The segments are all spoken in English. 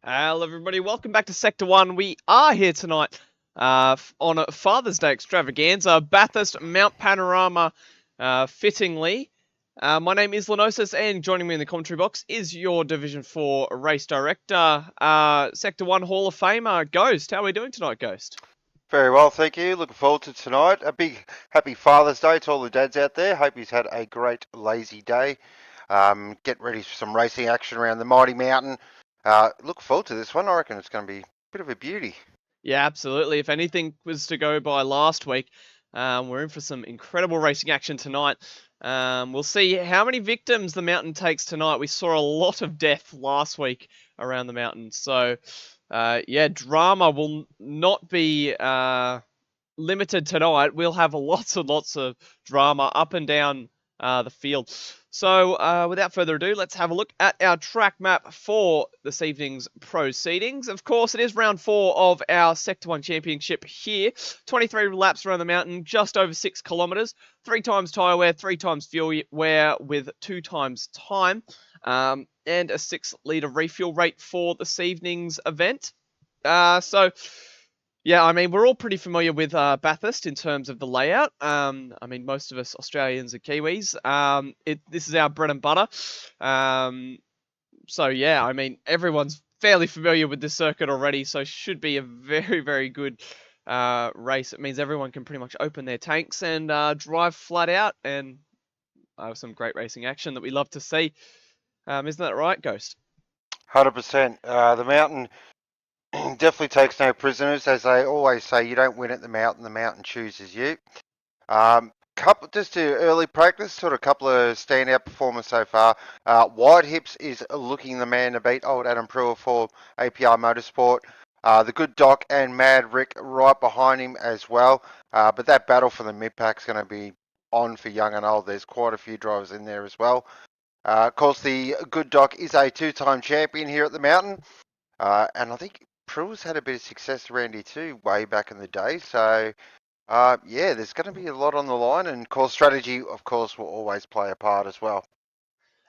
Hello, everybody. Welcome back to Sector 1. We are here tonight on a Father's Day extravaganza, Bathurst, Mount Panorama, fittingly. My name is Lenosis, and joining me in the commentary box is your Division 4 race director, Sector 1 Hall of Famer, Ghost. How are we doing tonight, Ghost? Very well, thank you. Looking forward to tonight. A big happy Father's Day to all the dads out there. Hope you've had a great lazy day. Get ready for some racing action around the mighty mountain. Look forward to this one. I reckon it's going to be a bit of a beauty. Yeah, absolutely. If anything was to go by last week, we're in for some incredible racing action tonight. We'll see how many victims the mountain takes tonight. We saw a lot of death last week around the mountain. So, yeah, drama will not be limited tonight. We'll have lots and lots of drama up and down the field. So, without further ado, let's have a look at our track map for this evening's proceedings. Of course, it is round 4 of our Sector 1 Championship here. 23 laps around the mountain, just over 6 kilometres. 3 times tyre wear, 3 times fuel wear with 2 times time. And a 6-litre refuel rate for this evening's event. Yeah, I mean, we're all pretty familiar with Bathurst in terms of the layout. I mean, most of us Australians are Kiwis. This is our bread and butter. So, yeah, I mean, everyone's fairly familiar with this circuit already, so should be a very, very good race. It means everyone can pretty much open their tanks and drive flat out, and some great racing action that we love to see. Isn't that right, Ghost? 100%. The mountain definitely takes no prisoners. As they always say, you don't win at the mountain chooses you. Just to early practice, sort of couple of standout performers so far. White Hips is looking the man to beat. Old Adam Brewer for APR Motorsport. The Good Doc and Mad Rick right behind him as well. But that battle for the mid-pack is going to be on for young and old. There's quite a few drivers in there as well. Of course, the Good Doc is a 2-time champion here at the mountain. And I think Brewer's had a bit of success around here too, way back in the day. So, yeah, there's going to be a lot on the line, and course strategy, of course, will always play a part as well.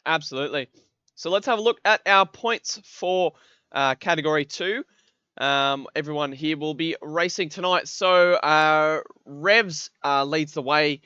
Absolutely. So let's have a look at our points for Category 2. Everyone here will be racing tonight. So Revs leads the way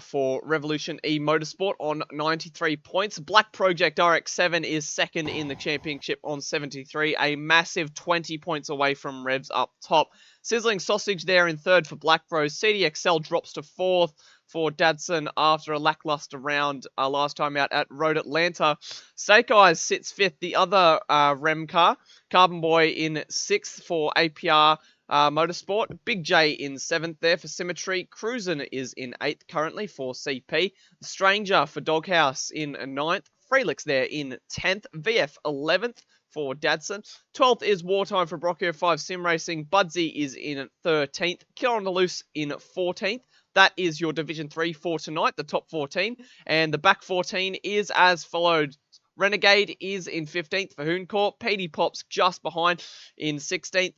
for Revolution E Motorsport on 93 points. Black Project RX7 is second in the championship on 73, a massive 20 points away from Revs up top. Sizzling Sausage there in third for Black Rose. CDXL drops to fourth for Dadson after a lackluster round last time out at Road Atlanta. Snake Eyes sits fifth, the other Rem car. Carbon Boy in sixth for APR Motorsport. Big J in seventh there for Symmetry. Cruisin is in eighth currently for CP. The Stranger for Doghouse in ninth. Freelix there in 10th. VF 11th for Dadson. 12th is Wartime for Brocco 5 Sim Racing. Budsy is in 13th. Killer on the Loose in 14th. That is your Division 3 for tonight, the top 14. And the back 14 is as followed. Renegade is in 15th for Hooncorp. PD Pop's just behind in 16th.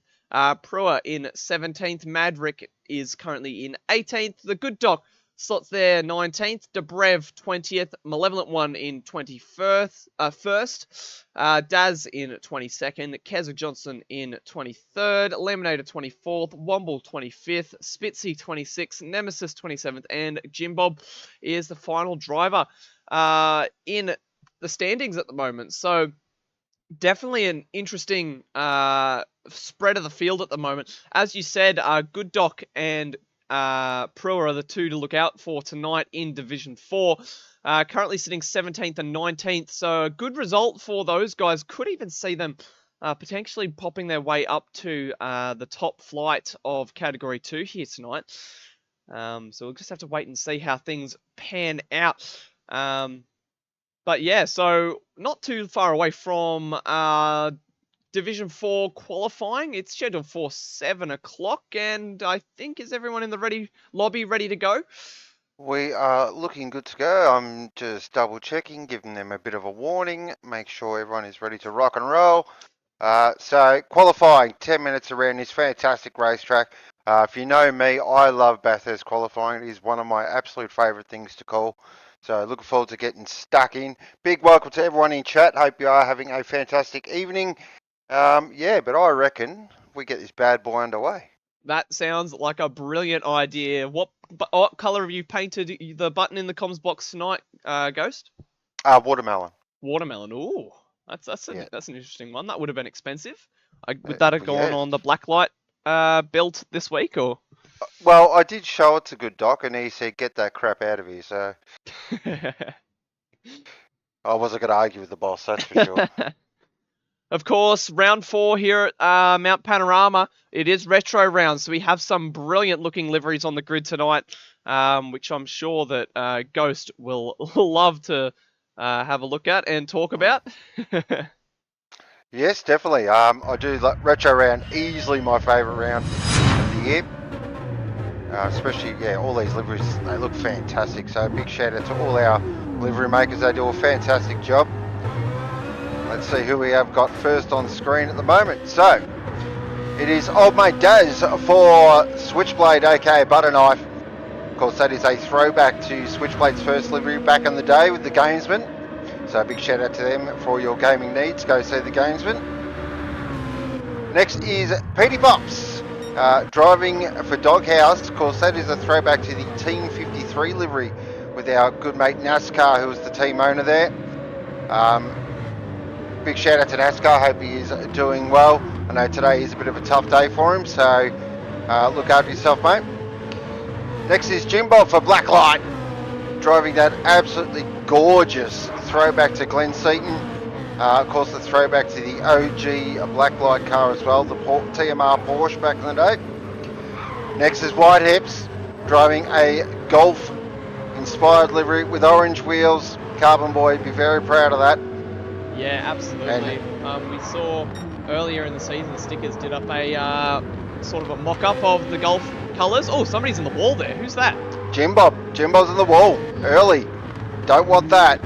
Brewer in 17th. Madrick is currently in 18th. The Good Doc slots there 19th. Debrev 20th. Malevolent One in 21st. Daz in 22nd. Keza Johnson in 23rd. Laminator 24th. Womble 25th. Spitzy 26th. Nemesis 27th. And Jim Bob is the final driver in the standings at the moment. So definitely an interesting spread of the field at the moment. As you said, Good Doc and Brewer are the two to look out for tonight in Division 4. Currently sitting 17th and 19th, so a good result for those guys. Could even see them potentially popping their way up to the top flight of Category 2 here tonight. So we'll just have to wait and see how things pan out. But yeah, so not too far away from Division 4 qualifying. It's scheduled for 7 o'clock, and I think, is everyone in the lobby ready to go? We are looking good to go. I'm just double checking, giving them a bit of a warning, make sure everyone is ready to rock and roll. So qualifying, 10 minutes around this fantastic racetrack. If you know me, I love Bathurst qualifying. It is one of my absolute favourite things to call. So looking forward to getting stuck in. Big welcome to everyone in chat. Hope you are having a fantastic evening. Yeah, but I reckon we get this bad boy underway. That sounds like a brilliant idea. What color have you painted the button in the comms box tonight, Ghost? Watermelon. Watermelon. Ooh, Yeah. that's an interesting one. That would have been expensive. Would that have gone Yeah. on the blacklight build this week, or? Well, I did show it to Good Doc, and he said, "Get that crap out of here." So I wasn't going to argue with the boss, that's for sure. Of course, round 4 here at Mount Panorama. It is retro round, so we have some brilliant looking liveries on the grid tonight, which I'm sure that Ghost will love to have a look at and talk about. Yes, definitely. I do like retro round, easily my favourite round of the year. Especially, yeah, all these liveries, they look fantastic. So big shout out to all our livery makers. They do a fantastic job. Let's see who we have got first on screen at the moment. So, it is old mate Daz for Switchblade, aka Butter Knife. Of course, that is a throwback to Switchblade's first livery back in the day with the Gamesman. So a big shout out to them for all your gaming needs. Go see the Gamesman. Next is Petey Pops, driving for Doghouse. Of course, that is a throwback to the Team 53 livery with our good mate NASCAR, who was the team owner there. Big shout out to NASCAR. Hope he is doing well. I know today is a bit of a tough day for him, so look after yourself, mate. Next is Jim Bob for Blacklight, driving that absolutely gorgeous throwback to Glenn Seaton. Of course, the throwback to the OG Blacklight car as well, the TMR Porsche back in the day. Next is White Hips, driving a Golf-inspired livery with orange wheels. Carbon Boy, be very proud of that. Yeah, absolutely. We saw earlier in the season, Stickers did up a sort of a mock-up of the Golf colours. Oh, somebody's in the wall there. Who's that? Jim Bob's in the wall, early. Don't want that.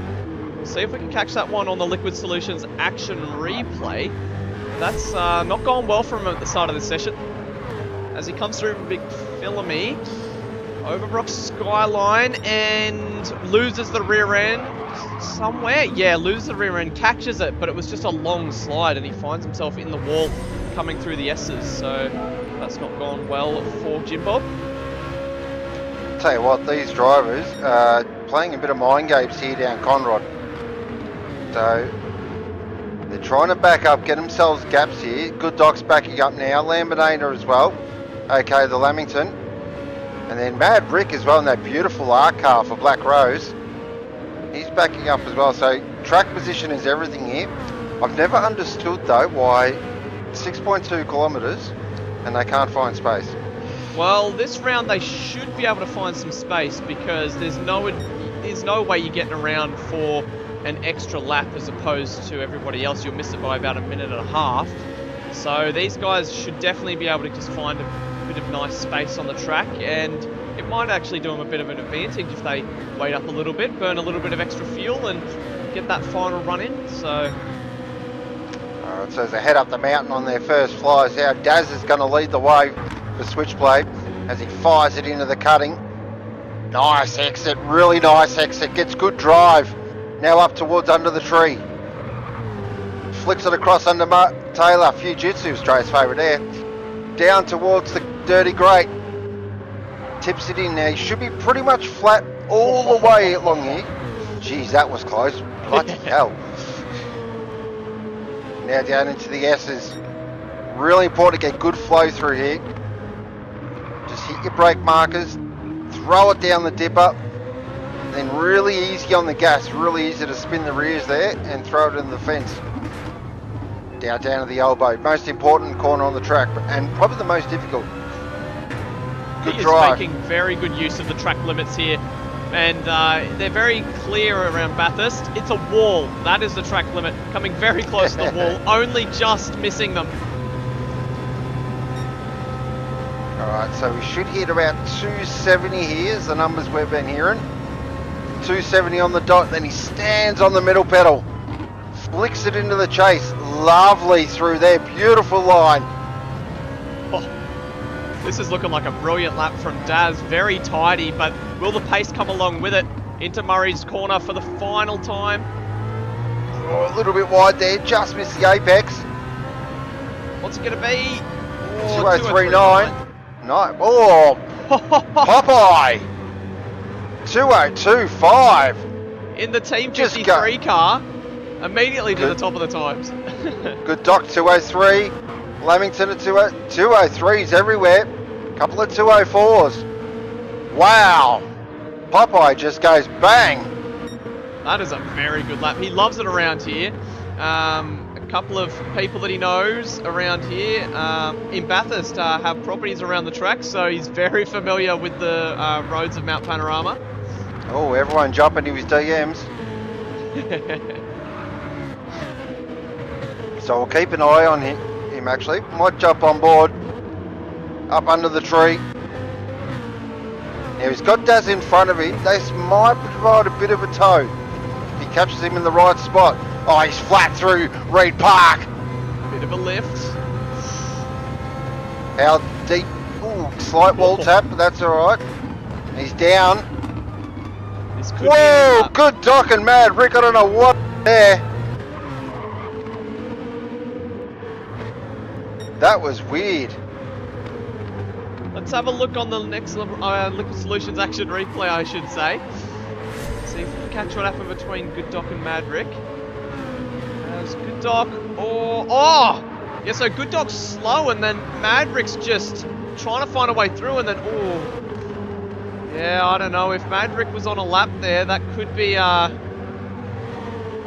We'll see if we can catch that one on the Liquid Solutions action replay. That's not gone well for him at the start of this session. As he comes through Big Filamy, overbrooks Skyline and loses the rear end somewhere. Yeah, loses the rear end, catches it, but it was just a long slide and he finds himself in the wall coming through the S's. So that's not gone well for Jim Bob. Tell you what, these drivers are playing a bit of mind games here down Conrod. So they're trying to back up, get themselves gaps here. Good Doc's backing up now. Lambinator as well. Okay, the Lamington. And then Mad Rick as well in that beautiful art car for Black Rose. He's backing up as well. So track position is everything here. I've never understood though why 6.2 kilometres and they can't find space. Well, this round they should be able to find some space because there's no way you're getting around for an extra lap as opposed to everybody else. You'll miss it by about a minute and a half. So these guys should definitely be able to just find a bit of nice space on the track, and it might actually do them a bit of an advantage if they wait up a little bit, burn a little bit of extra fuel and get that final run in. So Alright, so as they head up the mountain on their first flies, now Daz is going to lead the way for Switchblade as he fires it into the cutting. Nice exit, really nice exit, gets good drive. Now up towards under the tree. Flicks it across under Taylor, Fujitsu, Australia's favourite there. Down towards the dirty grate. Tips it in now, he should be pretty much flat all the way along here. Jeez, that was close, bloody hell. Now down into the S's. Really important to get good flow through here. Just hit your brake markers, throw it down the dipper, then really easy on the gas, really easy to spin the rears there and throw it in the fence. Down to the elbow, most important corner on the track and probably the most difficult. Good drive. He is making very good use of the track limits here. And they're very clear around Bathurst. It's a wall. That is the track limit. Coming very close to the wall, only just missing them. Alright, so we should hit about 270 here is the numbers we've been hearing. 270 on the dot, then he stands on the middle pedal. Flicks it into the chase. Lovely through there. Beautiful line. Oh, this is looking like a brilliant lap from Daz. Very tidy, but will the pace come along with it? Into Murray's corner for the final time. Oh, a little bit wide there. Just missed the apex. What's it going to be? Oh, 2039. No. Oh, Popeye. 2025. In the Team 53 car, immediately to the top of the times. Good Doc 203. Lamington at 203s everywhere. Couple of 204s. Wow. Popeye just goes bang. That is a very good lap. He loves it around here. A couple of people that he knows around here in Bathurst have properties around the track, so he's very familiar with the roads of Mount Panorama. Oh, everyone jumping to his DMs. So we'll keep an eye on him actually. Might jump on board. Up under the tree. Now he's got Daz in front of him. This might provide a bit of a tow. If he catches him in the right spot. Oh, he's flat through Reed Park. Bit of a lift. How deep? Ooh, slight wall tap, but that's alright. He's down. This could Whoa, good Doc and Mad Rick. I don't know what there. That was weird. Let's have a look on the next Liquid Solutions action replay, I should say. See if we can catch what happened between Good Doc and Mad Rick. There's Good Doc. Oh! Yeah, so Good Doc's slow, and then Mad Rick's just trying to find a way through, and then yeah, I don't know. If Mad Rick was on a lap there, that could be Well,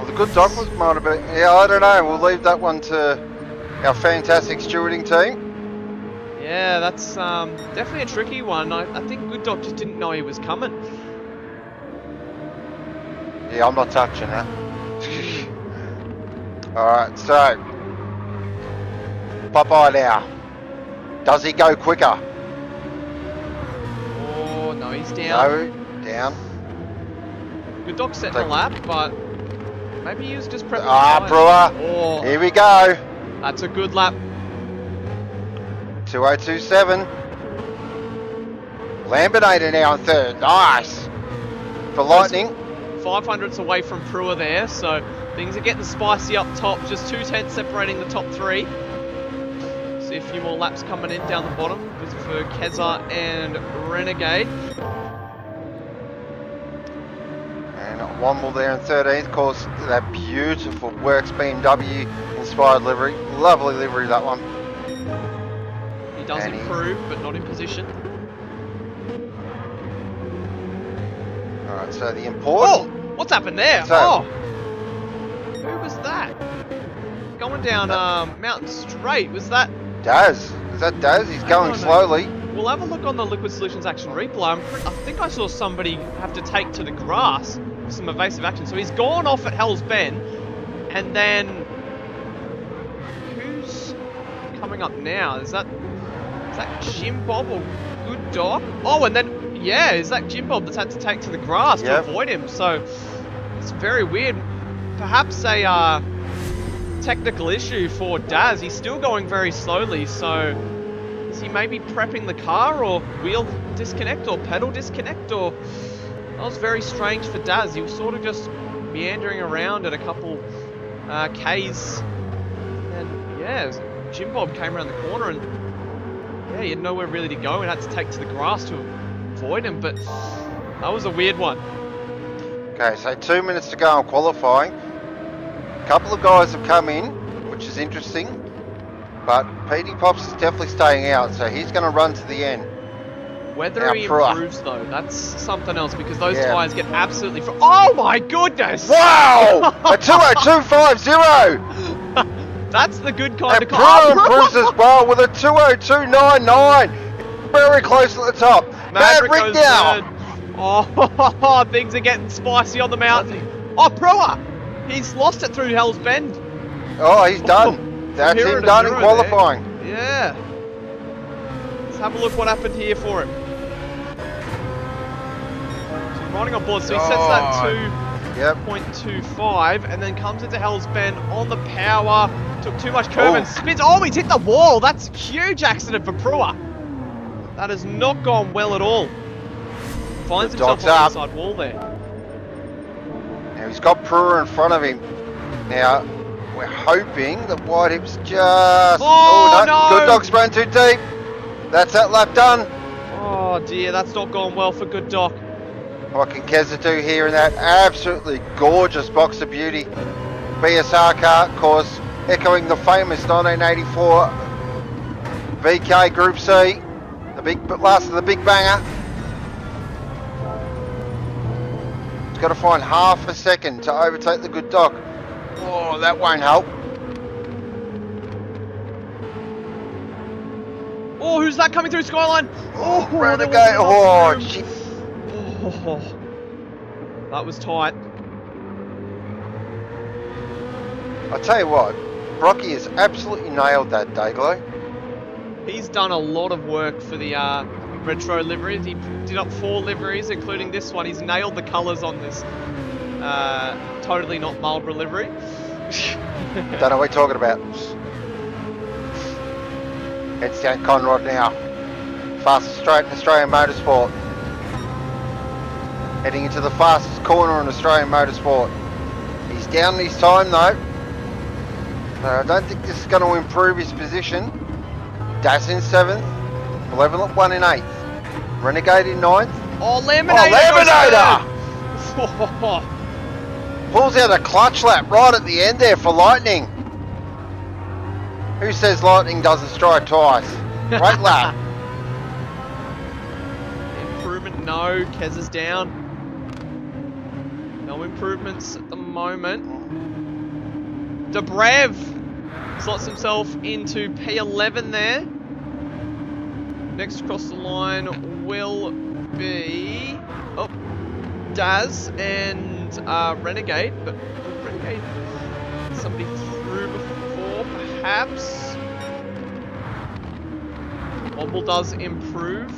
the Good Doc was might have been. Yeah, I don't know. We'll leave that one to our fantastic stewarding team. Yeah, that's definitely a tricky one. I think Good Doc just didn't know he was coming. Yeah, I'm not touching that. Alright, so Popeye now. Does he go quicker? Oh, no, he's down. No, down. Good Doc set the lap, but maybe he was just prepping. Brewer. Oh, Here we go. that's a good lap. 2027. Lambinator now in third. Nice. For Lightning. 500s away from Brewer there, so things are getting spicy up top. Just 2 tenths separating the top 3. See a few more laps coming in down the bottom for Keza and Renegade. And one more there in 13th. Of course, that beautiful Works BMW inspired livery. Lovely livery, that one. He does improve, but not in position. Alright, so the important... Oh! What's happened there? So, who was that? Going down Mountain Straight, was that... Daz. Is that Daz? He's going slowly. We'll have a look on the Liquid Solutions action replay. I think I saw somebody have to take to the grass for some evasive action. So he's gone off at Hell's Bend, and then... Who's coming up now? Is that Jim Bob or Good Doc? Oh, and then, yeah, is that Jim Bob that's had to take to the grass to avoid him? So, it's very weird. Perhaps a technical issue for Daz. He's still going very slowly, so is he maybe prepping the car, or wheel disconnect, or pedal disconnect, or... That was very strange for Daz. He was sort of just meandering around at a couple Ks, and yeah, Jim Bob came around the corner and yeah, he had nowhere really to go and had to take to the grass to avoid him, but that was a weird one. Okay, so 2 minutes to go on qualifying. A couple of guys have come in, which is interesting, but PD Pops is definitely staying out, so he's going to run to the end. Whether he improves though, that's something else, because those tyres get absolutely... Oh my goodness! Wow! A 202.50! That's the good kind of car. And improves as well with a 202.99. Very close at the top. Mad Rick now. Oh, things are getting spicy on the mountain. Oh, Brewer! He's lost it through Hell's Bend. Oh, he's done. That's him done in qualifying. There. Yeah. Let's have a look what happened here for him. So he's riding on board, so he sets that to 0.25 and then comes into Hell's Bend on the power. Took too much curve and spins. Oh, he's hit the wall. That's a huge accident for Brewer. That has not gone well at all. Finds himself on the inside wall there. Now he's got Brewer in front of him. Now, We're hoping that Whitehips just... Oh, no! Good Dog's run too deep. That's that lap done. Oh dear, that's not gone well for Good Doc. What can Keza do here in that absolutely gorgeous box of beauty? BSR car, of course, echoing the famous 1984 VK Group C, the last of the big banger. It's got to find half a second to overtake the Good Doc. Oh, that won't help. Oh, who's that coming through Skyline? Oh, Renegade. Oh, shit. Oh, that was tight. I tell you what, Brocky has absolutely nailed that Dayglow. He's done a lot of work for the retro liveries. He did up 4 liveries, including this one. He's nailed the colours on this totally not Marlborough livery. Don't know what you're talking about. Heads down Conrod now. Fastest straight in Australian motorsport. Heading into the fastest corner in Australian motorsport. He's down his time though. I don't think this is going to improve his position. Daz in 7th. Malevolent 1 in 8th. Renegade in 9th. Oh, Laminator! Pulls out a clutch lap right at the end there for Lightning. Who says Lightning doesn't strike twice? Great lap. Improvement, no. Kez is down. No improvements at the moment. Dobrev slots himself into P11 there. Next across the line will be Daz and Renegade, but Renegade somebody through before perhaps. Womble does improve.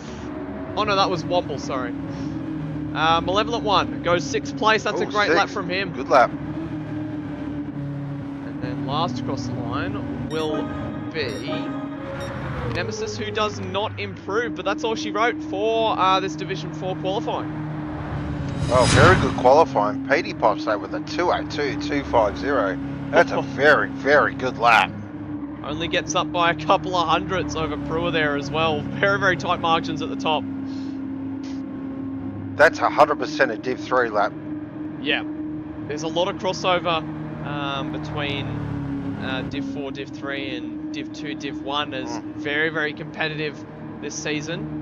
Oh no, that was Womble, sorry. Malevolent 1 goes 6th place. That's a great lap from him. Good lap. And then last across the line will be Nemesis, who does not improve, but that's all she wrote for this Division 4 qualifying. Oh, very good qualifying. Petey pops that with a 202.250. That's a very, very good lap. Only gets up by a couple of hundredths over Brewer there as well. Very, very tight margins at the top. That's 100% a Div 3 lap. Yeah. There's a lot of crossover between Div 4, Div 3 and Div 2, Div 1 is very, very competitive this season.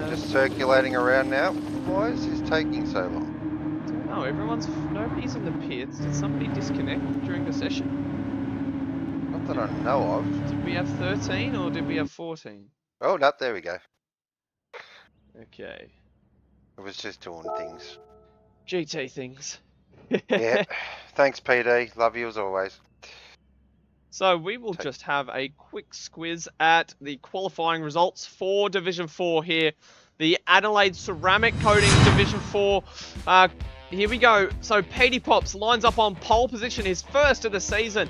Just circulating around now. Why is this taking so long? I don't know, nobody's in the pits. Did somebody disconnect during the session? Not that I know of. Did we have 13 or did we have 14? Oh, no, there we go. Okay. It was just doing things. GT things. Yeah. Thanks, PD. Love you as always. So we will just have a quick squiz at the qualifying results for Division 4 here. The Adelaide Ceramic Coating Division 4. Here we go. So Petey Pops lines up on pole position, his first of the season.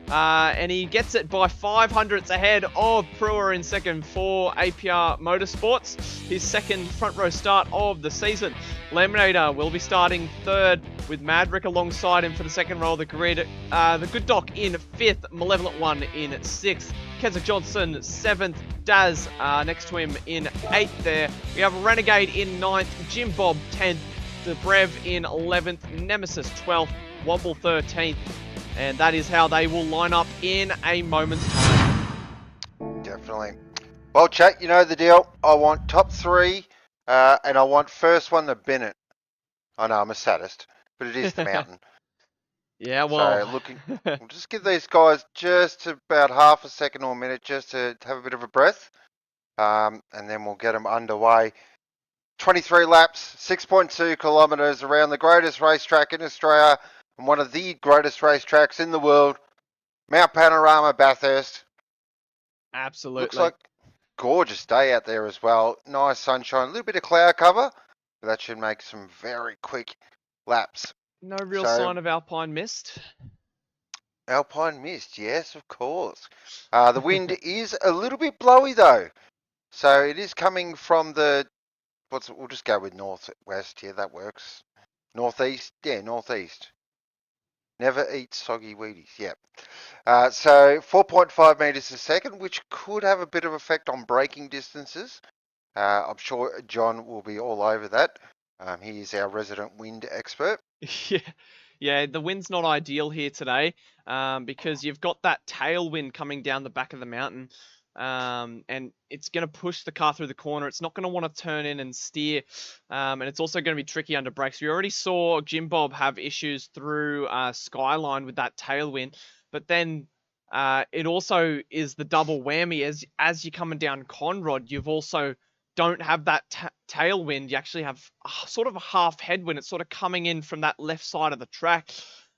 And he gets it by 500ths ahead of Brewer in second for APR Motorsports. His second front row start of the season. Laminator will be starting third with Madrick alongside him for the second row of the grid. The Good Doc in fifth, Malevolent 1 in sixth. Keza Johnson 7th, Daz next to him in 8th there. We have Renegade in 9th, Jim Bob 10th, Dobrev in 11th, Nemesis 12th, Womble 13th. And that is how they will line up in a moment's time. Definitely. Well, chat, you know the deal. I want top 3, and I want first one to Bennett. I know I'm a sadist, but it is the mountain. Yeah, well. So we'll just give these guys just about half a second or a minute just to have a bit of a breath, and then we'll get them underway. 23 laps, 6.2 kilometres around the greatest racetrack in Australia and one of the greatest racetracks in the world, Mount Panorama, Bathurst. Absolutely. Looks like a gorgeous day out there as well. Nice sunshine, a little bit of cloud cover, but that should make some very quick laps. No real sign of alpine mist. Alpine mist, yes, of course. The wind is a little bit blowy though. So it is coming from the we'll just go with northwest here. That works. Northeast, yeah, northeast. Never eat soggy Wheaties. Yep. So 4.5 meters a second, which could have a bit of effect on braking distances. I'm sure John will be all over that. He is our resident wind expert. Yeah, yeah. The wind's not ideal here today, because you've got that tailwind coming down the back of the mountain, and it's going to push the car through the corner. It's not going to want to turn in and steer, and it's also going to be tricky under brakes. We already saw Jim Bob have issues through Skyline with that tailwind, but then it also is the double whammy as you're coming down Conrod. You've also don't have that tailwind. You actually have sort of a half headwind. It's sort of coming in from that left side of the track.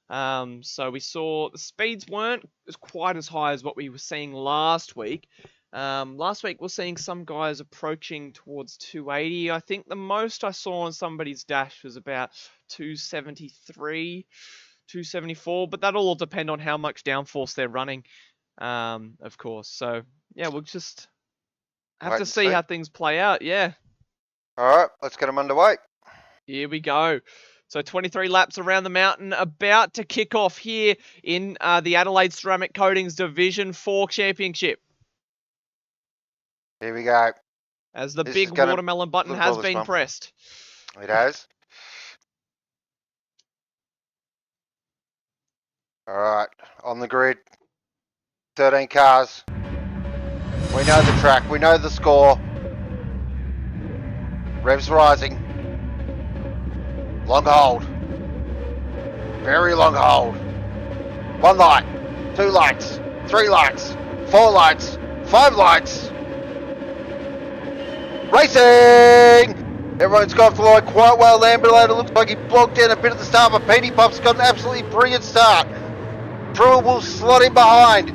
So we saw the speeds weren't quite as high as what we were seeing last week. Last week we're seeing some guys approaching towards 280. I think the most I saw on somebody's dash was about 273, 274, but that'll all depend on how much downforce they're running, of course. So yeah, we'll just have to see how things play out, yeah. All right, let's get them underway. Here we go. So 23 laps around the mountain, about to kick off here in the Adelaide Ceramic Coatings Division 4 Championship. Here we go. As the big watermelon button has been pressed. It has. All right, on the grid, 13 cars. We know the track, we know the score. Revs rising. Long hold. Very long hold. 1 light, 2 lights, 3 lights, 4 lights, 5 lights. Racing! Everyone's got off the line quite well. Lamberlator looks like he bogged down a bit at the start, but Petey Pop's got an absolutely brilliant start. Drew will slot in behind.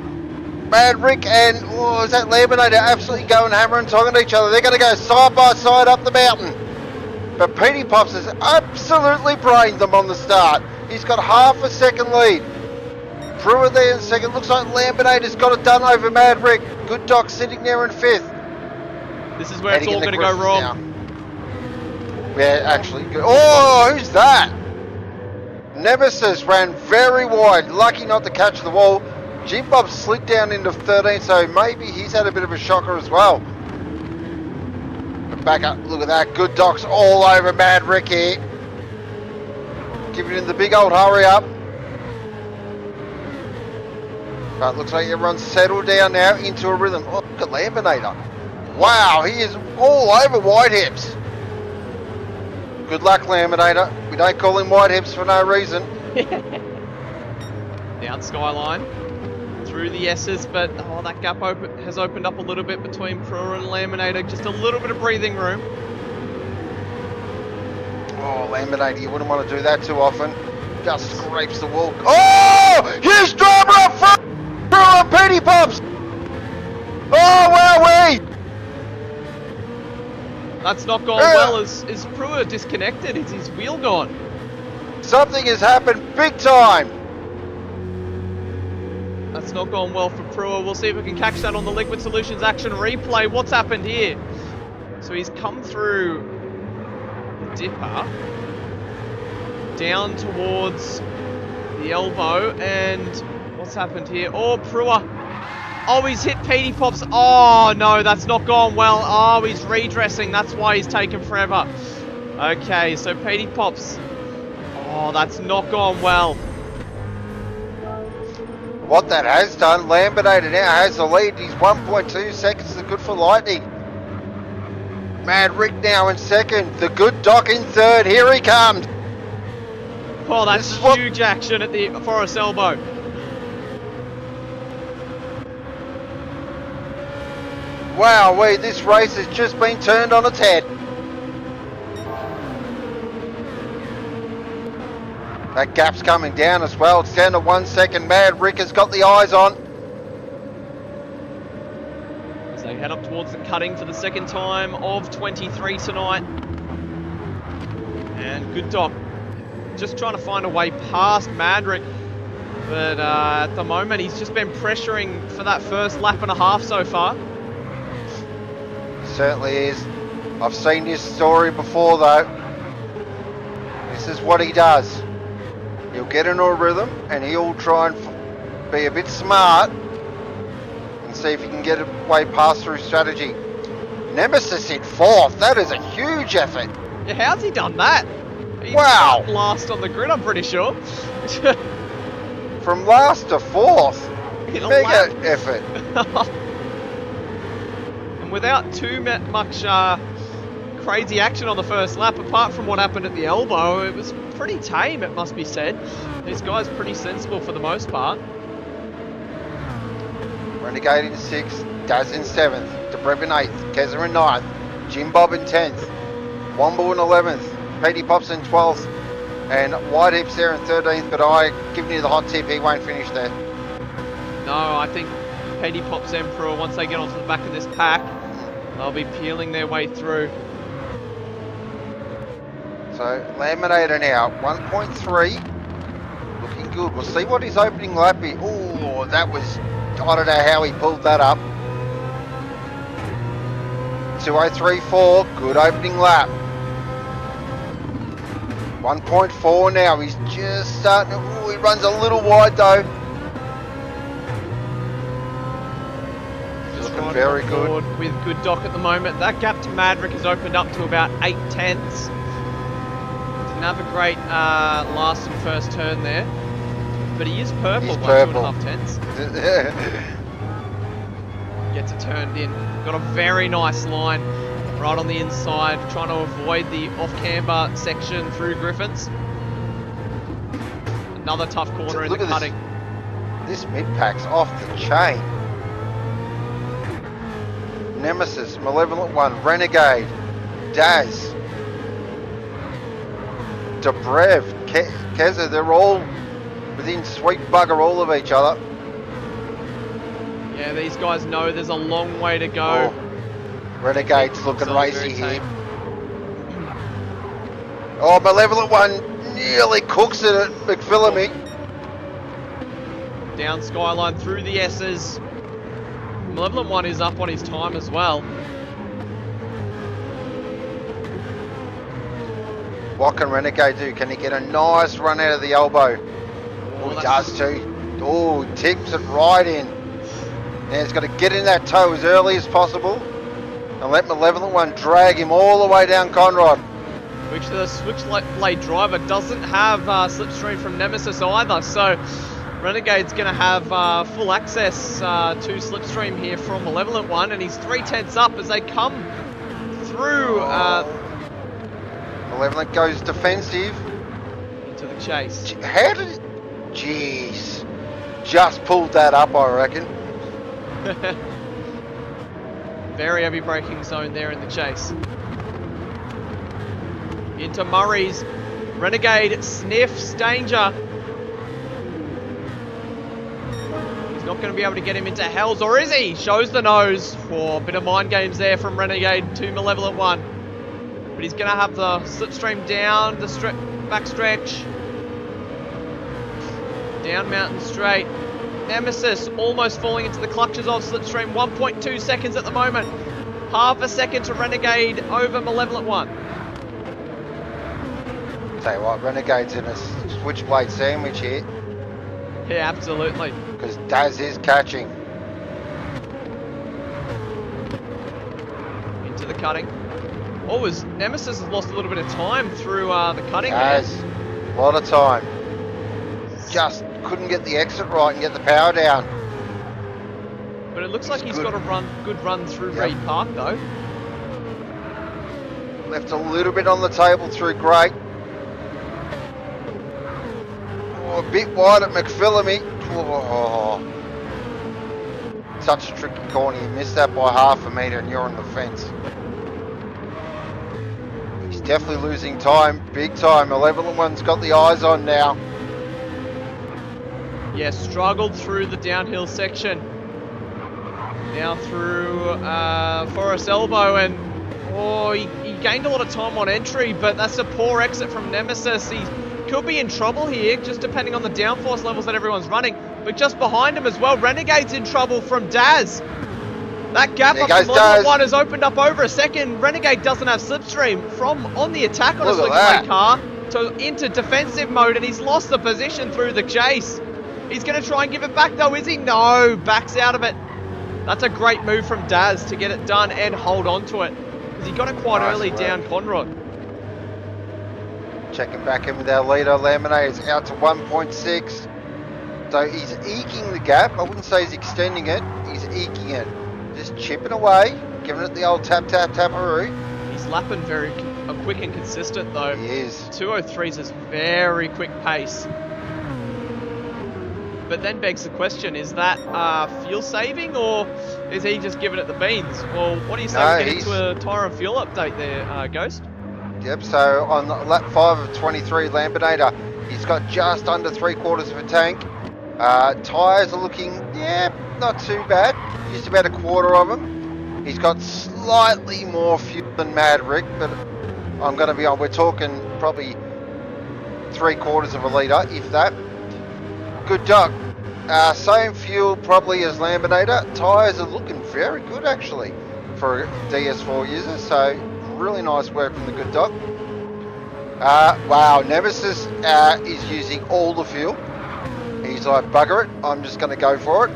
Mad Rick and, is that Laminator absolutely going hammer and tongue at each other. They're going to go side by side up the mountain. But Petey Pops has absolutely brained them on the start. He's got half a second lead. Brewer there in second. Looks like Laminator's got it done over Mad Rick. Good Doc sitting there in 5th. This is where it's all going to go wrong. Now. Yeah, actually. Oh, who's that? Nemesis ran very wide. Lucky not to catch the wall. Jim Bob slid down into 13, so maybe he's had a bit of a shocker as well. But back up, look at that. Good Doc's all over Mad Rick here. Giving him the big old hurry up. But looks like everyone's settled down now into a rhythm. Oh, look at Laminator. Wow, he is all over Whitehips. Good luck, Laminator. We don't call him Whitehips for no reason. Down Skyline. Through the S's, but that gap has opened up a little bit between Brewer and Laminator. Just a little bit of breathing room. Oh, Laminator, you wouldn't want to do that too often. Just scrapes the wall. Oh! Huge drama up front! Brewer and Petey Pops! Oh, wowee! That's not gone well. Is Brewer disconnected? Is his wheel gone? Something has happened big time. That's not gone well for Brewer. We'll see if we can catch that on the Liquid Solutions action replay. What's happened here? So he's come through the dipper, down towards the elbow, and what's happened here? Oh, Brewer. Oh, he's hit Petey Pops. Oh, no, that's not gone well. Oh, he's redressing. That's why he's taken forever. Okay, so Petey Pops. Oh, that's not gone well. What that has done, Laminator now has the lead. He's 1.2 seconds to good for Lightning. Mad Rick now in second. The good Doc in third. Here he comes. Oh, that's huge action at the Forest elbow. Wow, this race has just been turned on its head. That gap's coming down as well. It's down to 1 second. Mad Rick has got the eyes on. As they head up towards the cutting for the second time of 23 tonight. And Good Doc just trying to find a way past Mad Rick. But at the moment, he's just been pressuring for that first lap and a half so far. Certainly is. I've seen this story before though. This is what he does. He'll get into a rhythm and he'll try and be a bit smart and see if he can get away past through strategy. Nemesis in 4th. That is a huge effort. Yeah, how's he done that? He's Wow. last on the grid, I'm pretty sure. From last to 4th. In a Mega lap. effort. And without too much crazy action on the first lap, apart from what happened at the elbow, it was pretty tame, it must be said. This guy's pretty sensible for the most part. Renegade in 6th, Daz in 7th, DeBrev in 8th, Keza in 9th, Jim Bob in 10th, Womble in 11th, Petey Pops in 12th, and White Hips there in 13th, but I giving you the hot tip, he won't finish there. No, I think Petey Pops Emperor, once they get onto the back of this pack, they'll be peeling their way through. So Laminator now, 1.3, looking good. We'll see what his opening lap is. Oh, that was, I don't know how he pulled that up. 2:03.4, good opening lap. 1.4 now, he's just starting to, ooh, he runs a little wide though. Looking very good. With good dock at the moment. That gap to Maverick has opened up to about 8/10. Didn't have a great last and first turn there. But he is purple He's by purple. 2.5 tenths. Gets it turned in. Got a very nice line right on the inside, trying to avoid the off-camber section through Griffins. Another tough corner in the cutting. This mid-pack's off the chain. Nemesis, Malevolent One, Renegade, Daz, DeBrev, Keza, they're all within sweet bugger all of each other. Yeah, these guys know there's a long way to go. Oh, Renegade's looking racy here. Oh, Malevolent One nearly cooks it at McPhillamy. Down Skyline through the S's. Malevolent One is up on his time as well. What can Renegade do? Can he get a nice run out of the elbow? Oh, he does too. Oh, he tips it right in. Now he's got to get in that toe as early as possible and let Malevolent One drag him all the way down Conrod. Which the Switchblade driver doesn't have slipstream from Nemesis either, so Renegade's going to have full access to slipstream here from Malevolent One, and he's 3/10 up as they come through. Malevolent goes defensive. Into the chase. How did it? Jeez. Just pulled that up, I reckon. Very heavy braking zone there in the chase. Into Murray's. Renegade sniffs danger. He's not going to be able to get him into Hells, or is he? Shows the nose. For a bit of mind games there from Renegade to Malevolent One. But he's going to have the slipstream down the back stretch. Down Mountain Straight. Nemesis almost falling into the clutches of slipstream. 1.2 seconds at the moment. Half a second to Renegade over Malevolent One. Tell you what, Renegade's in a switchblade sandwich here. Yeah, absolutely. Because Daz is catching. Into the cutting. Oh, as Nemesis has lost a little bit of time through the cutting there. Daz, a lot of time. Just couldn't get the exit right and get the power down. But it looks like he's good. got a good run through Yep. Reed Park though. Left a little bit on the table through Great. Oh, a bit wide at McPhillamy. Oh. Such a tricky corner. You missed that by half a metre and you're on the fence. He's definitely losing time. Big time. Malevolent One's got the eyes on now. Yeah, struggled through the downhill section. Now through Forest Elbow, and he gained a lot of time on entry, but that's a poor exit from Nemesis. He could be in trouble here, just depending on the downforce levels that everyone's running. But just behind him as well, Renegade's in trouble from Daz. That gap There up the goes Model Daz. 1 has opened up over a second. Renegade doesn't have slipstream from on the attack on his Look Luke at Plate car to into defensive mode, and he's lost the position through the chase. He's going to try and give it back though, is he? No, backs out of it. That's a great move from Daz to get it done and hold on to it, because he got it quite Nice early work. down Conrod. Checking back in with our leader, Laminator is out to 1.6. So he's eking the gap. I wouldn't say he's extending it. He's eking it. Just chipping away, giving it the old tap, tap, taparoo. He's lapping very quick and consistent though. He is. 203's is very quick pace. But then begs the question, is that fuel saving, or is he just giving it the beans? Well, what do you say we get into a tyre and fuel update there, Ghost? Yep, so on lap 5 of 23, Laminator, he's got just under 3/4 of a tank. Tyres are looking, not too bad. Used about a quarter of them. He's got slightly more fuel than Mad Rick, but I'm going to be on. We're talking probably 3/4 of a litre, if that. Good duck. Same fuel probably as Laminator. Tyres are looking very good actually for DS4 users, so really nice work from the good dog. Wow, Nemesis is using all the fuel. He's like, bugger it, I'm just going to go for it.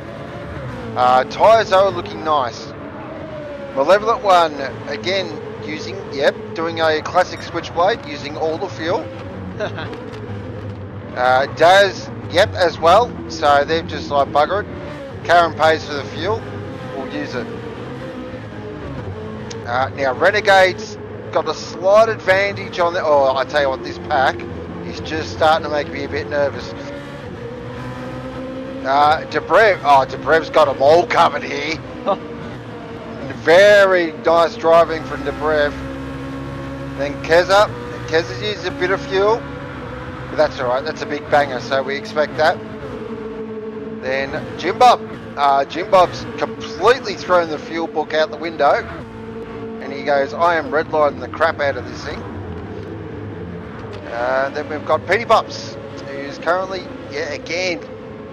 Tyres are looking nice. Malevolent One, again, doing a classic switchblade, using all the fuel. Daz, as well, so they've just like, bugger it. Karen pays for the fuel, we'll use it. Now, Renegade's got a slight advantage on the... Oh, I tell you what, this pack is just starting to make me a bit nervous. Debrev's got them all covered here. Very nice driving from Debrev. Then Keza. Keza's used a bit of fuel, but that's alright, that's a big banger, so we expect that. Then Jimbob. Jimbob's completely thrown the fuel book out the window. And he goes, I am redlining the crap out of this thing. Then we've got Petey Pops, who's currently, again,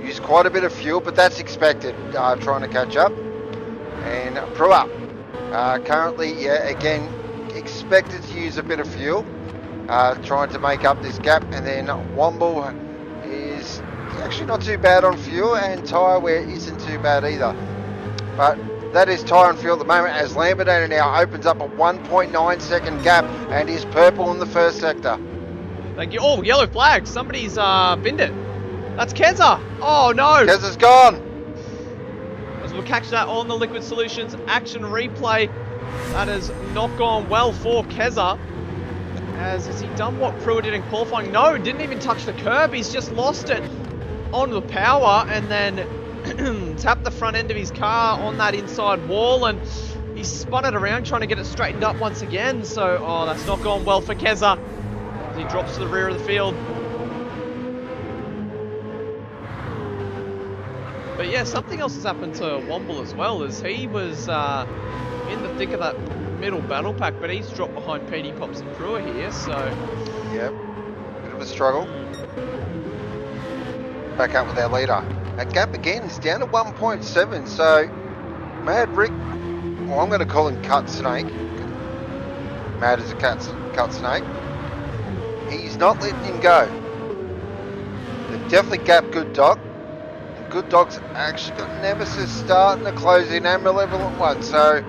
used quite a bit of fuel, but that's expected, trying to catch up. And Prua, currently, again, expected to use a bit of fuel, trying to make up this gap. And then Womble is actually not too bad on fuel, and tyre wear isn't too bad either. But that is tyre and fuel at the moment, as Laminator now opens up a 1.9 second gap and is purple in the first sector. Thank you. Oh, yellow flag. Somebody's binned it. That's Keza. Oh no. Keza's gone. As we'll catch that on the Liquid Solutions action replay. That has not gone well for Keza. Has he done what Pruitt did in qualifying? No, didn't even touch the curb. He's just lost it on the power and then tapped the front end of his car on that inside wall, and he spun it around trying to get it straightened up once again. So, that's not gone well for Keza. He drops to the rear of the field. But yeah, something else has happened to Womble as well, as he was in the thick of that middle battle pack, but he's dropped behind Petey Pops and Pruitt here, so... Yep, bit of a struggle. Back up with our leader. That gap again is down to 1.7, so Mad Rick, well, I'm going to call him Cut Snake. Mad is a cut snake. He's not letting him go. They've definitely gapped Good Dog. And Good Dog's actually got Nemesis starting to close in and Malevolent One, so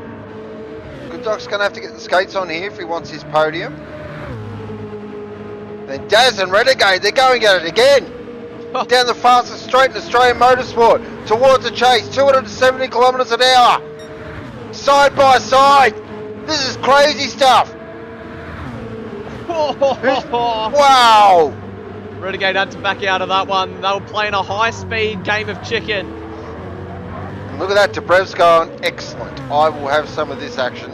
Good Dog's going to have to get the skates on here if he wants his podium. Then Daz and Renegade, they're going at it again. Down the fastest straight in Australian motorsport, towards the chase, 270 kilometres an hour, side by side. This is crazy stuff. Wow. Renegade had to back out of that one. They were playing a high-speed game of chicken. And look at that, Debrev's going, excellent. I will have some of this action.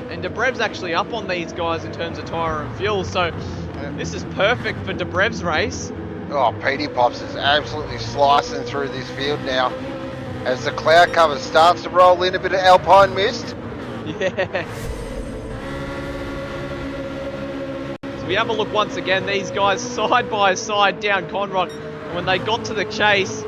And Debrev's actually up on these guys in terms of tyre and fuel, so this is perfect for Debrev's race. Oh, Petey Pops is absolutely slicing through this field now. As the cloud cover starts to roll in, a bit of alpine mist. Yeah. So we have a look once again, these guys side by side down Conrod. And when they got to the chase,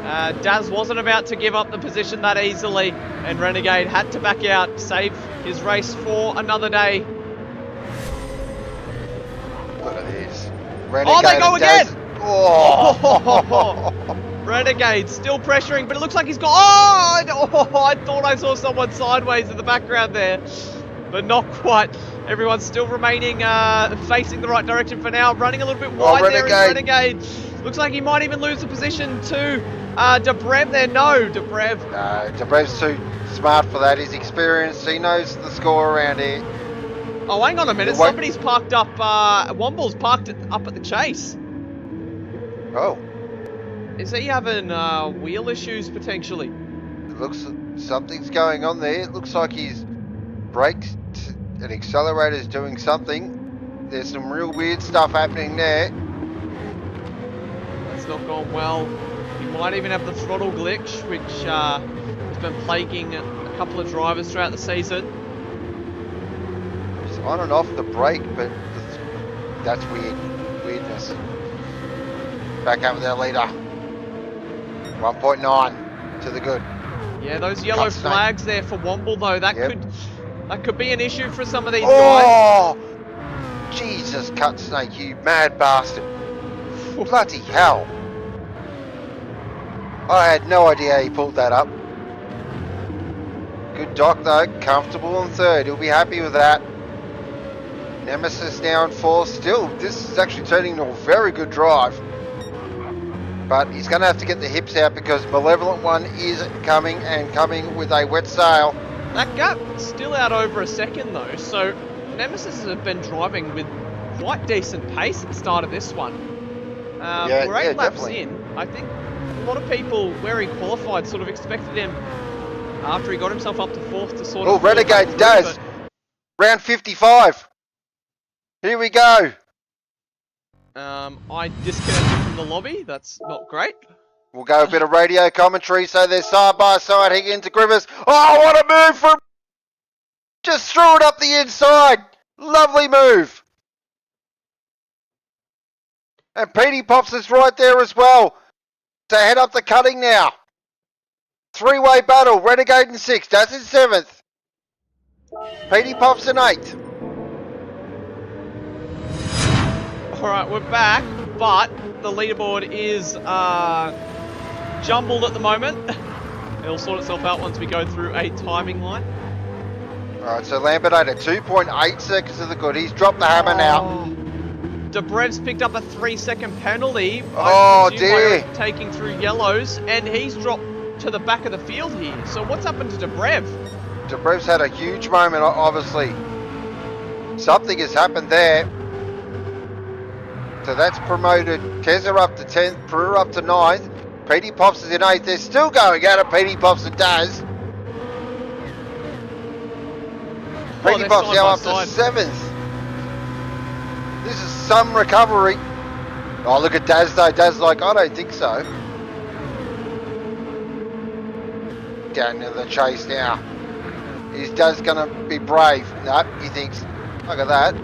Daz wasn't about to give up the position that easily, and Renegade had to back out, save his race for another day. Look at this. Renegade Oh, they go Daz. again! Oh. Renegade still pressuring, but it looks like he's got... Oh, I thought I saw someone sideways in the background there, but not quite. Everyone's still remaining facing the right direction for now. Running a little bit wide there is Renegade. Looks like he might even lose the position to Dobrev there. No, Dobrev. No, Dobrev's too smart for that. He's experienced. He knows the score around here. Oh, hang on a minute. Somebody's parked up. Womble's parked up at the chase. Oh. Is he having wheel issues potentially? It looks something's going on there. It looks like his brakes and accelerator's doing something. There's some real weird stuff happening there. That's not gone well. He might even have the throttle glitch, which has been plaguing a couple of drivers throughout the season. It's on and off the brake, but that's weird. Weirdness. Back up with our leader. 1.9 to the good. Yeah, those yellow flags there for Womble though, that could be an issue for some of these guys. Oh! Jesus, cut snake, you mad bastard. Bloody hell. I had no idea he pulled that up. Good Doc though, comfortable on third. He'll be happy with that. Nemesis now in fourth. Still, this is actually turning into a very good drive. But he's going to have to get the hips out because Malevolent One is coming and coming with a wet sail. That gap still out over a second though, so Nemesis has been driving with quite decent pace at the start of this one. We're 8 laps definitely in. I think a lot of people, where he qualified, sort of expected him, after he got himself up to fourth, to sort of... Oh, Renegade does. Round 55. Here we go. I disconnected from the lobby. That's not great. We'll go a bit of radio commentary. So they're side by side, Higgins to Griffiths. Oh, what a move from... Just threw it up the inside. Lovely move. And Petey Pops is right there as well. To head up the cutting now. Three-way battle. Renegade in 6th. That's in 7th. Petey Pops in 8th. Alright, we're back, but the leaderboard is jumbled at the moment. It'll sort itself out once we go through a timing line. Alright, so Lambert at 2.8 seconds of the good. He's dropped the hammer now. Dobrev's picked up a 3-second penalty. Oh dear. Taking through yellows, and he's dropped to the back of the field here. So what's happened to Dobrev? Dobrev's had a huge moment, obviously. Something has happened there. So that's promoted Keza up to 10th, Peru up to 9th. Petey Pops is in 8th. They're still going out of Petey Pops and Daz. Petey Pops now up to 7th. This is some recovery. Oh, look at Daz though. Daz like, I don't think so. Down to the chase now. Is Daz going to be brave? No, he thinks, look at that.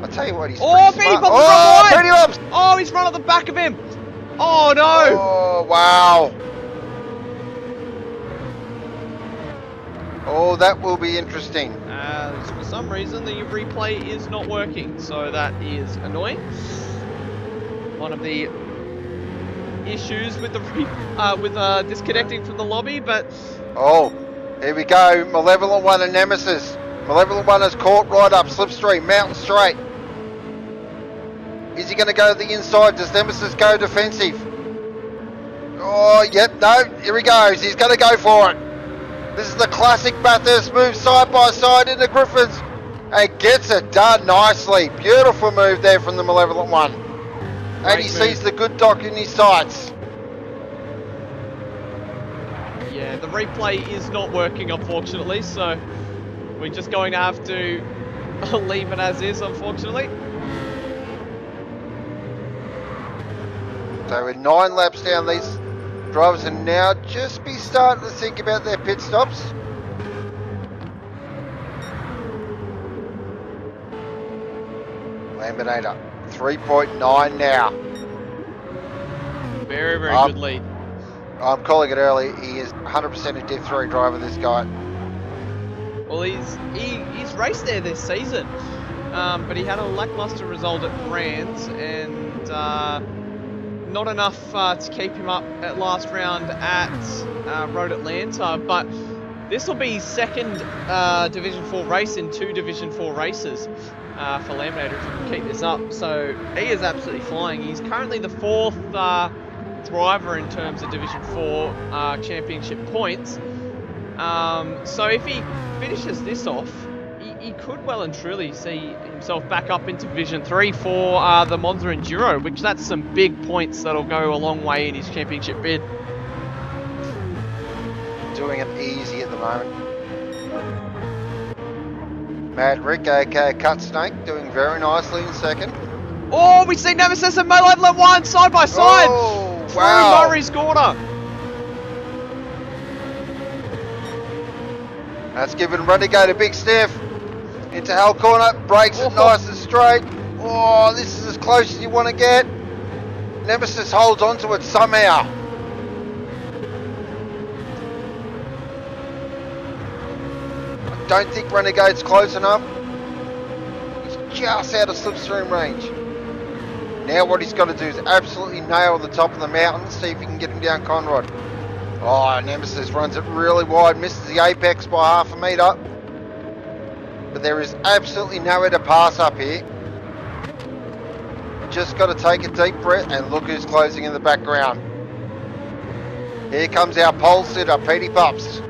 I'll tell you what, he's Petey Pops! Oh, Petey Pops! Oh, he's run at the back of him! Oh, no! Oh, wow. Oh, that will be interesting. For some reason, the replay is not working, so that is annoying. One of the issues with the disconnecting from the lobby, but... Oh, here we go. Malevolent One and Nemesis. Malevolent One is caught right up slipstream, mountain straight. Is he going to go to the inside? Does Nemesis go defensive? Oh, yep, no, here he goes. He's going to go for it. This is the classic Bathurst move, side by side into Griffiths. And gets it done nicely. Beautiful move there from the Malevolent One. And he sees the good Doc in his sights. Yeah, the replay is not working, unfortunately, so we're just going to have to leave it as is, unfortunately. So we're 9 laps down. These drivers are now just be starting to think about their pit stops. Laminator, 3.9 now. Very, very good lead. I'm calling it early. He is 100% a Div 3 driver, this guy. Well, he's raced there this season, but he had a lackluster result at Brands, and not enough to keep him up at last round at Road Atlanta. But this will be his second Division 4 race in 2 Division 4 races for Laminator if he can keep this up. So he is absolutely flying. He's currently the 4th driver in terms of Division 4 championship points. So if he finishes this off, he could well and truly see himself back up into Division 3 for the Monza Enduro, which that's some big points that'll go a long way in his championship bid. Doing it easy at the moment. Mad Rick, aka Cut Snake, doing very nicely in second. Oh, we see Nemesis and Malevolent 1 side by side through Murray's corner. That's giving Renegade a big sniff. Into Hell corner, brakes it nice and straight. Oh, this is as close as you want to get. Nemesis holds onto it somehow. I don't think Renegade's close enough. He's just out of slipstream range. Now what he's got to do is absolutely nail the top of the mountain, see if he can get him down Conrod. Oh, Nemesis runs it really wide, misses the apex by half a metre. But there is absolutely nowhere to pass up here. Just got to take a deep breath, and look who's closing in the background. Here comes our pole sitter, Petey Pops.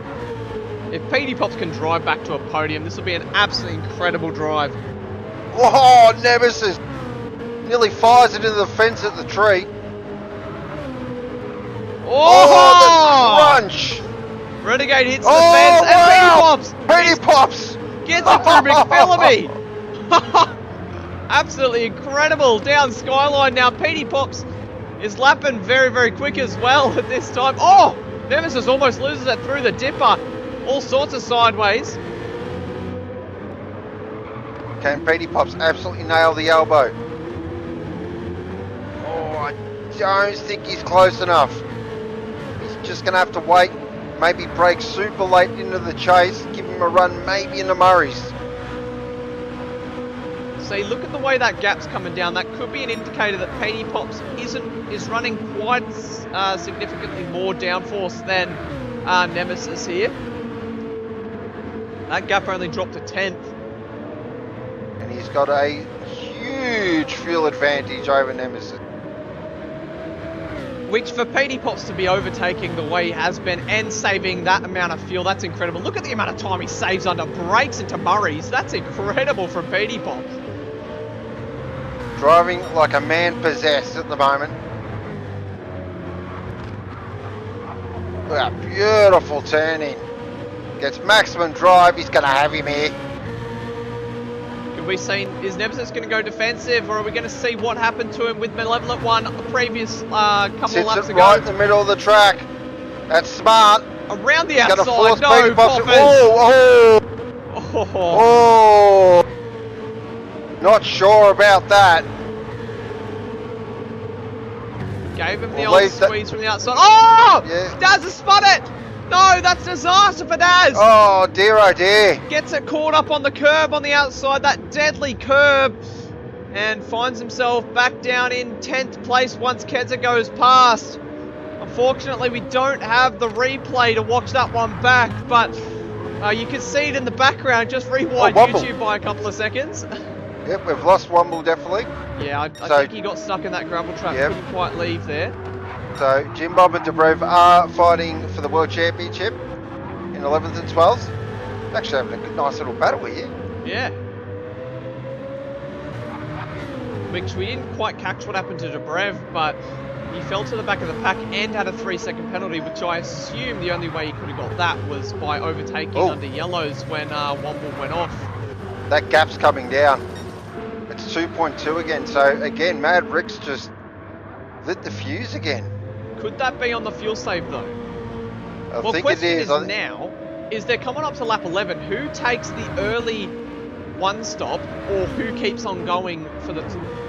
If Petey Pops can drive back to a podium, this will be an absolutely incredible drive. Oh, Nemesis nearly fires it into the fence at the tree. Oh, the crunch! Renegade hits the fence, and Petey Pops gets it through McPhillamy. Absolutely incredible. Down Skyline now. Petey Pops is lapping very, very quick as well at this time. Oh, Nemesis almost loses it through the dipper. All sorts of sideways. Can Petey Pops absolutely nail the elbow? Oh, I don't think he's close enough. He's just going to have to wait. Maybe break super late into the chase. Give him a run maybe into Murray's. See, look at the way that gap's coming down. That could be an indicator that Petey Pops is running quite significantly more downforce than Nemesis here. That gap only dropped to 10th. And he's got a huge fuel advantage over Nemesis. Which for Petey Pops to be overtaking the way he has been and saving that amount of fuel, that's incredible. Look at the amount of time he saves under brakes into Murray's. That's incredible from Petey Pops. Driving like a man possessed at the moment. Look at that beautiful turn in. Gets maximum drive, he's going to have him here. Have we seen, is Nemesis going to go defensive, or are we going to see what happened to him with Malevolent 1 a previous couple of laps ago? Right in the middle of the track. That's smart. Around the outside, no, Poppers. Oh. Not sure about that. Gave him the old squeeze from the outside. Oh! Yeah. Daz has spun it! No, that's disaster for Daz! Oh dear, oh dear. Gets it caught up on the curb on the outside, that deadly curb, and finds himself back down in 10th place once Kedza goes past. Unfortunately, we don't have the replay to watch that one back, but you can see it in the background. Just rewind YouTube by a couple of seconds. Yep, we've lost Womble definitely. Yeah, I think he got stuck in that gravel trap, couldn't quite leave there. So Jim Bob and Dobrev are fighting for the World Championship in 11th and 12th. Actually having a good, nice little battle here. Yeah. Which we didn't quite catch what happened to Dobrev, but he fell to the back of the pack and had a 3-second penalty, which I assume the only way he could have got that was by overtaking under yellows when Womble went off. That gap's coming down. It's 2.2 again, so again, Mad Rick's just lit the fuse again. Could that be on the fuel save though? I think it is. Now, is they're coming up to lap 11, who takes the early one stop or who keeps on going for the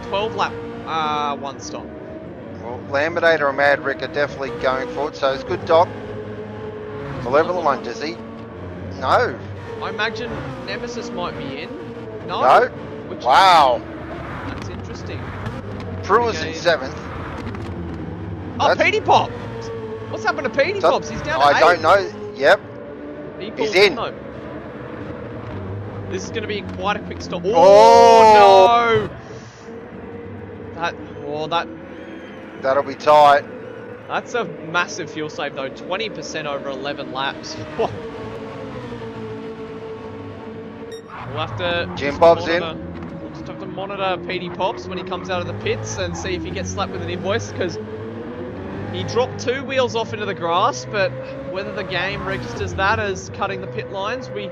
12 lap one stop? Well, Laminator and Mad Rick are definitely going for it, so it's good, Doc. The level one, does he? No. I imagine Nemesis might be in. No. No. Which Wow. That's interesting. Prua's in 7th. Oh, Petey Pop! What's happened to Petey Pops? He's down to 8. I don't know. Yep. He's in. Though. This is going to be quite a quick stop. Oh, no! That'll be tight. That's a massive fuel save though. 20% over 11 laps. We'll have to. Jim Bob's in. We'll just have to monitor Petey Pops when he comes out of the pits and see if he gets slapped with an invoice, because he dropped 2 wheels off into the grass, but whether the game registers that as cutting the pit lines, we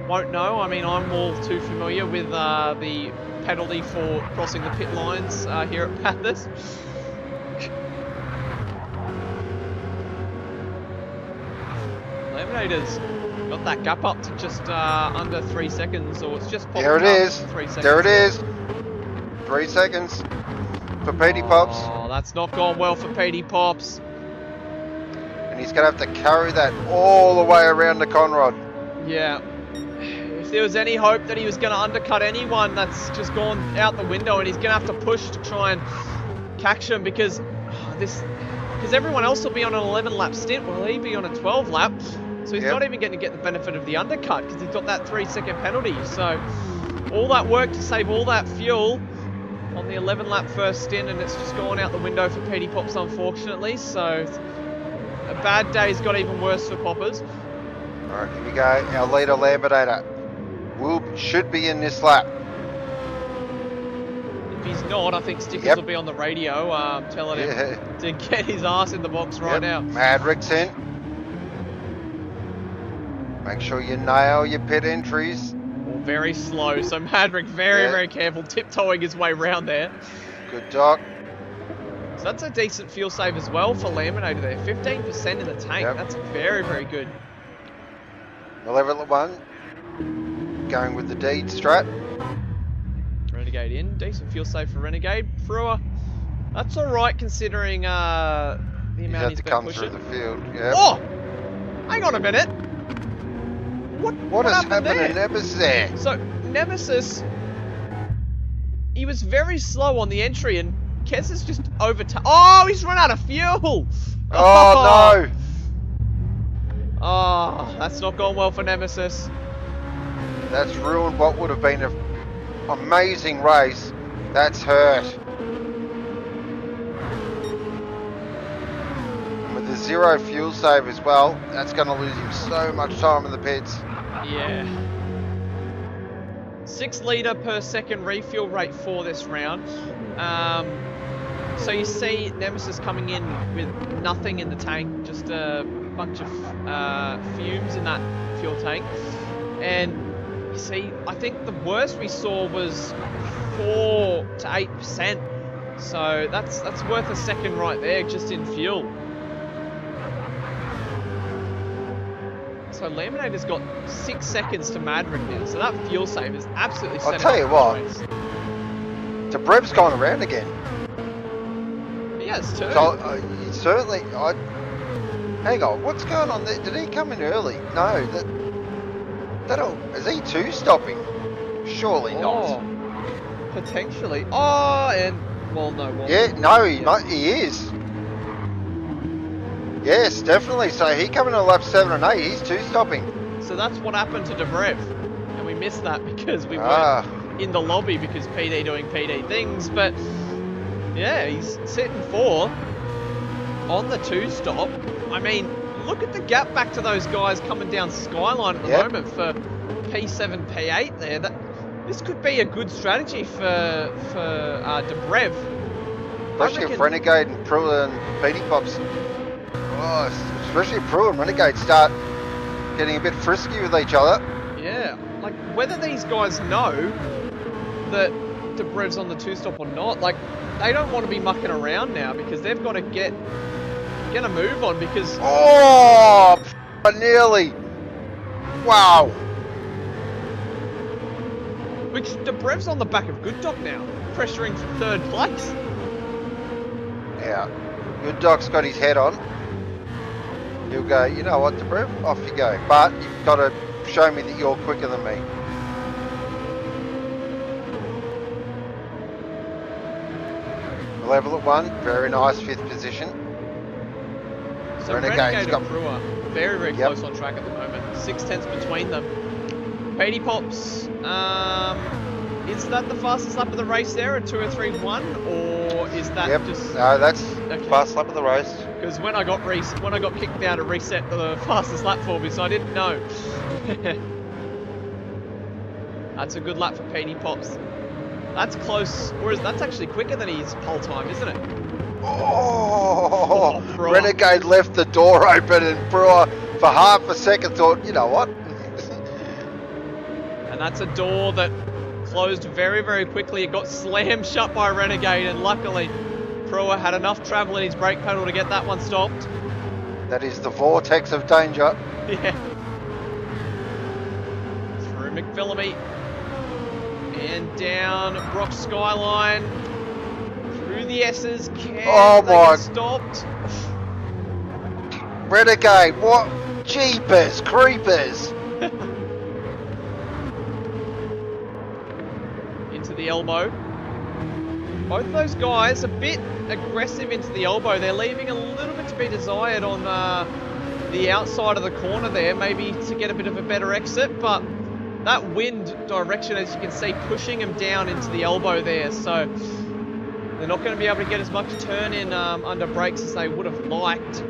won't know. I mean, I'm all too familiar with the penalty for crossing the pit lines here at Bathurst. Laminator's got that gap up to just under 3 seconds, or it's just popping There it is. 3 seconds. There it is. 3 seconds for Petey Pops. Oh, that's not gone well for Petey Pops. And he's going to have to carry that all the way around the Conrod. Yeah. If there was any hope that he was going to undercut anyone, that's just gone out the window, and he's going to have to push to try and catch him, because everyone else will be on an 11 lap stint. Will he be on a 12 lap? So he's not even getting to get the benefit of the undercut, because he's got that 3-second penalty. So all that work to save all that fuel on the 11 lap first stint, and it's just gone out the window for Petey Pops, unfortunately. So a bad day's got even worse for Poppers. Alright, here we go. Our leader, Laminator, should be in this lap. If he's not, I think Stickers will be on the radio telling him to get his ass in the box right now. Mad Rick's in. Make sure you nail your pit entries. Very slow, so Madrick very careful, tiptoeing his way round there. Good Doc. So that's a decent fuel save as well for Laminator there. 15% in the tank. That's very good. The level 1. Going with the deed strat. Renegade in. Decent fuel save for Renegade. Brewer, that's alright considering the amount he's been come pushing. through the field. Yep. Oh! Hang on a minute. What has happened happened there? to Nemesis there? So, Nemesis, he was very slow on the entry, and Kez has just oh, he's run out of fuel! Oh, no! Oh, that's not gone well for Nemesis. That's ruined what would have been an amazing race. That's hurt. And with the 0 fuel save as well, that's going to lose him so much time in the pits. Yeah. 6 litre per second refuel rate for this round. So you see Nemesis coming in with nothing in the tank, just a bunch of fumes in that fuel tank. And you see, I think the worst we saw was 4 to 8%. So that's worth a second right there, just in fuel. So Laminator's got 6 seconds to Madrick now, so that fuel save is absolutely set. I'll tell you what, Debrev's gone around again. He has too. So, certainly, hang on, what's going on there? Did he come in early? No, is he too stopping? Surely not. Potentially. Oh, and, well, no. Well, yeah, no, he is. Yes, definitely. So he coming in lap 7 and 8. He's 2 stopping. So that's what happened to Debrev, and we missed that because we weren't in the lobby because PD doing PD things. But yeah, he's sitting 4 on the 2 stop. I mean, look at the gap back to those guys coming down Skyline at the moment for P7, P8 there. This could be a good strategy for Debrev. Especially if Renegade and Pruitt and Petey Pops. Oh, especially if Pruitt and Renegade start getting a bit frisky with each other. Yeah, like whether these guys know that Debrev's on the 2 stop or not, like they don't want to be mucking around now because they've got to get a move on because nearly. Wow. Which Debrev's on the back of Good Doc now, pressuring for 3rd place. Yeah. Good Doc's got his head on. He'll go, you know what, Debrev, off you go. But you've got to show me that you're quicker than me. Level at 1, very nice 5th position. So Renegade's got Brewer very, very close on track at the moment. 6/10 between them. Petey Pops, is that the fastest lap of the race there at 2:03.1, or is that just? No, that's fast lap of the race. Because when I got kicked out, it reset the fastest lap for me, so I didn't know. That's a good lap for Petey Pops. That's close, or that's actually quicker than his pole time, isn't it? Oh, Renegade left the door open, and Brewer for half a second thought, you know what? And that's a door that closed very, very quickly. It got slammed shut by Renegade, and luckily Brewer had enough travel in his brake pedal to get that one stopped. That is the vortex of danger. Yeah. Through McPhillamy. And down Brock Skyline. Through the S's. Can they get stopped? Renegade, what? Jeepers, creepers. Into the elbow. Both of those guys a bit aggressive into the elbow. They're leaving a little bit to be desired on the outside of the corner there, maybe to get a bit of a better exit, but that wind direction, as you can see, pushing them down into the elbow there, so they're not going to be able to get as much turn in under brakes as they would have liked.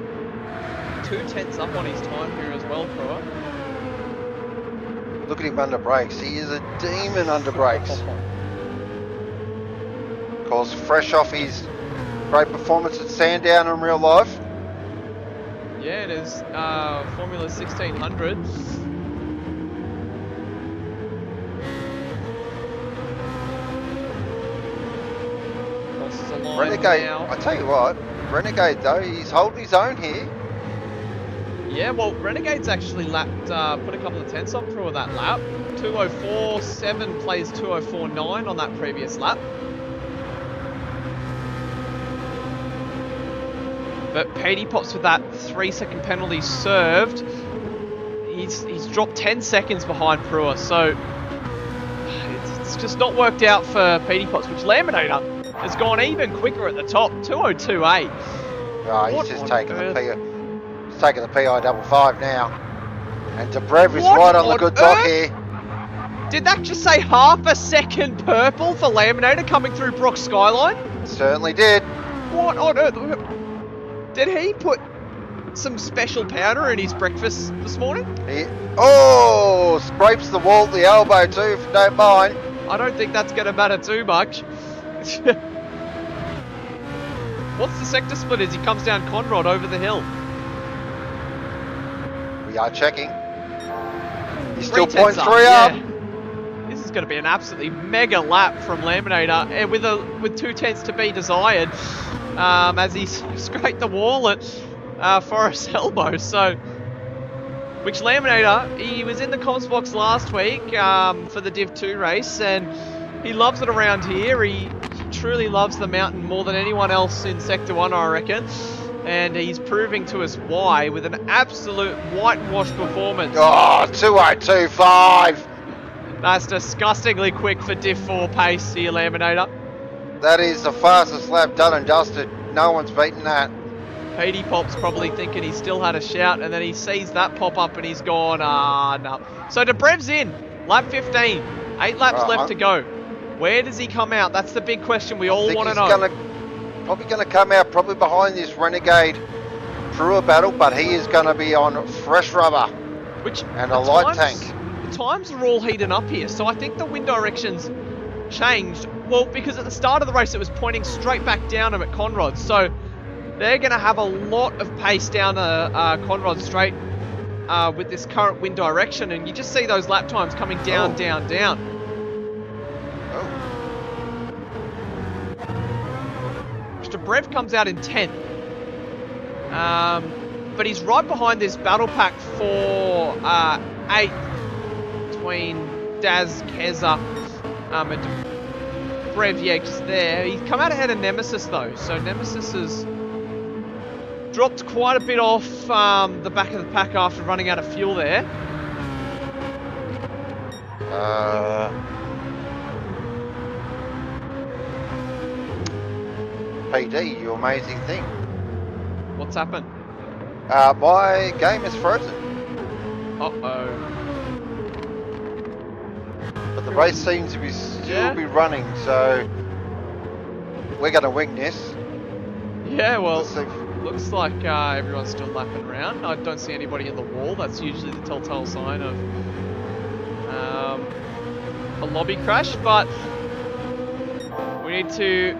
2/10 up on his time here as well, Brewer. Look at him under brakes. He is a demon under brakes. Of course, fresh off his great performance at Sandown in real life. Yeah, it is Formula 1600. Renegade, now. I tell you what, Renegade though, he's holding his own here. Yeah, well, Renegade's actually lapped, put a couple of tenths on through that lap. 2:04.7 plays 2:04.9 on that previous lap. But Petey Pops with that 3-second penalty served. He's dropped 10 seconds behind Brewer, so it's just not worked out for Petey Pops, which Laminator has gone even quicker at the top, 2:02.8. Oh, he's just taking the PI55 now. And Debrev is right on the good dock here. Did that just say half a second purple for Laminator coming through Brock Skyline? Certainly did. What on earth? Did he put some special powder in his breakfast this morning? Scrapes the wall at the elbow too, if you don't mind. I don't think that's going to matter too much. What's the sector split as he comes down Conrod over the hill? We are checking. He's still 0.3 up. Yeah. This is going to be an absolutely mega lap from Laminator, and with 2/10 to be desired, as he scraped the wall at Forest Elbow. So, which Laminator, he was in the comms box last week for the Div 2 race, and he loves it around here. He truly loves the mountain more than anyone else in Sector 1, I reckon. And he's proving to us why with an absolute whitewash performance. Oh, 2:02.5. That's disgustingly quick for Div 4 pace here, Laminator. That is the fastest lap done and dusted. No one's beaten that. Petey Pop's probably thinking he still had a shout, and then he sees that pop up and he's gone, no. So Debrev's in, lap 15. 8 laps left to go. Where does he come out? That's the big question we all want to know. Probably going to come out probably behind this Renegade Brewer battle, but he is going to be on fresh rubber and a light tank. The times are all heating up here, so I think the wind direction's changed. Well, because at the start of the race it was pointing straight back down him at Conrod, so they're going to have a lot of pace down Conrod Straight with this current wind direction, and you just see those lap times coming down, down. Brev comes out in 10th, but he's right behind this battle pack for 8th between Daz, Keza, and Brev, just there. He's come out ahead of Nemesis though, so Nemesis is dropped quite a bit off the back of the pack after running out of fuel there. PD, you amazing thing. What's happened? My game is frozen. Uh-oh. But the race seems to be still be running, so we're going to wing this. Yeah, well, looks like everyone's still lapping around. I don't see anybody in the wall. That's usually the telltale sign of a lobby crash, but we need to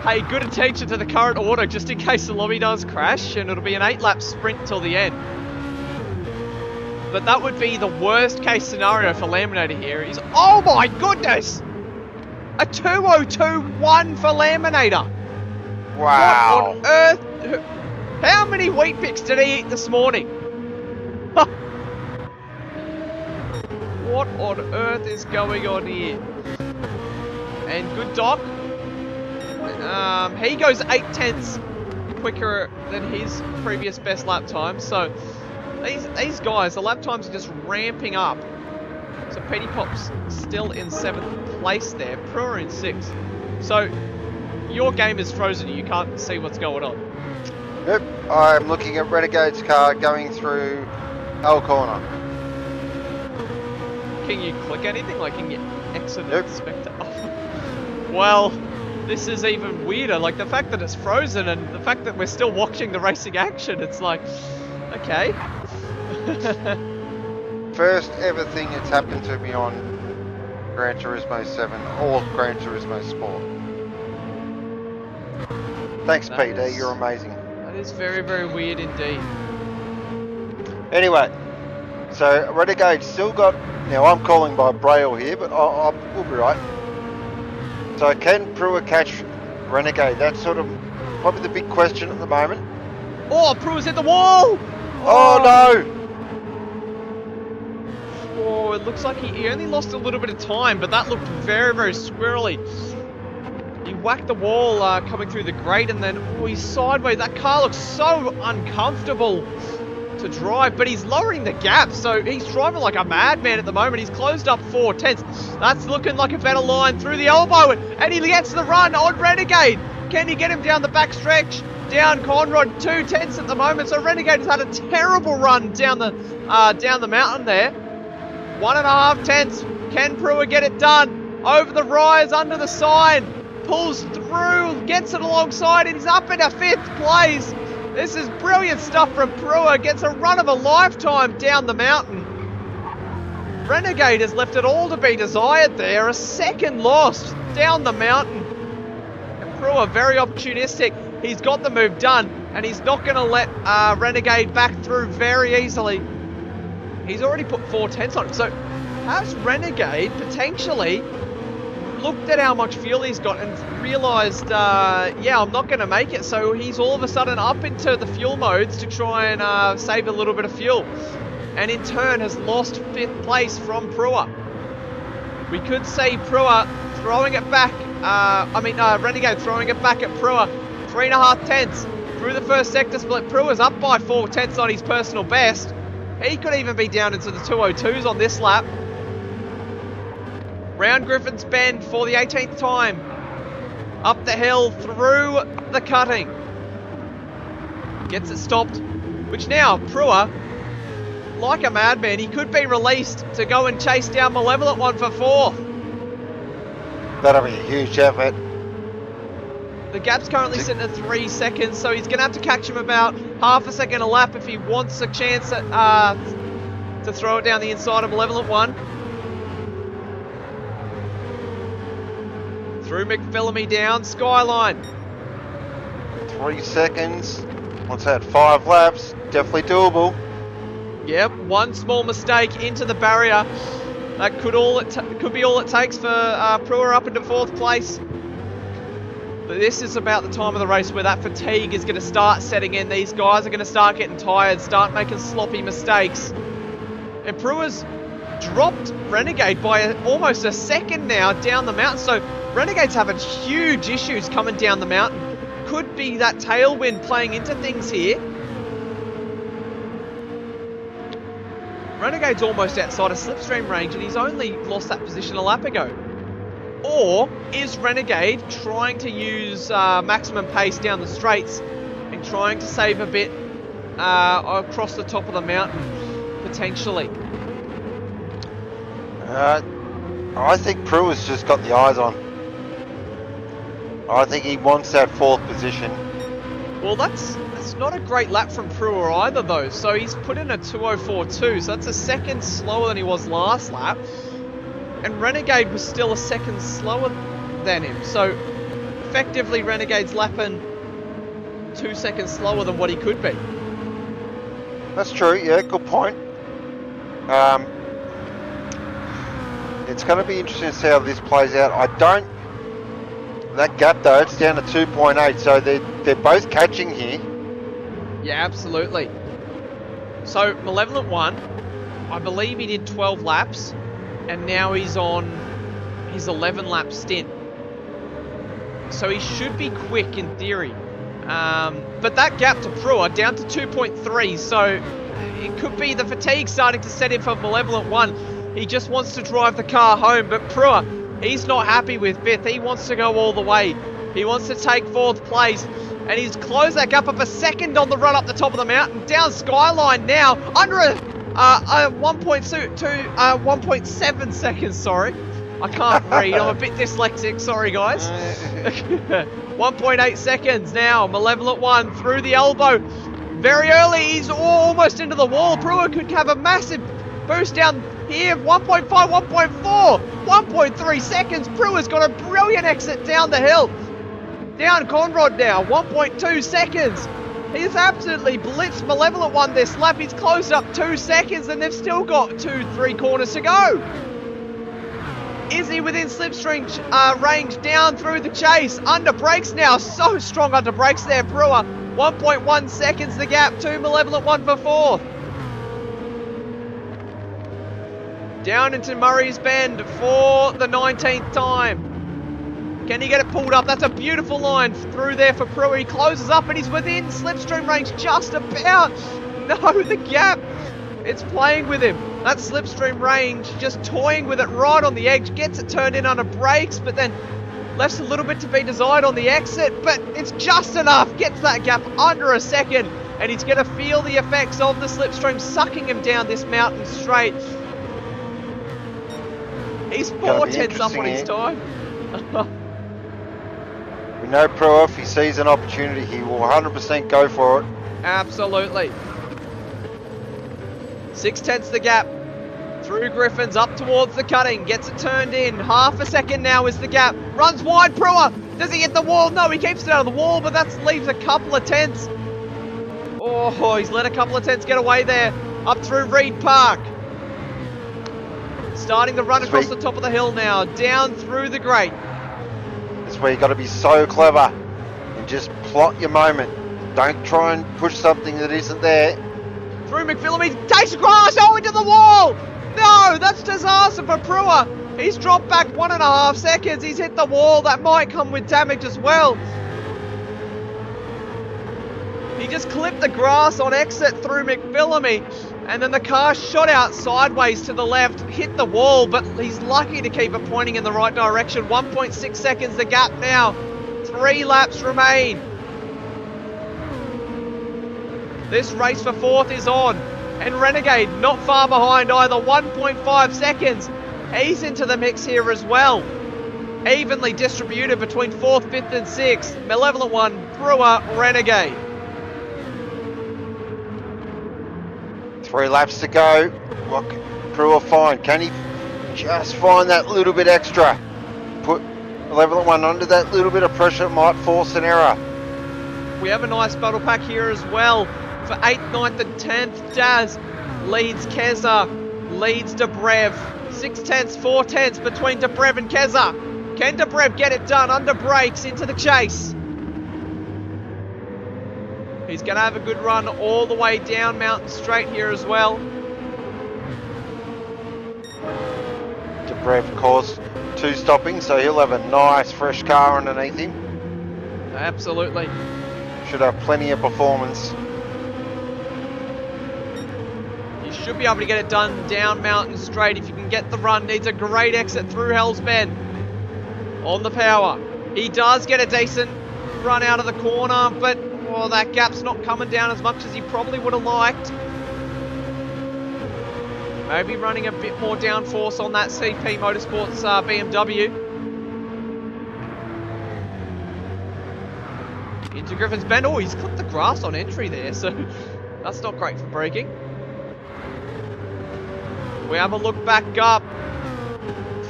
pay good attention to the current order just in case the lobby does crash, and it'll be an 8-lap sprint till the end. But that would be the worst case scenario for Laminator here. He's, oh my goodness! A 2:02.1 for Laminator! Wow! What on earth? How many wheat bix did he eat this morning? What on earth is going on here? And good Doc. He goes 8/10 quicker than his previous best lap time. So these guys, the lap times are just ramping up. So Petty Pop's still in 7th place there. Prua in 6th. So your game is frozen. You can't see what's going on. Yep, I'm looking at Renegade's car going through L corner. Can you click anything? Like, can you exit and inspect it? Oh. Well, this is even weirder. Like, the fact that it's frozen and the fact that we're still watching the racing action, it's like, okay. First ever thing that's happened to me on Gran Turismo 7 or Gran Turismo Sport. Thanks, PD, you're amazing. That is very, very weird indeed. Anyway, so Renegade still got, now I'm calling by Braille here, but we'll be right. So can Prua catch Renegade? That's sort of probably the big question at the moment. Oh, Prua's hit the wall! Oh no! Oh, it looks like he only lost a little bit of time, but that looked very, very squirrely. He whacked the wall coming through the grate, and then he's sideways. That car looks so uncomfortable to drive, but he's lowering the gap, so he's driving like a madman at the moment. He's closed up 4/10. That's looking like a better line through the elbow, and he gets the run on Renegade. Can he get him down the back stretch? Down Conrod, 2/10 at the moment, so Renegade has had a terrible run down the mountain there. 1.5 tenths. Can Prua get it done? Over the rise, under the sign. Pulls through, gets it alongside, and he's up in a 5th place. This is brilliant stuff from Prua. Gets a run of a lifetime down the mountain. Renegade has left it all to be desired there. A second lost down the mountain. And Prua, very opportunistic. He's got the move done, and he's not going to let Renegade back through very easily. He's already put 4/10 on it. So has Renegade potentially looked at how much fuel he's got and realised, yeah, I'm not going to make it. So he's all of a sudden up into the fuel modes to try and save a little bit of fuel. And in turn has lost 5th place from Prua. We could see Prua throwing it back, Renegade throwing it back at Prua. 3.5 tenths through the first sector split. Prua's up by 4 tenths on his personal best. He could even be down into the 2:02s on this lap. Round Griffin's Bend for the 18th time. Up the hill, through the cutting. Gets it stopped. Which now, Prua, like a madman, he could be released to go and chase down Malevolent One for 4th. That'll be a huge effort. The gap's currently sitting at 3 seconds, so he's going to have to catch him about half a second a lap if he wants a chance at, to throw it down the inside of Malevolent One. Through McPhillamy down, Skyline. 3 seconds. Once that 5 laps, definitely doable. Yep, one small mistake into the barrier. That could be all it takes for Prua up into 4th place. But this is about the time of the race where that fatigue is going to start setting in. These guys are going to start getting tired, start making sloppy mistakes. And Prua's dropped Renegade by almost a second now down the mountain. So Renegade's having huge issues coming down the mountain. Could be that tailwind playing into things here. Renegade's almost outside of slipstream range and he's only lost that position a lap ago. Or is Renegade trying to use maximum pace down the straights and trying to save a bit across the top of the mountain, potentially? I think Prue has just got the eyes on. I think he wants that 4th position. Well, that's not a great lap from Prue either, though. So he's put in a 2:04.2, so that's a second slower than he was last lap. And Renegade was still a second slower than him. So effectively, Renegade's lapping 2 seconds slower than what he could be. That's true, yeah, good point. It's going to be interesting to see how this plays out. That gap though, it's down to 2.8, so they're both catching here. Yeah, absolutely. So Malevolent 1, I believe he did 12 laps, and now he's on his 11 lap stint. So he should be quick in theory. But that gap to Prue down to 2.3, so it could be the fatigue starting to set in for Malevolent 1. He just wants to drive the car home, but Prue, he's not happy with 5th. He wants to go all the way. He wants to take 4th place, and he's closed that gap up a second on the run up the top of the mountain. Down Skyline now, under a 1.7 seconds, sorry. I can't read, I'm a bit dyslexic, sorry guys. 1.8 seconds now, Malevolent 1 through the elbow. Very early, he's almost into the wall. Brewer could have a massive boost down here, 1.5, 1.4, 1.3 seconds. Brewer's got a brilliant exit down the hill. Down Conrod now, 1.2 seconds. He's absolutely blitzed Malevolent 1 this lap. He's closed up 2 seconds and they've still got 2-3 corners to go. Is he within slipstream range down through the chase? Under brakes now, so strong under brakes there, Brewer. 1.1 seconds the gap to Malevolent 1 for 4th. Down into Murray's Bend for the 19th time. Can he get it pulled up? That's a beautiful line through there for Prue. He closes up and he's within slipstream range just about. No, the gap. It's playing with him. That slipstream range just toying with it right on the edge. Gets it turned in under brakes, but then left a little bit to be desired on the exit. But it's just enough. Gets that gap under a second. And he's going to feel the effects of the slipstream sucking him down this mountain straight. He's 4/10 up on his time. We know Pro, if he sees an opportunity, he will 100% go for it. Absolutely. 6/10 the gap. Through Griffins, up towards the cutting. Gets it turned in. Half a second now is the gap. Runs wide, Brewer. Does he hit the wall? No, he keeps it out of the wall, but that leaves a couple of tenths. Oh, he's let a couple of tenths get away there. Up through Reed Park. Starting the run across the top of the hill now. Down through the grate. This is where you've got to be so clever and just plot your moment. Don't try and push something that isn't there. Through McPhillamy, takes the grass, into the wall! No, that's disaster for Brewer. He's dropped back 1.5 seconds. He's hit the wall. That might come with damage as well. He just clipped the grass on exit through McPhillamy, and then the car shot out sideways to the left, hit the wall, but he's lucky to keep it pointing in the right direction. 1.6 seconds the gap now. 3 laps remain. This race for 4th is on, and Renegade not far behind either, 1.5 seconds. He's into the mix here as well. Evenly distributed between 4th, 5th and 6th. Malevolent 1, Brewer, Renegade. 3 laps to go. What can Brewer find? Can he just find that little bit extra? Put Malevolent 1 under that little bit of pressure, might force an error. We have a nice battle pack here as well. For 8th, 9th and 10th, Jazz leads Keza, leads Dobrev. 6/10, 4/10 between Dobrev and Keza. Can Dobrev get it done under brakes into the chase? He's going to have a good run all the way down Mountain Straight here as well. Dobrev, of course, 2 stopping, so he'll have a nice fresh car underneath him. should be able to get it done down Mountain Straight. If you can get the run, needs a great exit through Hell's Bend. On the power. He does get a decent run out of the corner, but that gap's not coming down as much as he probably would have liked. Maybe running a bit more downforce on that CP Motorsports BMW. Into Griffin's Bend. Oh, he's clipped the grass on entry there, so that's not great for braking. We have a look back up.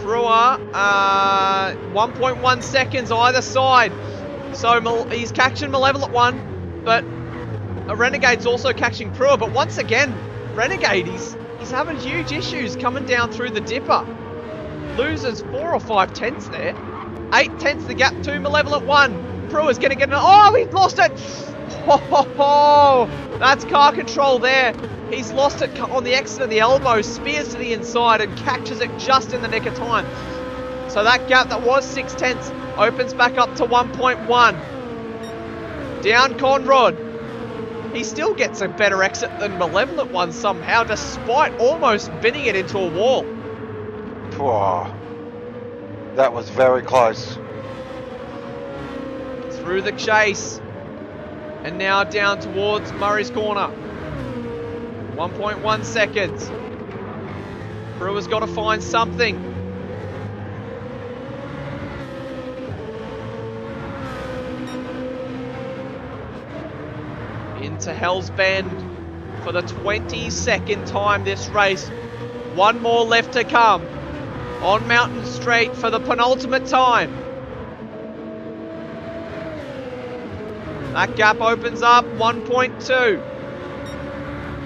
Brewer, 1.1 seconds either side. So he's catching Malevolent One, but a Renegade's also catching Brewer. But once again, Renegade, he's having huge issues coming down through the dipper. Loses 4 or 5 tenths there. 8 tenths the gap to Malevolent One. Brewer's going to get it. Oh, he's lost it. Oh, that's car control there. He's lost it on the exit of the elbow, spears to the inside and catches it just in the nick of time. So that gap that was 6 tenths opens back up to 1.1. Down Conrod. He still gets a better exit than Malevolent One somehow, despite almost binning it into a wall. Whoa. That was very close. Through the chase. And now down towards Murray's Corner. 1.1 seconds. Brewer's got to find something. Into Hell's Bend for the 22nd time this race. One more left to come. On Mountain Straight for the penultimate time. That gap opens up, 1.2.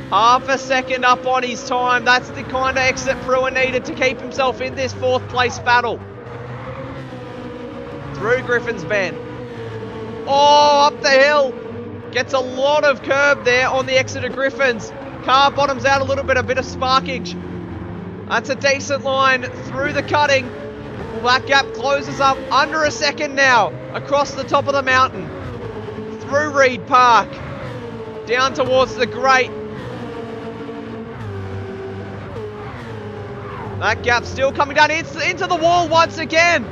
Half a second up on his time. That's the kind of exit Brewer needed to keep himself in this 4th place battle. Through Griffin's Bend. Oh, up the hill. Gets a lot of curb there on the exit of Griffin's. Car bottoms out a bit of sparkage. That's a decent line through the cutting. Well, that gap closes up under a second now. Across the top of the mountain. Through Reed Park. Down towards the Great. That gap still coming down into the wall once again.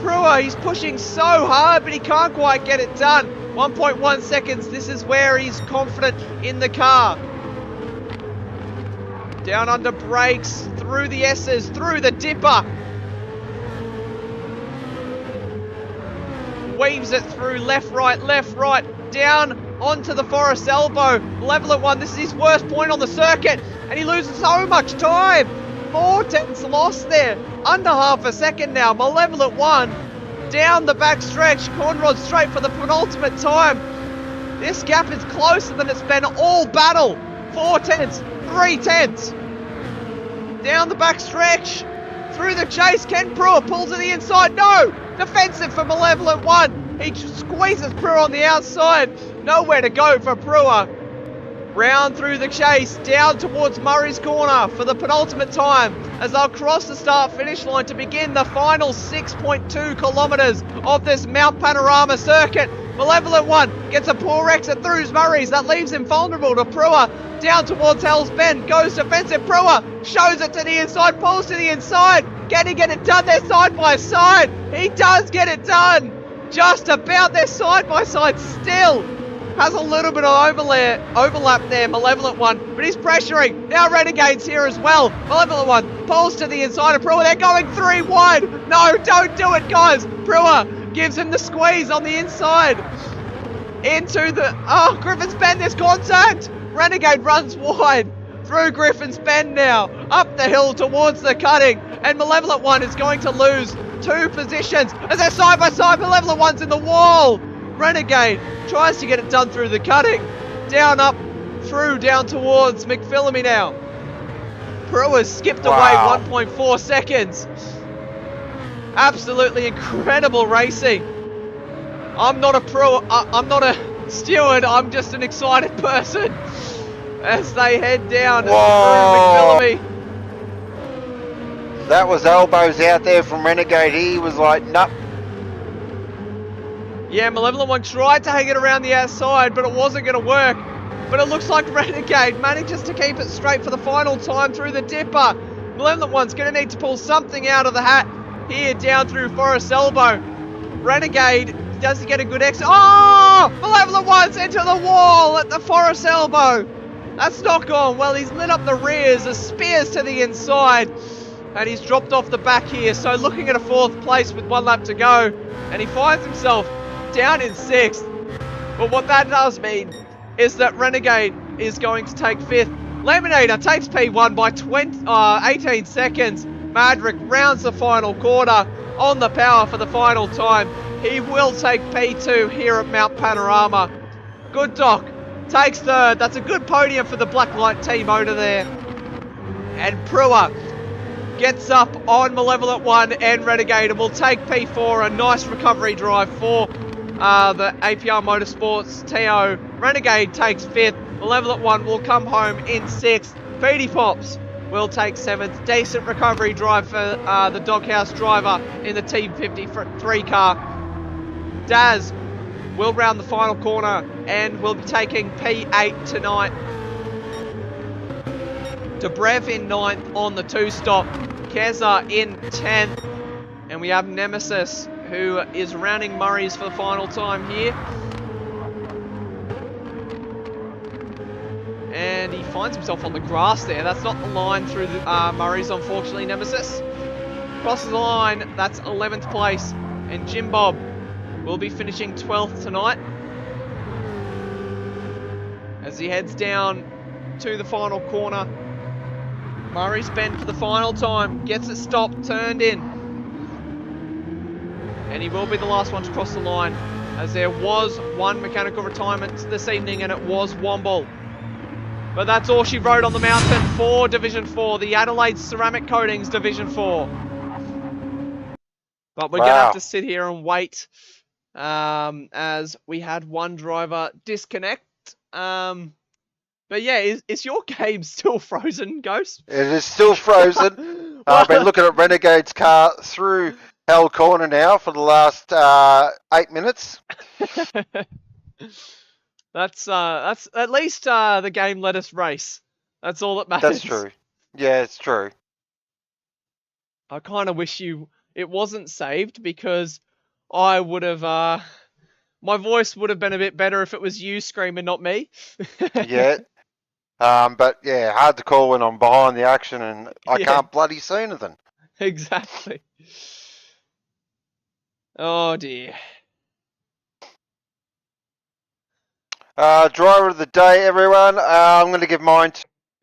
Brewer, he's pushing so hard, but he can't quite get it done. 1.1 seconds. This is where he's confident in the car. Down under brakes, through the S's, through the dipper. Weaves it through left, right, down onto the Forest Elbow. Malevolent One, this is his worst point on the circuit, and he loses so much time. 4 tenths lost there. Under half a second now. Malevolent One down the back stretch. Conrod Straight for the penultimate time. This gap is closer than it's been all battle. 4 tenths, 3 tenths. Down the back stretch. Through the chase. Ken Brewer pulls to the inside. No! Defensive for Malevolent One. He squeezes Brewer on the outside. Nowhere to go for Brewer. Round through the chase, down towards Murray's Corner for the penultimate time as they'll cross the start-finish line to begin the final 6.2 kilometres of this Mount Panorama circuit. Malevolent One gets a poor exit through Murray's. That leaves him vulnerable to Brewer. Down towards Hell's Bend, goes defensive. Brewer shows it to the inside, pulls to the inside. Can he get it done there side by side? He does get it done. Just about there side by side still. Has a little bit of overlap there, Malevolent One, but he's pressuring. Now Renegade's here as well. Malevolent One pulls to the inside of Brewer. They're going 3 wide. No, don't do it, guys. Brewer gives him the squeeze on the inside. Into the... Oh, Griffin's Bend, there's contact. Renegade runs wide. Through Griffin's Bend now. Up the hill towards the cutting. And Malevolent One is going to lose 2 positions. As they're side by side, Malevolent One's in the wall. Renegade tries to get it done through the cutting. Down, up, through, down towards McPhillamy now. Brewer's skipped away 1.4 seconds. Absolutely incredible racing. I'm not a pro, I'm not a steward, I'm just an excited person. As they head down through McPhillamy. That was elbows out there from Renegade. He was like, nope. Yeah, Malevolent One tried to hang it around the outside, but it wasn't going to work. but it looks like Renegade manages to keep it straight for the final time through the dipper. Malevolent One's going to need to pull something out of the hat here down through Forest Elbow. Renegade, does he get a good exit? Oh! Malevolent One's into the wall at the Forest Elbow. That's not gone well. He's lit up the rears. The spears to the inside. And he's dropped off the back here. So looking at a 4th place with 1 lap to go. And he finds himself down in 6th. But what that does mean is that Renegade is going to take 5th. Laminator takes P1 by 18 seconds. Madrick rounds the final corner on the power for the final time. He will take P2 here at Mount Panorama. Good Doc takes 3rd. That's a good podium for the Blacklight team owner there. And Prua gets up on Malevolent One and Renegade and will take P4. A nice recovery drive for the APR Motorsports TO. Renegade takes 5th. Malevolent One will come home in 6th. Petey Pops will take 7th. Decent recovery drive for the Doghouse driver in the Team 53 car. Daz will round the final corner and will be taking P8 tonight. Dobrev in 9th on the 2-stop. Keza in 10th. And we have Nemesis, who is rounding Murray's for the final time here. And he finds himself on the grass there. That's not the line through the Murray's, unfortunately, Nemesis. Crosses the line, that's 11th place. And Jim Bob will be finishing 12th tonight. As he heads down to the final corner. Murray's bend for the final time. Gets it stopped, turned in. And he will be the last one to cross the line. As there was one mechanical retirement this evening, and it was Womble. But that's all she rode on the mountain for Division 4, the Adelaide Ceramic Coatings Division 4. But we're going to have to sit here and wait as we had one driver disconnect. But yeah, is your game still frozen, Ghost? It is still frozen. I've been looking at Renegade's car through Hell Corner now for the last 8 minutes. That's at least the game let us race. That's all that matters. That's true. Yeah, it's true. I kind of wish it wasn't saved, because I would have my voice would have been a bit better if it was you screaming, not me. Yeah. But yeah, hard to call when I'm behind the action and I can't bloody see anything. Exactly. Oh dear. Driver of the day, everyone. I'm going to give mine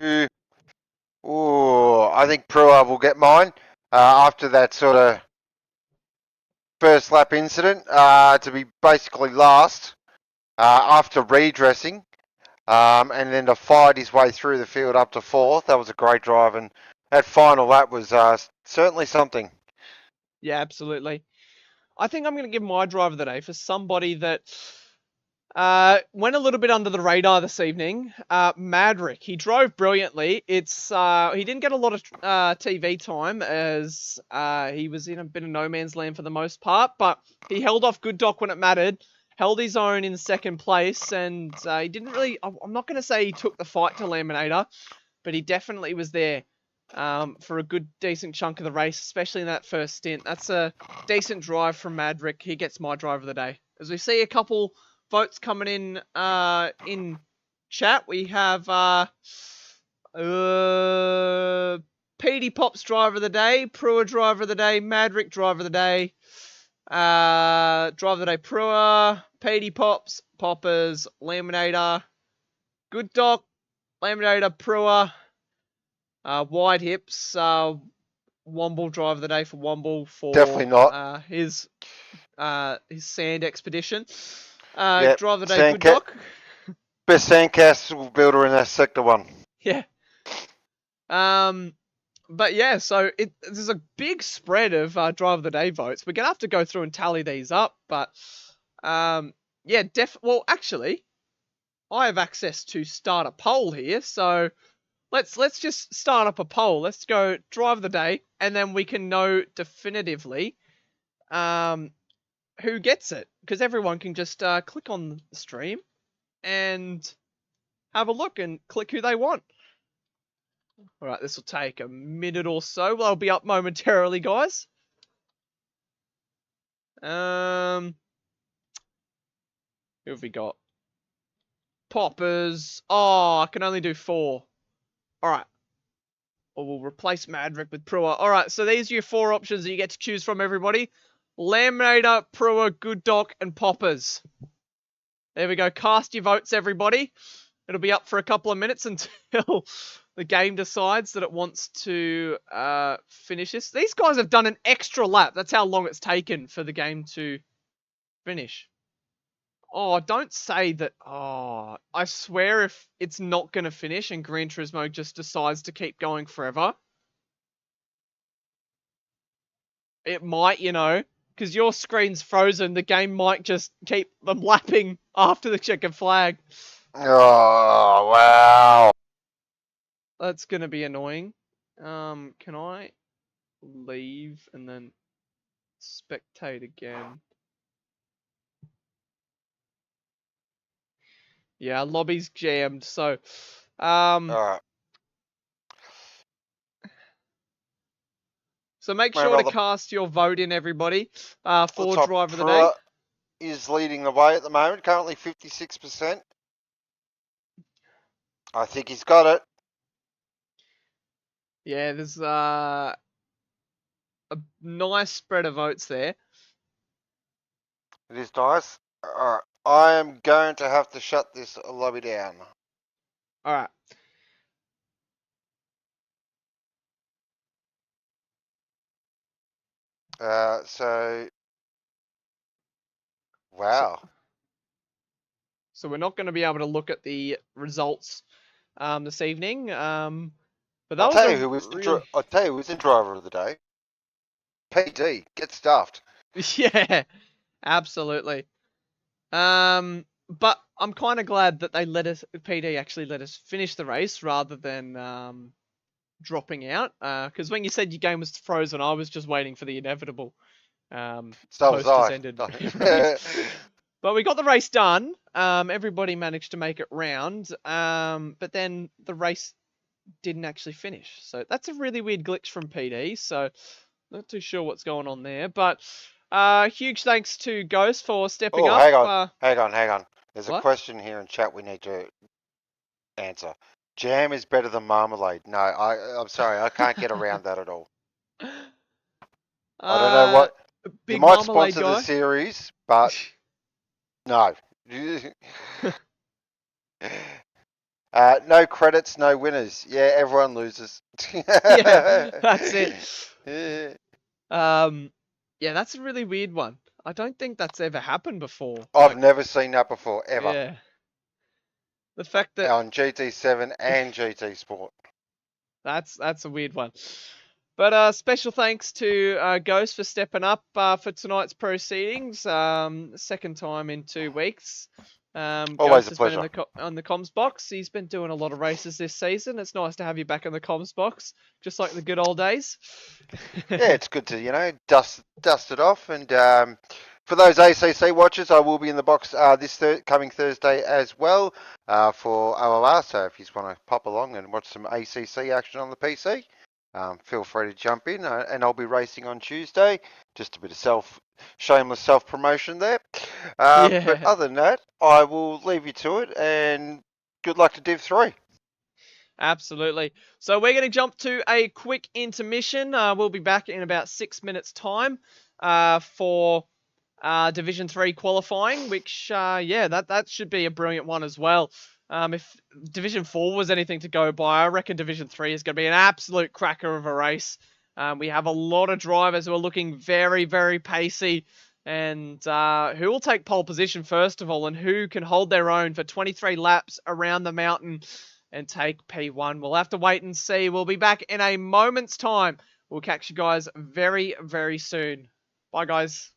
to... I think Prua will get mine after that sort of first lap incident, to be basically last after redressing, and then to fight his way through the field up to 4th. That was a great drive, and that final lap was certainly something. Yeah, absolutely. I think I'm going to give my driver of the day for somebody that went a little bit under the radar this evening. Madrick. He drove brilliantly. He didn't get a lot of TV time, as he was in a bit of no man's land for the most part, but he held off Good Doc when it mattered, held his own in 2nd place, and he didn't really... I'm not going to say he took the fight to Laminator, but he definitely was there for a good, decent chunk of the race, especially in that first stint. That's a decent drive from Madrick. He gets my driver of the day. As we see a couple votes coming in chat, we have PD Pops driver of the day, Prua driver of the day, Madrick driver of the day, driver of the day Prua, PD Pops, Poppers, Laminator, Good Doc, Laminator, Prua, Wide Hips, Womble driver of the day for Womble for Definitely not. his sand expedition. Yep. Driver of the day, Good Doc. Best sandcastle builder in Sector 1. Yeah. But yeah, so there's a big spread of driver of the day votes. We're gonna have to go through and tally these up, but yeah, well, actually, I have access to start a poll here, so let's just start up a poll. Let's go driver of the day, and then we can know definitively who gets it, because everyone can just click on the stream and have a look and click who they want. All right, this will take a minute or so. I'll be up momentarily, guys. Who have we got? Poppers. Oh, I can only do 4. All right. Or we'll replace Madrick with Prua. All right, so these are your 4 options that you get to choose from, everybody. Laminator, Prua, Good Doc, and Poppers. There we go. Cast your votes, everybody. It'll be up for a couple of minutes until the game decides that it wants to finish this. These guys have done an extra lap. That's how long it's taken for the game to finish. Oh, don't say that. Oh, I swear if it's not going to finish and Gran Turismo just decides to keep going forever. It might, you know, because your screen's frozen. The game might just keep them lapping after the checkered flag. Oh, wow. That's going to be annoying. Can I leave and then spectate again? Yeah, lobby's jammed, so All right. so make My sure to brother- cast your vote in, everybody, for Looks like driver of the day. Prua is leading the way at the moment, currently 56%. I think he's got it. Yeah, there's a nice spread of votes there. It is nice. All right. I am going to have to shut this lobby down. All right. Wow. So we're not going to be able to look at the results this evening. But that I'll was tell you who was really... I'll tell you who's the driver of the day. PD, get stuffed. Yeah, absolutely. But I'm kind of glad that they PD actually let us finish the race rather than dropping out. Because when you said your game was frozen, I was just waiting for the inevitable. So was Post I. ended race. But we got the race done. Everybody managed to make it round. But then the race didn't actually finish. So that's a really weird glitch from PD. So not too sure what's going on there. But huge thanks to Ghost for stepping up. Hang on. There's What? a question here in chat we need to answer. Jam is better than marmalade. No, I'm sorry, I can't get around that at all. I don't know what Big you might marmalade sponsor guy. the series, but no. No credits, no winners. Yeah, everyone loses. Yeah, that's it. Yeah, that's a really weird one. I don't think that's ever happened before. I've never seen that before, ever. Yeah. The fact that On GT7 and GT Sport. that's a weird one. But special thanks to Ghost for stepping up for tonight's proceedings. Second time in 2 weeks. Always Ghost a has pleasure. been on the comms box. He's been doing a lot of races this season. It's nice to have you back in the comms box, just like the good old days. Yeah, it's good to, dust it off. And for those ACC watchers, I will be in the box this coming Thursday as well for OOR. So if you just want to pop along and watch some ACC action on the PC, feel free to jump in. And I'll be racing on Tuesday. Just a bit of shameless self-promotion there. Yeah. But other than that, I will leave you to it. And good luck to Div 3. Absolutely. So we're going to jump to a quick intermission. We'll be back in about 6 minutes' time for Division 3 qualifying, which, that should be a brilliant one as well. If Division 4 was anything to go by, I reckon Division 3 is going to be an absolute cracker of a race. We have a lot of drivers who are looking very, very pacey. And who will take pole position first of all, and who can hold their own for 23 laps around the mountain and take P1. We'll have to wait and see. We'll be back in a moment's time. We'll catch you guys very, very soon. Bye, guys.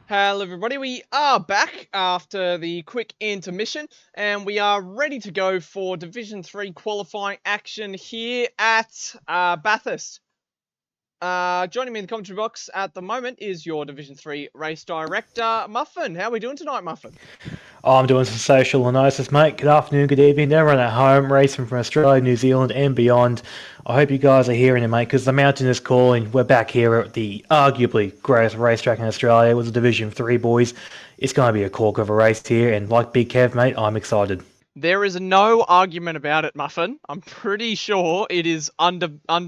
Hello everybody, we are back after the quick intermission and we are ready to go for Division 3 qualifying action here at Bathurst. Joining me in the commentary box at the moment is your Division 3 race director, Muffin. How are we doing tonight, Muffin? I'm doing some social analysis, mate. Good afternoon, good evening, everyone at home, racing from Australia, New Zealand and beyond. I hope you guys are hearing it, mate, because the mountain is calling. We're back here at the arguably greatest racetrack in Australia with the Division 3 boys. It's going to be a cork of a race here, and like Big Kev, mate, I'm excited. There is no argument about it, Muffin. I'm pretty sure it is undisputed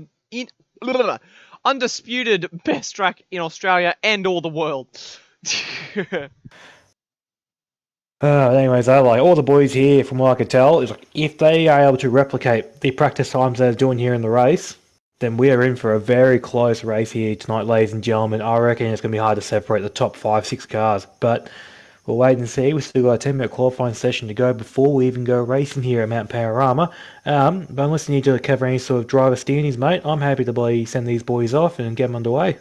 best track in Australia and all the world. Anyways, though, like all the boys here, from what I could tell, is like if they are able to replicate the practice times they're doing here in the race, then we are in for a very close race here tonight, ladies and gentlemen. I reckon it's going to be hard to separate the top 5-6 cars, but we'll wait and see. We've still got a 10-minute qualifying session to go before we even go racing here at Mount Panorama. But unless you need to cover any sort of driver steerings, mate, I'm happy to send these boys off and get them underway.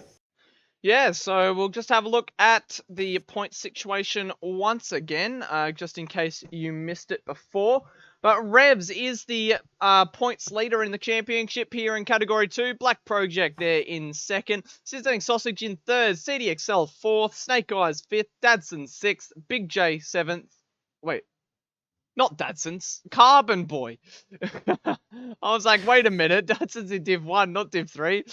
Yeah, so we'll just have a look at the point situation once again, just in case you missed it before. But Revs is the points leader in the championship here in Category 2. Black Project there in second. Sizzling Sausage in third. CDXL fourth. Snake Eyes fifth. Dadson sixth. Big J seventh. Wait. Not Dadson's. Carbon Boy. I was like, wait a minute. Dadson's in Div 1, not Div 3.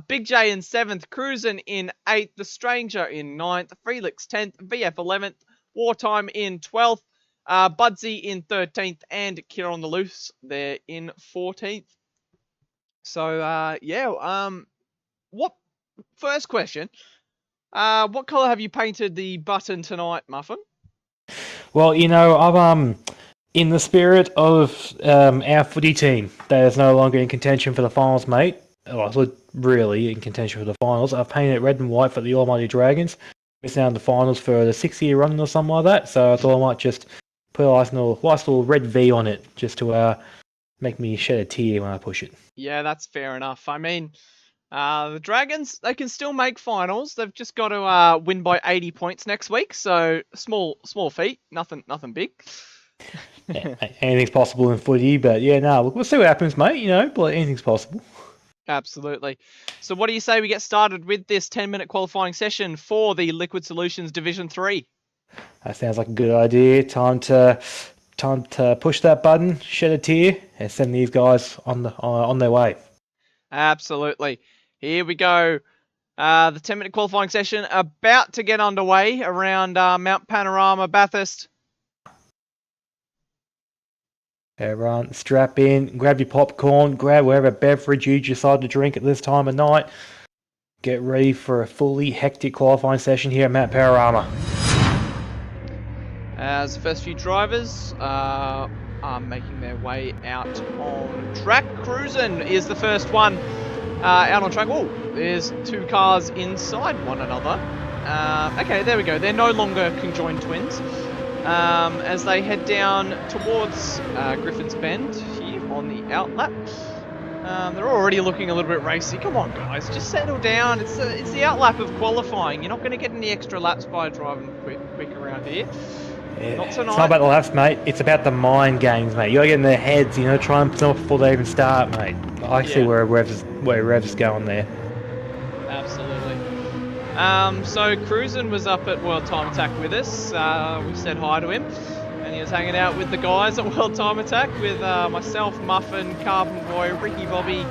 Big J in 7th. Cruisin' in 8th. The Stranger in 9th. Felix 10th. VF 11th. Wartime in 12th. Budsy in 13th. And Kira on the Loose there in 14th. So, what... First question. What colour have you painted the button tonight, Muffin? Well, you know, I've in the spirit of our footy team that is no longer in contention for the finals, mate. Well, really in contention for the finals. I've painted it red and white for the Almighty Dragons. Missing out on the finals for the 6-year run or something like that. So I thought I might just put a nice little red V on it just to make me shed a tear when I push it. Yeah, that's fair enough. I mean, the Dragons, they can still make finals. They've just got to win by 80 points next week. So small feat, nothing big. Yeah, anything's possible in footy, but yeah, no, we'll see what happens, mate. You know, but anything's possible. Absolutely. So what do you say we get started with this 10-minute qualifying session for the Liquid Solutions Division 3? That sounds like a good idea. Time to push that button, shed a tear, and send these guys on their way. Absolutely. Here we go. The 10-minute qualifying session about to get underway around Mount Panorama, Bathurst. Everyone, strap in, grab your popcorn, grab whatever beverage you decide to drink at this time of night. Get ready for a fully hectic qualifying session here at Mount Panorama. As the first few drivers are making their way out on track. Cruisin' is the first one out on track. Oh, there's two cars inside one another. Okay, there we go. They're no longer conjoined twins. As they head down towards Griffin's Bend here on the outlap. They're already looking a little bit racy. Come on, guys, just settle down. It's the outlap of qualifying. You're not going to get any extra laps by driving quick around here. Yeah. Not tonight. It's not about the laps, mate. It's about the mind games, mate. You gotta get in their heads, you know, try and them before they even start, mate. I see where Revs is going there. Absolutely. So Cruisin' was up at World Time Attack with us. We said hi to him, and he was hanging out with the guys at World Time Attack with myself, Muffin, Carbon Boy, Ricky Bobby,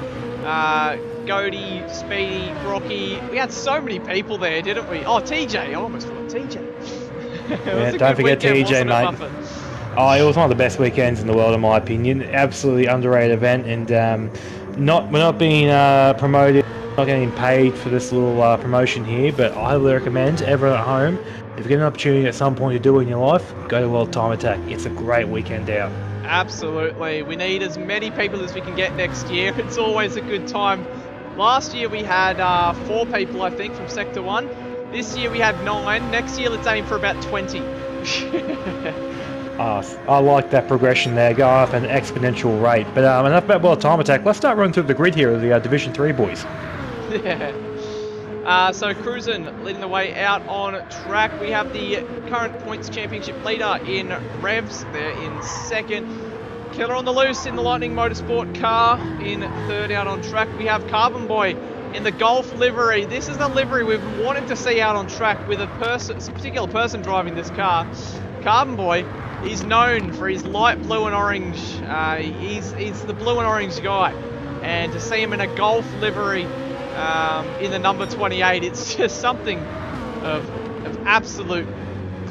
Goaty, Speedy, Brocky. We had so many people there, didn't we? Oh, TJ. I almost forgot TJ. Yeah, don't forget TJ, mate. Oh, it was one of the best weekends in the world, in my opinion. Absolutely underrated event, and we're not being promoted, not getting paid for this little promotion here. But I highly recommend everyone at home, if you get an opportunity at some point to do it in your life, go to World Time Attack. It's a great weekend out. Absolutely, we need as many people as we can get next year. It's always a good time. Last year we had 4 people, I think, from Sector 1. This year we had 9. Next year let's aim for about 20. I like that progression there, go up at an exponential rate. But enough about World Time Attack. Let's start running through the grid here of the Division 3 boys. Yeah. So Cruisin leading the way out on track. We have the current points championship leader in Revs. They're in second. Killer on the loose in the Lightning Motorsport car in third out on track. We have Carbon Boy in the Golf livery. This is the livery we've been wanting to see out on track with a particular person driving this car. Carbon Boy, he's known for his light blue and orange. He's the blue and orange guy. And to see him in a Golf livery in the number 28, it's just something of absolute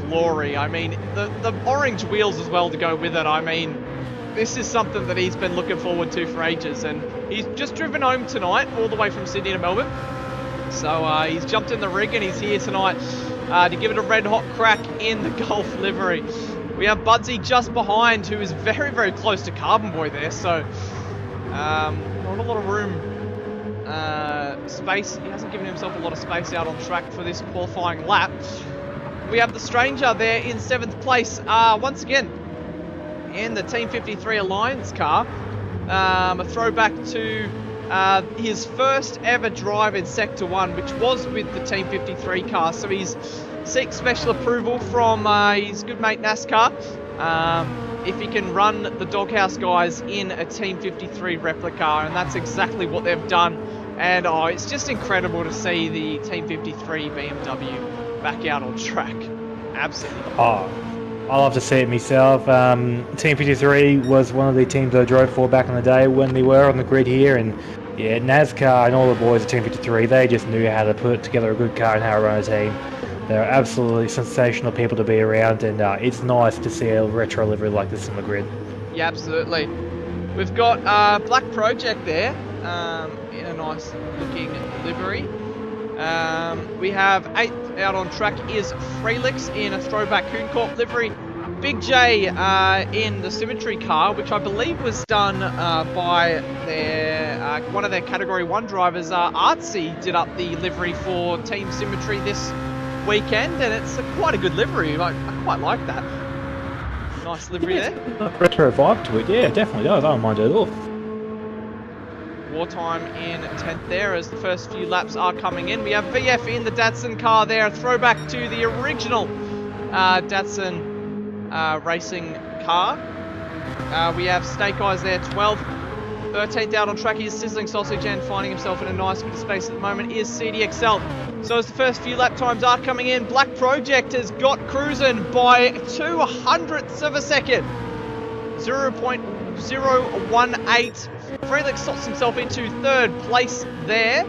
glory. I mean, the orange wheels as well to go with it. I mean, this is something that he's been looking forward to for ages, and he's just driven home tonight all the way from Sydney to Melbourne. So he's jumped in the rig and he's here tonight to give it a red hot crack in the Golf livery. We have Budsy just behind, who is very, very close to Carbon Boy there, so not a lot of room, space. He hasn't given himself a lot of space out on track for this qualifying lap. We have the Stranger there in 7th place, once again, in the Team 53 Alliance car. A throwback to his first ever drive in Sector 1, which was with the Team 53 car. So he's seeks special approval from his good mate NASCAR if he can run the Doghouse guys in a Team 53 replica, and that's exactly what they've done. And it's just incredible to see the Team 53 BMW back out on track. Absolutely. I love to see it myself. Team 53 was one of the teams I drove for back in the day when they were on the grid here, and yeah, NASCAR and all the boys at Team 53, they just knew how to put together a good car and how to run a team. They're absolutely sensational people to be around, and it's nice to see a retro livery like this on the grid. Yeah, absolutely. We've got Black Project there in a nice looking livery. We have 8th out on track is Freelix in a throwback Coon Corp livery. Big J in the Symmetry car, which I believe was done by their one of their Category 1 drivers. Artsy did up the livery for Team Symmetry this weekend, and it's quite a good livery. I quite like that. Nice livery there. Retro vibe to it, yeah, definitely does. I don't mind it at all. Wartime in 10th there as the first few laps are coming in. We have VF in the Datsun car there, a throwback to the original Datsun racing car. We have Snake Eyes there, 12th. 13th out on track is Sizzling Sausage, and finding himself in a nice bit of space at the moment is CDXL. So as the first few lap times are coming in, Black Project has got cruising by 200ths of a second. 0.018. Freelix slots himself into 3rd place there.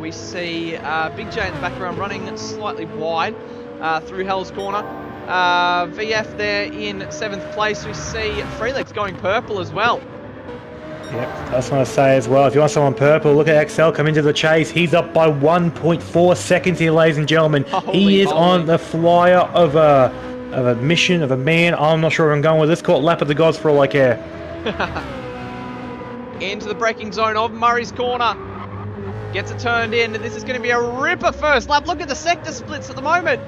We see Big J in the background running slightly wide through Hell's Corner. VF there in 7th place. We see Freelix going purple as well. Yep, I just want to say as well, if you want someone purple, look at XL come into the chase. He's up by 1.4 seconds here, ladies and gentlemen. He is on the flyer of a mission, of a man. I'm not sure where I'm going with this. Called Lap of the Gods for all I care. Into the braking zone of Murray's Corner. Gets it turned in, and this is going to be a ripper first lap. Look at the sector splits at the moment.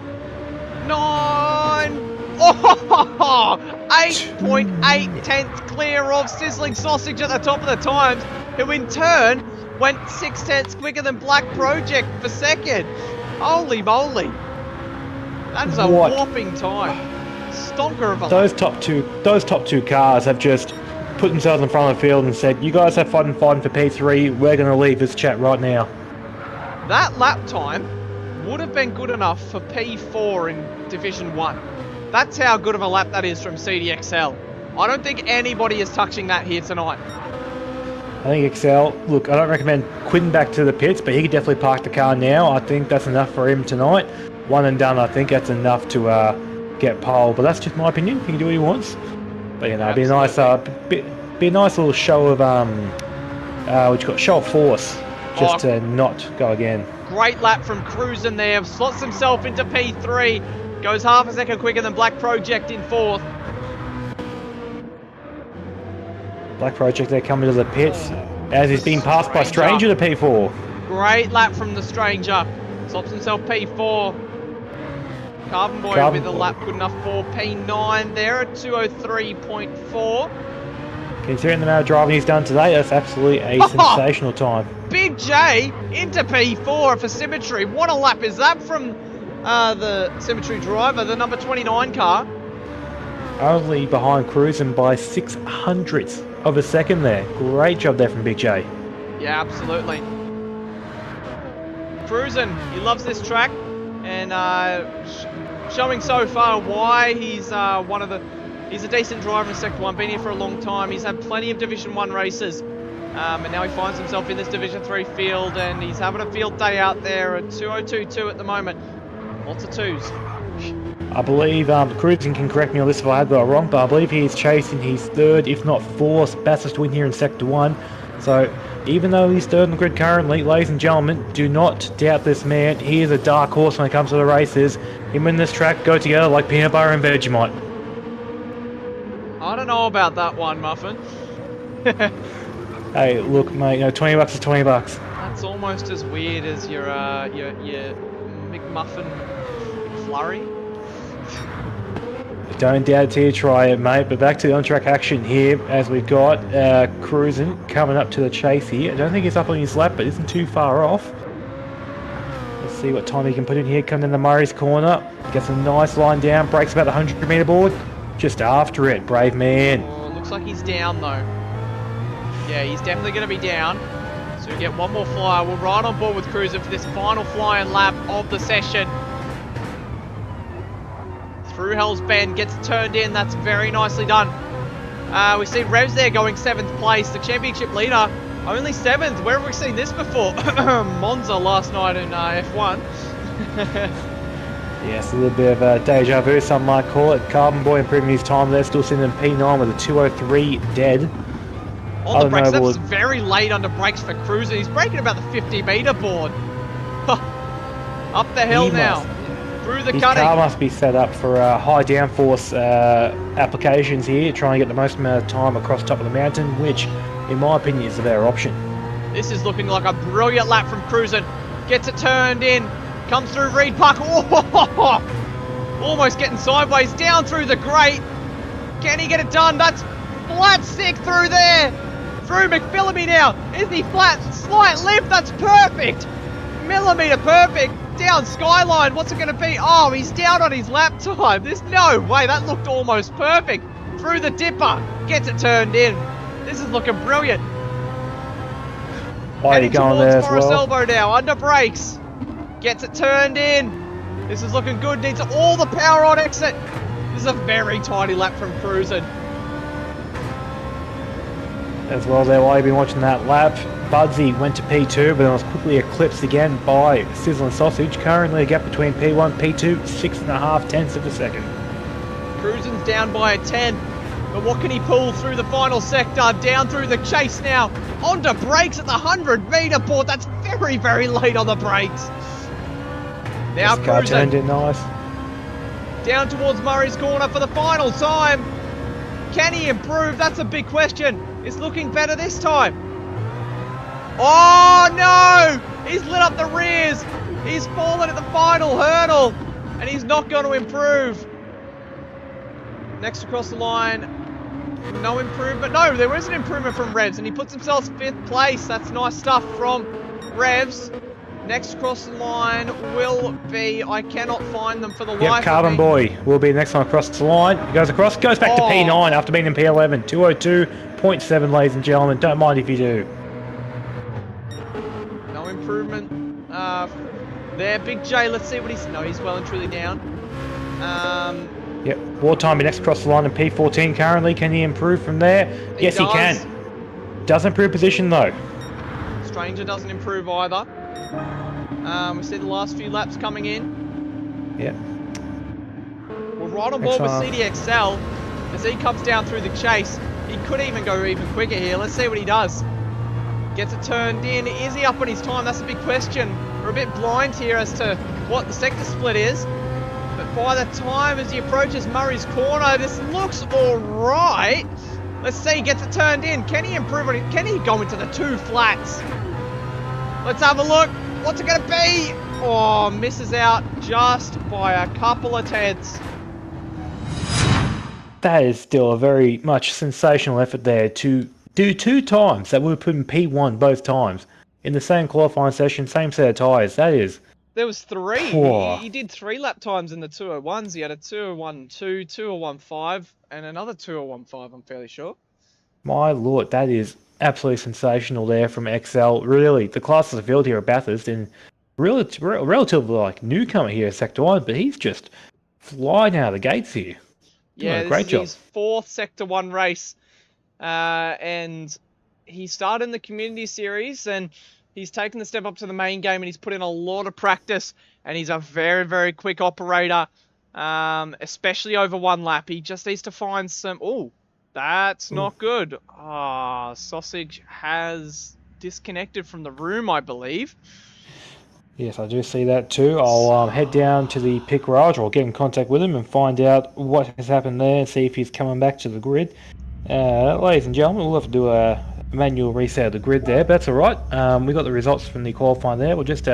8.8 tenths clear of Sizzling Sausage at the top of the times, who in turn went 6 tenths quicker than Black Project for second. Holy moly. That is a whopping time. Stonker of a those top two cars have just put themselves in front of the field and said, you guys have fun fighting for P3, we're going to leave this chat right now. That lap time would have been good enough for P4 in Division 1. That's how good of a lap that is from CDXL. I don't think anybody is touching that here tonight. I think XL, look, I don't recommend quitting back to the pits, but he could definitely park the car now. I think that's enough for him tonight. One and done, I think that's enough to get pole, but that's just my opinion. He can do what he wants. But you know, it'd be a nice, be a nice little show of what you got, show of force, just to not go again. Great lap from Cruisin there. Slots himself into P3. Goes half a second quicker than Black Project in 4th. Black Project there coming to the pits as he's being passed by Stranger to P4. Great lap from the Stranger. Slots himself P4. Carbon Boy with a lap good enough for P9 there at 203.4. Considering the amount of driving he's done today, that's absolutely a sensational time. Big J into P4 for Symmetry. What a lap is that from the Symmetry driver, the number 29 car. Only behind Cruising by 600ths of a second there. Great job there from Big J. Yeah, absolutely. Cruising, he loves this track, and showing so far why he's he's a decent driver in Sector 1, been here for a long time. He's had plenty of Division 1 races, and now he finds himself in this Division 3 field, and he's having a field day out there at 2022 at the moment. Lots of twos. I believe Cruising can correct me on this if I had that wrong, but I believe he is chasing his third, if not fourth, Bathurst win here in Sector 1. So even though he's third on the grid currently, ladies and gentlemen, do not doubt this man. He is a dark horse when it comes to the races. Him and this track go together like peanut butter and Vegemite. I don't know about that one, Muffin. Hey, look, mate, $20 is $20. That's almost as weird as your McMuffin McFlurry. Don't doubt it till you try it, mate. But back to the on-track action here, as we've got Cruising coming up to the chase here. I don't think he's up on his lap, but isn't too far off. Let's see what time he can put in here. Coming in the Murray's corner. Gets a nice line down. Breaks about the 100-metre board. Just after it. Brave man. Oh, looks like he's down, though. Yeah, he's definitely going to be down. So we get one more flyer. We're right on board with Cruising for this final flying lap of the session. Through Hell's Bend, gets turned in. That's very nicely done. We see Revs there going 7th place. The championship leader, only 7th. Where have we seen this before? Monza last night in F1. Yes, a little bit of deja vu, some might call it. Carbon Boy improving his time there. Still sitting in P9 with a 203 dead. On the brakes, that's very late under brakes for Cruising. He's braking about the 50-metre board. Up the hill now. Through the His cutting. car must be set up for high downforce applications here, trying to get the most amount of time across the top of the mountain, which, in my opinion, is the better option. This is looking like a brilliant lap from Cruising. Gets it turned in. Comes through Reed Park. Oh, almost getting sideways. Down through the grate. Can he get it done? That's flat stick through there. Through McPhillamy now. Isn't he flat? Slight lift. That's perfect. Millimetre perfect. Down Skyline. What's it going to be? Oh, he's down on his lap time. There's no way. That looked almost perfect. Through the dipper. Gets it turned in. This is looking brilliant. Why are you going there as Forest well? Elbow now. Under brakes. Gets it turned in. This is looking good. Needs all the power on exit. This is a very tiny lap from Cruising. As well there, while you've been watching that lap, Budsy went to P2, but then was quickly eclipsed again by Sizzling Sausage. Currently a gap between P1 and P2, 6.5 tenths of a second. Cruising's down by a 10. But what can he pull through the final sector? Down through the chase now. Onto brakes at the 100-metre board. That's very, very late on the brakes. Now this car turned Cruising in nice. down towards Murray's corner for the final time. Can he improve? That's a big question. It's looking better this time. Oh no! He's lit up the rears. He's fallen at the final hurdle. And he's not going to improve. Next across the line. No improvement. No, there is an improvement from Revs. And he puts himself 5th place. That's nice stuff from Revs. Next across the line will be... I cannot find them for the life of me. Carbon Boy will be the next one across the line. He goes across, goes back to P9 after being in P11. 202.7, ladies and gentlemen. Don't mind if you do. No improvement there. Big J, let's see what he's... No, he's well and truly down. Yep, Wartime be next across the line in P14 currently. Can he improve from there? Yes, he can. Does improve position though. Stranger doesn't improve either. We see the last few laps coming in. Yep. We're right on board with CDXL as he comes down through the chase. He could even go even quicker here. Let's see what he does. Gets it turned in. Is he up on his time? That's a big question. We're a bit blind here as to what the sector split is. But by the time as he approaches Murray's corner, this looks alright. Let's see, gets it turned in. Can he improve on it? Can he go into the 2 flats? Let's have a look. What's it going to be? Oh, misses out just by a couple of tenths. That is still a very much sensational effort there to do 2 times. That would have put him P1 both times. in the same qualifying session, same set of tyres. That is There was 3. poor. He did 3 lap times in the 201s. He had a 201.2, 201.5, and another 201.5, I'm fairly sure. My lord, that is absolutely sensational there from XL. Really, the class of the field here at Bathurst, and relatively like newcomer here at Sector 1, but he's just flying out of the gates here. Doing Yeah, a this great is job. his 4th Sector 1 race. And he started in the community series, and he's taken the step up to the main game, and he's put in a lot of practice, and he's a very, very quick operator, especially over 1 lap. He just needs to find some... Oh, that's not good. Ah, Sausage has disconnected from the room, I believe. Yes, I do see that too. I'll head down to the pit garage, or get in contact with him and find out what has happened there and see if he's coming back to the grid. Ladies and gentlemen, we'll have to do a manual reset of the grid there, but that's alright. We got the results from the qualifying there. We'll just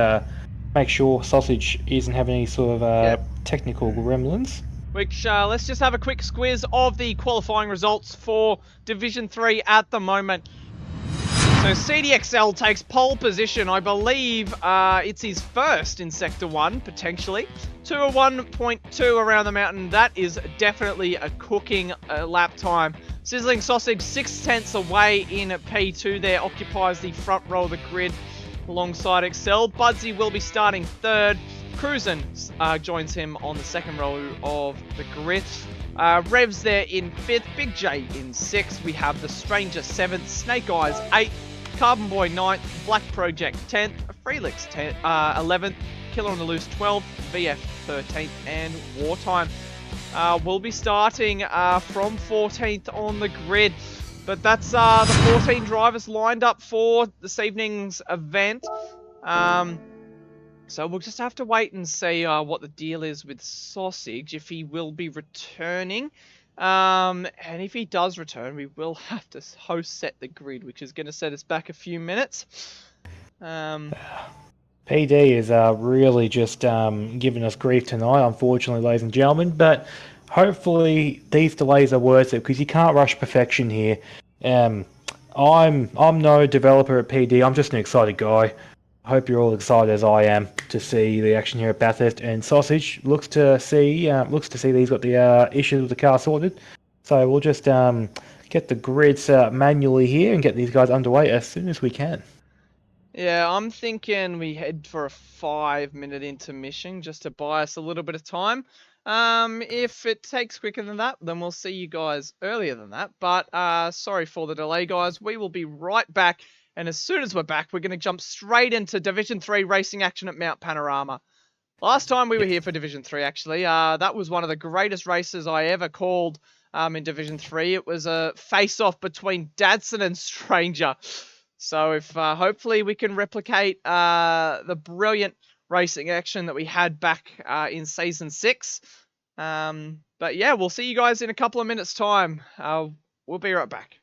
make sure Sausage isn't having any sort of technical gremlins. Which, let's just have a quick squiz of the qualifying results for Division 3 at the moment. So CDXL takes pole position. I believe it's his first in Sector 1, potentially. 201.2 around the mountain. That is definitely a cooking lap time. Sizzling Sausage 6/10 away in P2 there, occupies the front row of the grid alongside Excel. Budsy will be starting 3rd. Cruisin joins him on the 2nd row of the grid. Revs there in 5th, Big J in 6th. We have the Stranger 7th, Snake Eyes 8th, Carbon Boy 9th, Black Project 10th, Freelix 11th, Killer on the Loose 12th, VF 13th, and Wartime will be starting from 14th on the grid. But that's the 14 drivers lined up for this evening's event. So we'll just have to wait and see what the deal is with Sausage, if he will be returning. And if he does return, we will have to host set the grid, which is going to set us back a few minutes. PD is really just giving us grief tonight, unfortunately, ladies and gentlemen. But hopefully these delays are worth it, because you can't rush perfection here. I'm no developer at PD. I'm just an excited guy. I hope you're all excited as I am to see the action here at Bathurst. And Sausage looks to see that he's got the issues with the car sorted. So we'll just get the grids manually here and get these guys underway as soon as we can. Yeah, I'm thinking we head for a 5-minute intermission just to buy us a little bit of time. If it takes quicker than that, then we'll see you guys earlier than that. But sorry for the delay, guys. We will be right back. And as soon as we're back, we're going to jump straight into Division 3 racing action at Mount Panorama. Last time we were here for Division 3, actually, that was one of the greatest races I ever called in Division 3. It was a face-off between Dadson and Stranger. So if hopefully we can replicate the brilliant racing action that we had back in Season 6. But yeah, we'll see you guys in a couple of minutes' time. We'll be right back.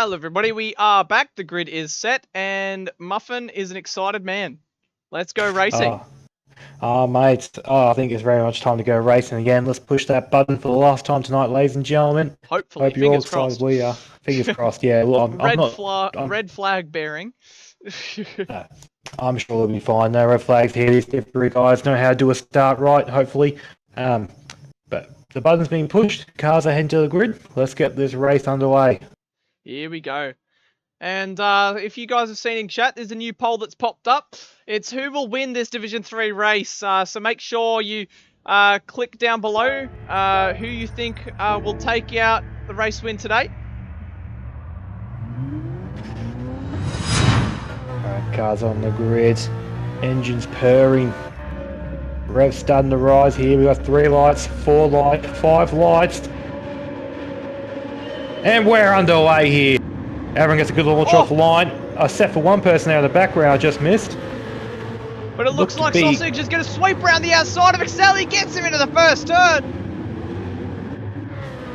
Well, everybody, we are back. The grid is set, and Muffin is an excited man. Let's go racing. Mate, I think it's very much time to go racing again. Let's push that button for the last time tonight, ladies and gentlemen. Hopefully, Hope you're all fingers excited. crossed. We are. Fingers crossed, yeah. Well, Red flag bearing. I'm sure we'll be fine. No red flags here. These three guys know how to do a start right, hopefully. But the button's being pushed. Cars are heading to the grid. Let's get this race underway. Here we go. And if you guys have seen in chat, there's a new poll that's popped up. It's who will win this Division 3 race. So make sure you click down below who you think will take out the race win today. Alright, cars on the grid. Engines purring. Revs starting to rise here. We've got 3 lights, 4 lights, 5 lights. And we're underway here. Everyone gets a good launch off the line. Except for one person there in the background just missed. But it looks like Sausage is going to sweep around the outside of Excel. He gets him into the first turn.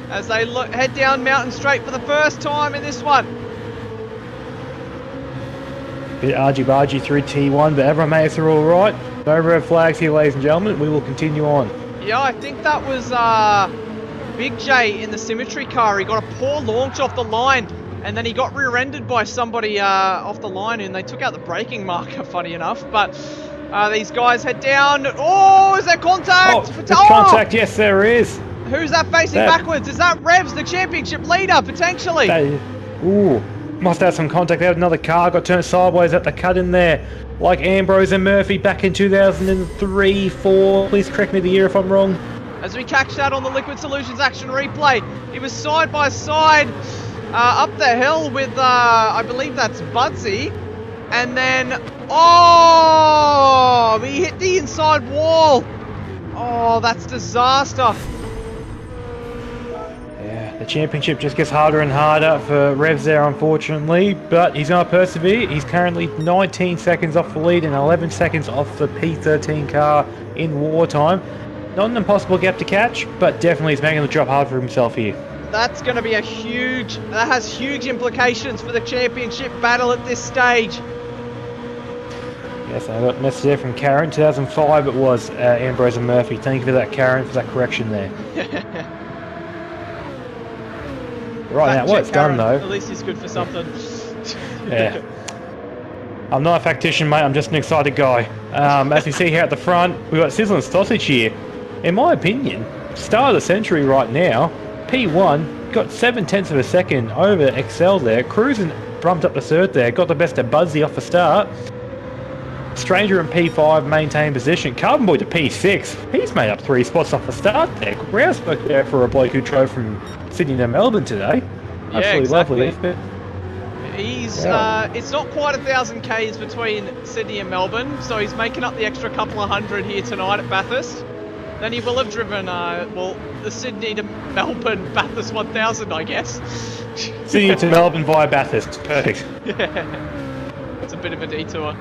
As they head down Mountain Straight for the first time in this one. Bit argy-bargy through T1, but everyone made it through all right. No red flags here, ladies and gentlemen. We will continue on. Yeah, I think that was Big J in the Symmetry car. He got a poor launch off the line, and then he got rear-ended by somebody off the line, and they took out the braking marker, funny enough. But these guys head down. Oh, is there contact? Oh, there's contact, yes there is. Who's that facing backwards? Is that Revs, the championship leader, potentially? Ooh, must have some contact there. Another car got turned sideways at the cut in there. Like Ambrose and Murphy back in 2003, 4. Please correct me the year if I'm wrong. As we catch that on the Liquid Solutions action replay, he was side by side up the hill with, I believe that's Budsy. And then, oh, he hit the inside wall. Oh, that's disaster. Yeah, the championship just gets harder and harder for Revs there, unfortunately. But he's going to persevere. He's currently 19 seconds off the lead and 11 seconds off the P13 car in wartime. Not an impossible gap to catch, but definitely he's making the job hard for himself here. That's going to be that has huge implications for the championship battle at this stage. Yes, I got a message there from Karen. 2005 it was, Ambrose and Murphy. Thank you for that, Karen, for that correction there. Right, now what it's done though. At least he's good for something. Yeah. I'm not a factician, mate. I'm just an excited guy. As you see here at the front, we've got Sizzling Sausage here. In my opinion, star of the century right now. P1 got 7/10 of a second over Excel there. Cruising bumped up the third there. Got the best of Budsy off the start. Stranger in P5 maintained position. Carbon Boy to P6. He's made up 3 spots off the start there. Grouse spoke there for a bloke who drove from Sydney to Melbourne today. Yeah, absolutely exactly. Lovely. He's Yeah. it's not quite 1,000 Ks between Sydney and Melbourne, so he's making up the extra couple of hundred here tonight at Bathurst. Then he will have driven, the Sydney to Melbourne Bathurst 1000, I guess. Sydney to Melbourne via Bathurst. Perfect. Yeah. It's a bit of a detour.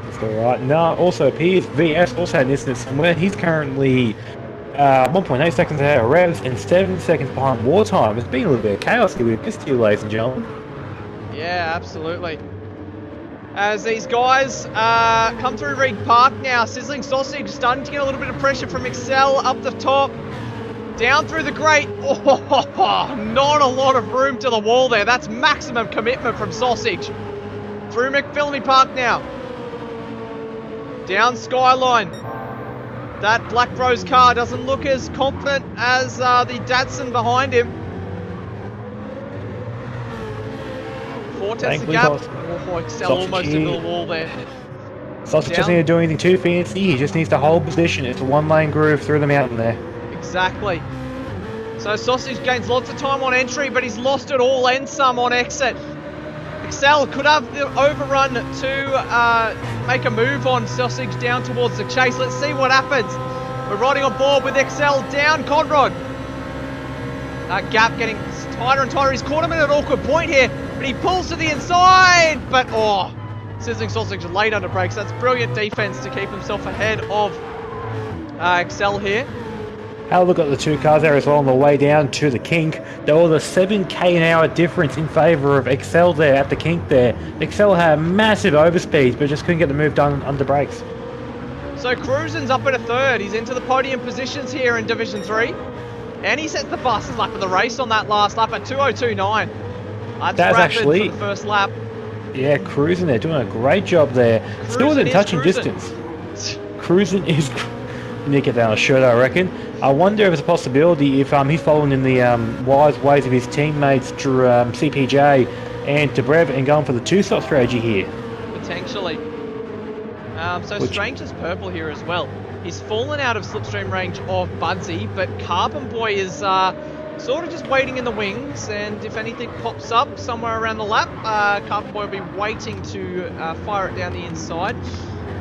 That's alright. Now, also appears VS also had an incident somewhere. He's currently 1.8 seconds ahead of Revs and 7 seconds behind wartime. It's been a little bit of chaos here with this two, ladies and gentlemen. Yeah, absolutely. As these guys come through Reed Park now, Sizzling Sausage starting to get a little bit of pressure from Excel up the top. Down through the grate. Oh, not a lot of room to the wall there. That's maximum commitment from Sausage. Through McPhillamy Park now. Down Skyline. That Black Rose car doesn't look as confident as the Datsun behind him. Fortes the gap. Oh, Excel almost into the wall there. Sausage doesn't need to do anything too fancy. He just needs to hold position. It's a one-lane groove through the mountain there. Exactly. So Sausage gains lots of time on entry, but he's lost it all and some on exit. Excel could have the overrun to make a move on Sausage down towards the chase. Let's see what happens. We're riding on board with Excel down Conrod. That gap getting tighter and tighter. He's caught him at an awkward point here, but he pulls to the inside. But, Sizzling Sausage late under brakes. That's brilliant defense to keep himself ahead of Excel here. Have a look at the two cars there as well on the way down to the kink. There was a 7k an hour difference in favour of Excel there at the kink there. Excel had massive overspeed, but just couldn't get the move done under brakes. So Cruisen's up in a third. He's into the podium positions here in Division 3. And he sets the fastest lap of the race on that last lap at 2:02.9. That's rapid actually for the first lap. Yeah, Cruisen, they're doing a great job there. Still within touching distance. Cruisen is... You need to get that on a shirt, I reckon. I wonder if it's a possibility if he's following in the wise ways of his teammates CPJ and Debrev and going for the two-stop strategy here. Potentially. So Stranger's purple here as well. He's fallen out of slipstream range of Budsy, but Carbon Boy is sort of just waiting in the wings, and if anything pops up somewhere around the lap, Carbon Boy will be waiting to fire it down the inside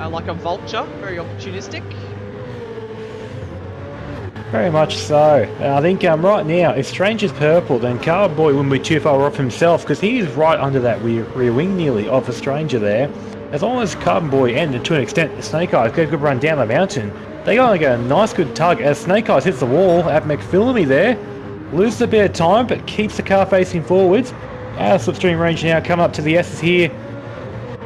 like a vulture, very opportunistic. Very much so. I think right now, if Stranger's purple, then Carbon Boy wouldn't be too far off himself, because he is right under that rear wing nearly of the Stranger there. As long as Carbon Boy and, to an extent, the Snake Eyes get a good run down the mountain, they're going to get a nice good tug as Snake Eyes hits the wall at McPhillamy there. Loses a bit of time, but keeps the car facing forwards. Out of slipstream range now, come up to the S's here.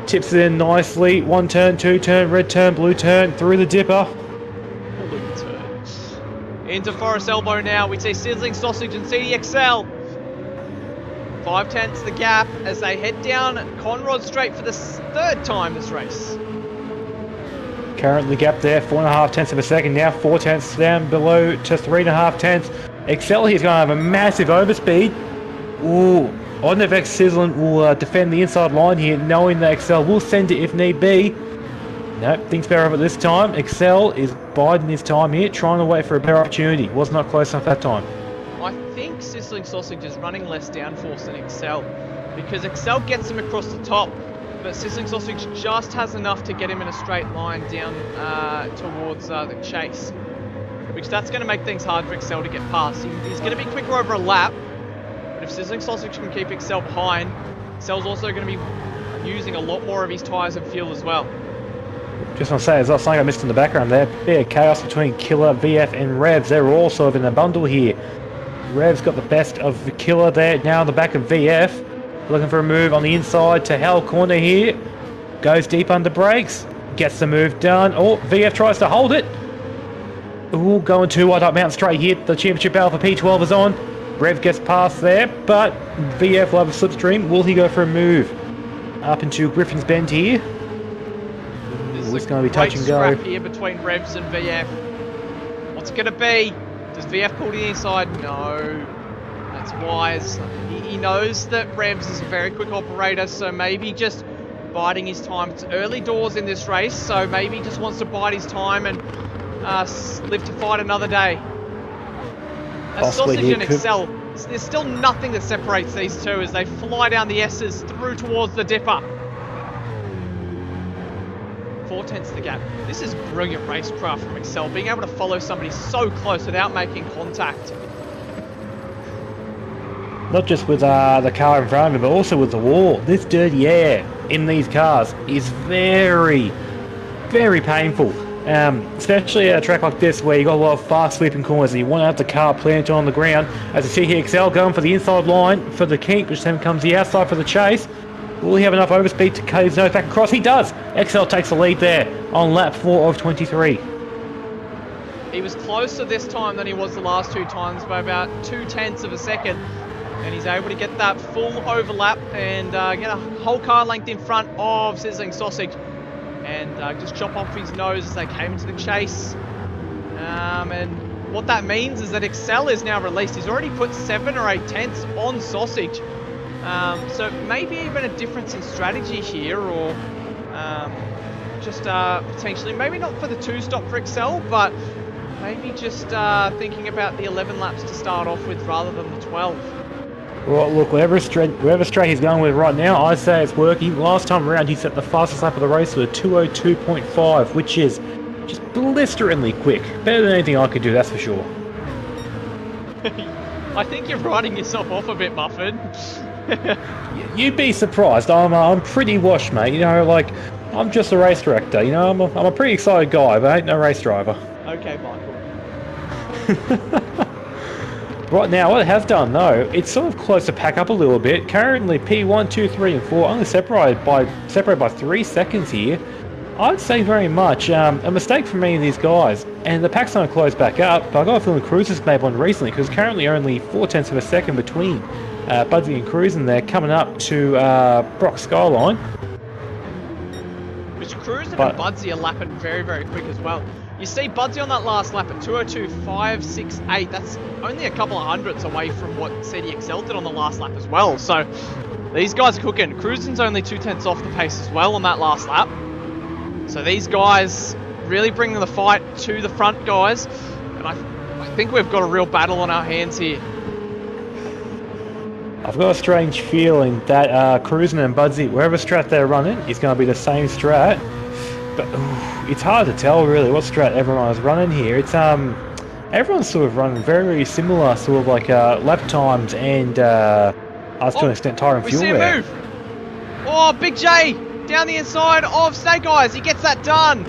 Tips it in nicely. One turn, two turn, red turn, blue turn, through the dipper. Blue turn. Into Forest Elbow now. We see Sizzling Sausage and CDXL. 5/10 the gap as they head down Conrod Straight for the third time this race. Currently gap there, 4.5 tenths of a second now, 4 tenths down below to 3.5 tenths. Excel here is going to have a massive overspeed. Ooh, I wonder if Sizzling will defend the inside line here, knowing that Excel will send it if need be. Nope, thinks better of it this time. Excel is biding his time here, trying to wait for a better opportunity. Was not close enough that time. I think Sizzling Sausage is running less downforce than Excel, because Excel gets him across the top, but Sizzling Sausage just has enough to get him in a straight line down towards the chase, which that's going to make things hard for Excel to get past. He's going to be quicker over a lap, but if Sizzling Sausage can keep Excel behind, Excel's also going to be using a lot more of his tyres and fuel as well. Just want to say, as well, something I missed in the background there, bit of chaos between Killer, VF and Revs. They're all sort of in a bundle here. Rev's got the best of the Killer there, now on the back of VF. Looking for a move on the inside to Hell Corner here. Goes deep under brakes. Gets the move done. Oh, VF tries to hold it. Ooh, going too wide up Mount Straight here. The championship battle for P12 is on. Rev gets past there, but VF will have a slipstream. Will he go for a move? Up into Griffin's Bend here. It's going to be touch and go. Scrap here between Revs and VF. What's it going to be? Does VF pull to the inside? No. That's wise. He knows that Revs is a very quick operator, so maybe just biding his time. It's early doors in this race, so maybe he just wants to bide his time and live to fight another day. As Sausage and Excel, there's still nothing that separates these two as they fly down the S's through towards the dipper. 4/10 the gap. This is brilliant racecraft from Excel, being able to follow somebody so close without making contact. Not just with the car in front of him, but also with the wall. This dirty air in these cars is very, very painful. Especially at a track like this where you got a lot of fast sweeping corners and you want to have the car planted on the ground. As you see here, Excel going for the inside line for the kink, which then comes the outside for the chase. Will he have enough overspeed to cut his nose back across? He does! Excel takes the lead there on lap 4 of 23. He was closer this time than he was the last two times by about 0.2 of a second. And he's able to get that full overlap and get a whole car length in front of Sizzling Sausage. And just chop off his nose as they came into the chase. And what that means is that Excel is now released. He's already put 7 or 8 tenths on Sausage. So maybe even a difference in strategy here, or just potentially, maybe not for the 2-stop for Excel, but maybe just thinking about the 11 laps to start off with rather than the 12. Well, look, whatever straight he's going with right now, I say it's working. Last time around, he set the fastest lap of the race with a 2:02.5, which is just blisteringly quick. Better than anything I could do, that's for sure. I think you're writing yourself off a bit, Muffin. You'd be surprised. I'm pretty washed, mate. You know, like, I'm just a race director. You know, I'm a pretty excited guy, but I ain't no race driver. Okay, Michael. Right now, what it has done though, it's sort of close to pack up a little bit. Currently, P1, 2, 3, and 4 only separated by 3 seconds here. I'd say very much a mistake for many of these guys, and the pack's going to close back up. But I got a feeling Cruiser's made one recently because currently only 0.4 of a second between Budsy and Cruisin there, coming up to Brock's Skyline. Which Cruisin and Budsy are lapping very, very quick as well. You see Budsy on that last lap at 2:02.568. That's only a couple of hundredths away from what CDXL did on the last lap as well. So these guys are cooking. Cruisin's only 0.2 off the pace as well on that last lap. So these guys really bringing the fight to the front, guys. And I think we've got a real battle on our hands here. I've got a strange feeling that Cruisin and Budsy, wherever strat they're running, is going to be the same strat. But it's hard to tell really what strat everyone is running here. It's everyone's sort of running very, very similar sort of like lap times and us to an extent tire and fuel wear. We see a move. Oh, Big J down the inside of Snake Eyes. He gets that done.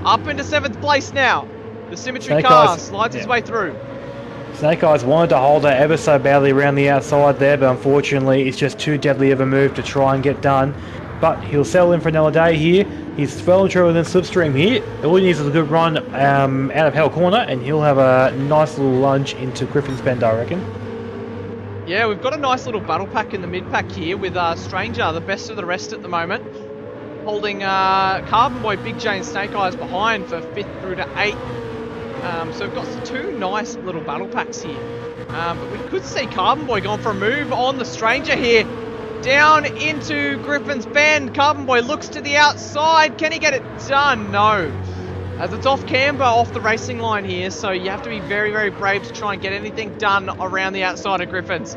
Up into 7th place now. The Symmetry Snake car Eyes, slides his way through. Snake Eyes wanted to hold it ever so badly around the outside there, but unfortunately it's just too deadly of a move to try and get done. But he'll settle in for another day here. He's well and truly within slipstream here. All he needs is a good run out of Hell Corner, and he'll have a nice little lunge into Griffin's Bend, I reckon. Yeah, we've got a nice little battle pack in the mid pack here with Stranger, the best of the rest at the moment, holding Carbon Boy, Big J, and Snake Eyes behind for 5th through to 8th. So we've got 2 nice little battle packs here. But we could see Carbon Boy going for a move on the Stranger here. Down into Griffin's Bend. Carbon Boy looks to the outside. Can he get it done? No. As it's off camber, off the racing line here, so you have to be very, very brave to try and get anything done around the outside of Griffin's.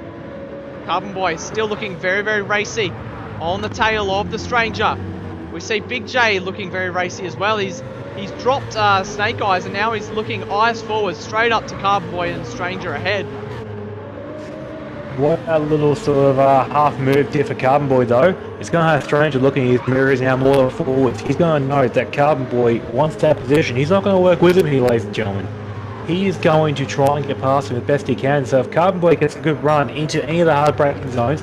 Carbon Boy still looking very, very racy on the tail of the Stranger. We see Big J looking very racy as well. He's dropped Snake Eyes, and now he's looking eyes forward straight up to Carbon Boy and Stranger ahead. What a little sort of half move did for Carbon Boy though. He's going to have Stranger looking at his mirrors now more than forwards. He's going to know that Carbon Boy wants that position. He's not going to work with him here, ladies and gentlemen. He is going to try and get past him as best he can. So if Carbon Boy gets a good run into any of the hard braking zones,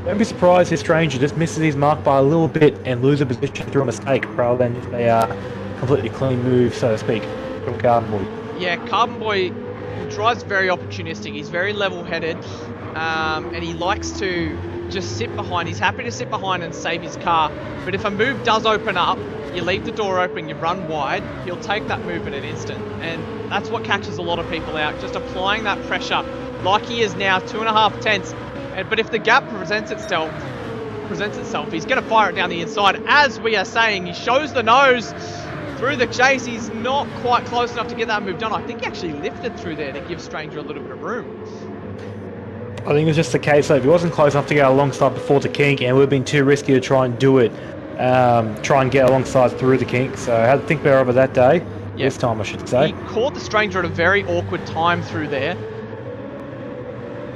don't be surprised if Stranger just misses his mark by a little bit and loses a position through a mistake rather than just a completely clean move, so to speak, from Carbon Boy. Yeah, Carbon Boy drives very opportunistic. He's very level-headed. And he likes to just sit behind. He's happy to sit behind and save his car. But if a move does open up, you leave the door open, you run wide, he'll take that move in an instant. And that's what catches a lot of people out, just applying that pressure like he is now, 2.5 tenths. But if the gap presents itself, he's going to fire it down the inside. As we are saying, he shows the nose through the chase. He's not quite close enough to get that move done. I think he actually lifted through there to give Stranger a little bit of room. I think it was just the case that if he wasn't close enough to go alongside before the kink, and it would have been too risky to try and do it, try and get alongside through the kink. So I had to think better of it that day. Yep. This time, I should say. He caught the Stranger at a very awkward time through there.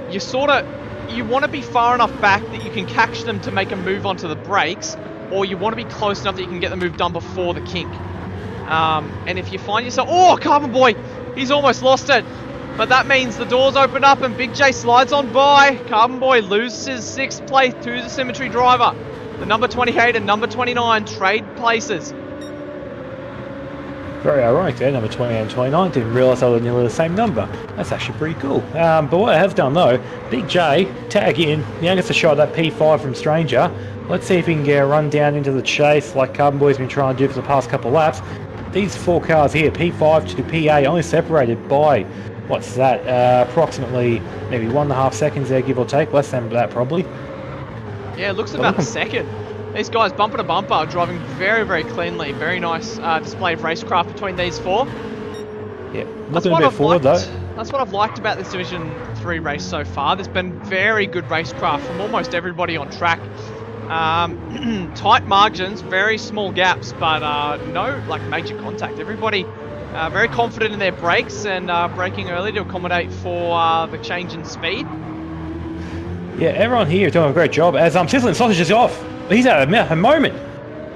You want to be far enough back that you can catch them to make a move onto the brakes, or you want to be close enough that you can get the move done before the kink. And if you find yourself... Oh, Carbon Boy! He's almost lost it. But that means the doors open up and Big J slides on by. Carbon Boy loses 6th place to the Symmetry driver. The number 28 and number 29 trade places. Very ironic there, number 28 and 29. Didn't realise they were nearly the same number. That's actually pretty cool. But what I have done though, Big J, tag in. Now gets a shot at that P5 from Stranger. Let's see if he can get a run down into the chase like Carbon Boy's been trying to do for the past couple of laps. These 4 cars here, P5 to PA, only separated by... What's that? Approximately maybe 1.5 seconds there, give or take. Less than that, probably. Yeah, it looks about a second. These guys, bumper to bumper, are driving very, very cleanly. Very nice display of racecraft between these 4. Yeah, looking a bit forward though. That's what I've liked about this Division 3 race so far. There's been very good racecraft from almost everybody on track. Tight margins, very small gaps, but no major contact. Everybody very confident in their brakes and braking early to accommodate for the change in speed. Yeah, everyone here is doing a great job as Sizzling Sausage is off. He's had a moment.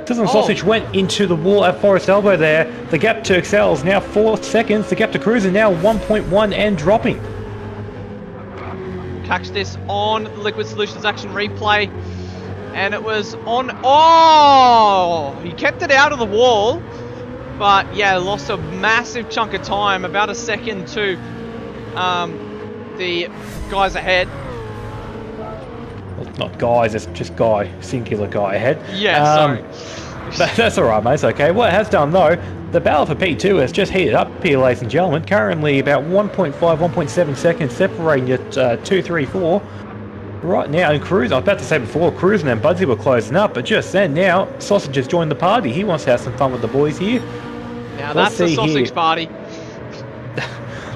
Sizzling Sausage went into the wall at Forest Elbow there. The gap to Excel is now 4 seconds. The gap to Cruiser now 1.1 and dropping. Catch this on Liquid Solutions Action Replay. And it was on... Oh! He kept it out of the wall. But, yeah, lost a massive chunk of time. About a second to the guys ahead. Well, not guys, it's just guy. Singular guy ahead. Yeah, sorry. That's alright, mate. It's okay. What it has done, though, the battle for P2 has just heated up here, ladies and gentlemen. Currently about 1.5, 1.7 seconds separating at 2, 3, 4. Right now, and Cruise, I was about to say before, Cruising and Budsy were closing up, but just then now, Sausage has joined the party. He wants to have some fun with the boys here. Now that's a sausage party.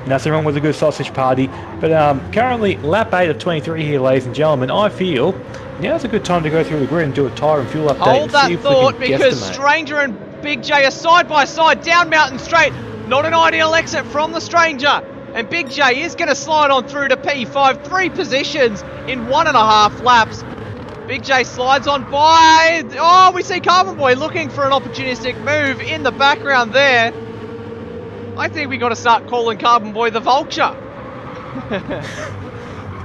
Nothing wrong with a good sausage party. But currently, lap 8 of 23 here, ladies and gentlemen. I feel now's a good time to go through the grid and do a tyre and fuel update. Hold and that see if thought, we can because guesstimate. Stranger and Big J are side by side down Mountain Straight. Not an ideal exit from the Stranger. And Big J is going to slide on through to P5. 3 positions in 1.5 laps. Big J slides on by. Oh, we see Carbon Boy looking for an opportunistic move in the background there. I think we got to start calling Carbon Boy the Vulture.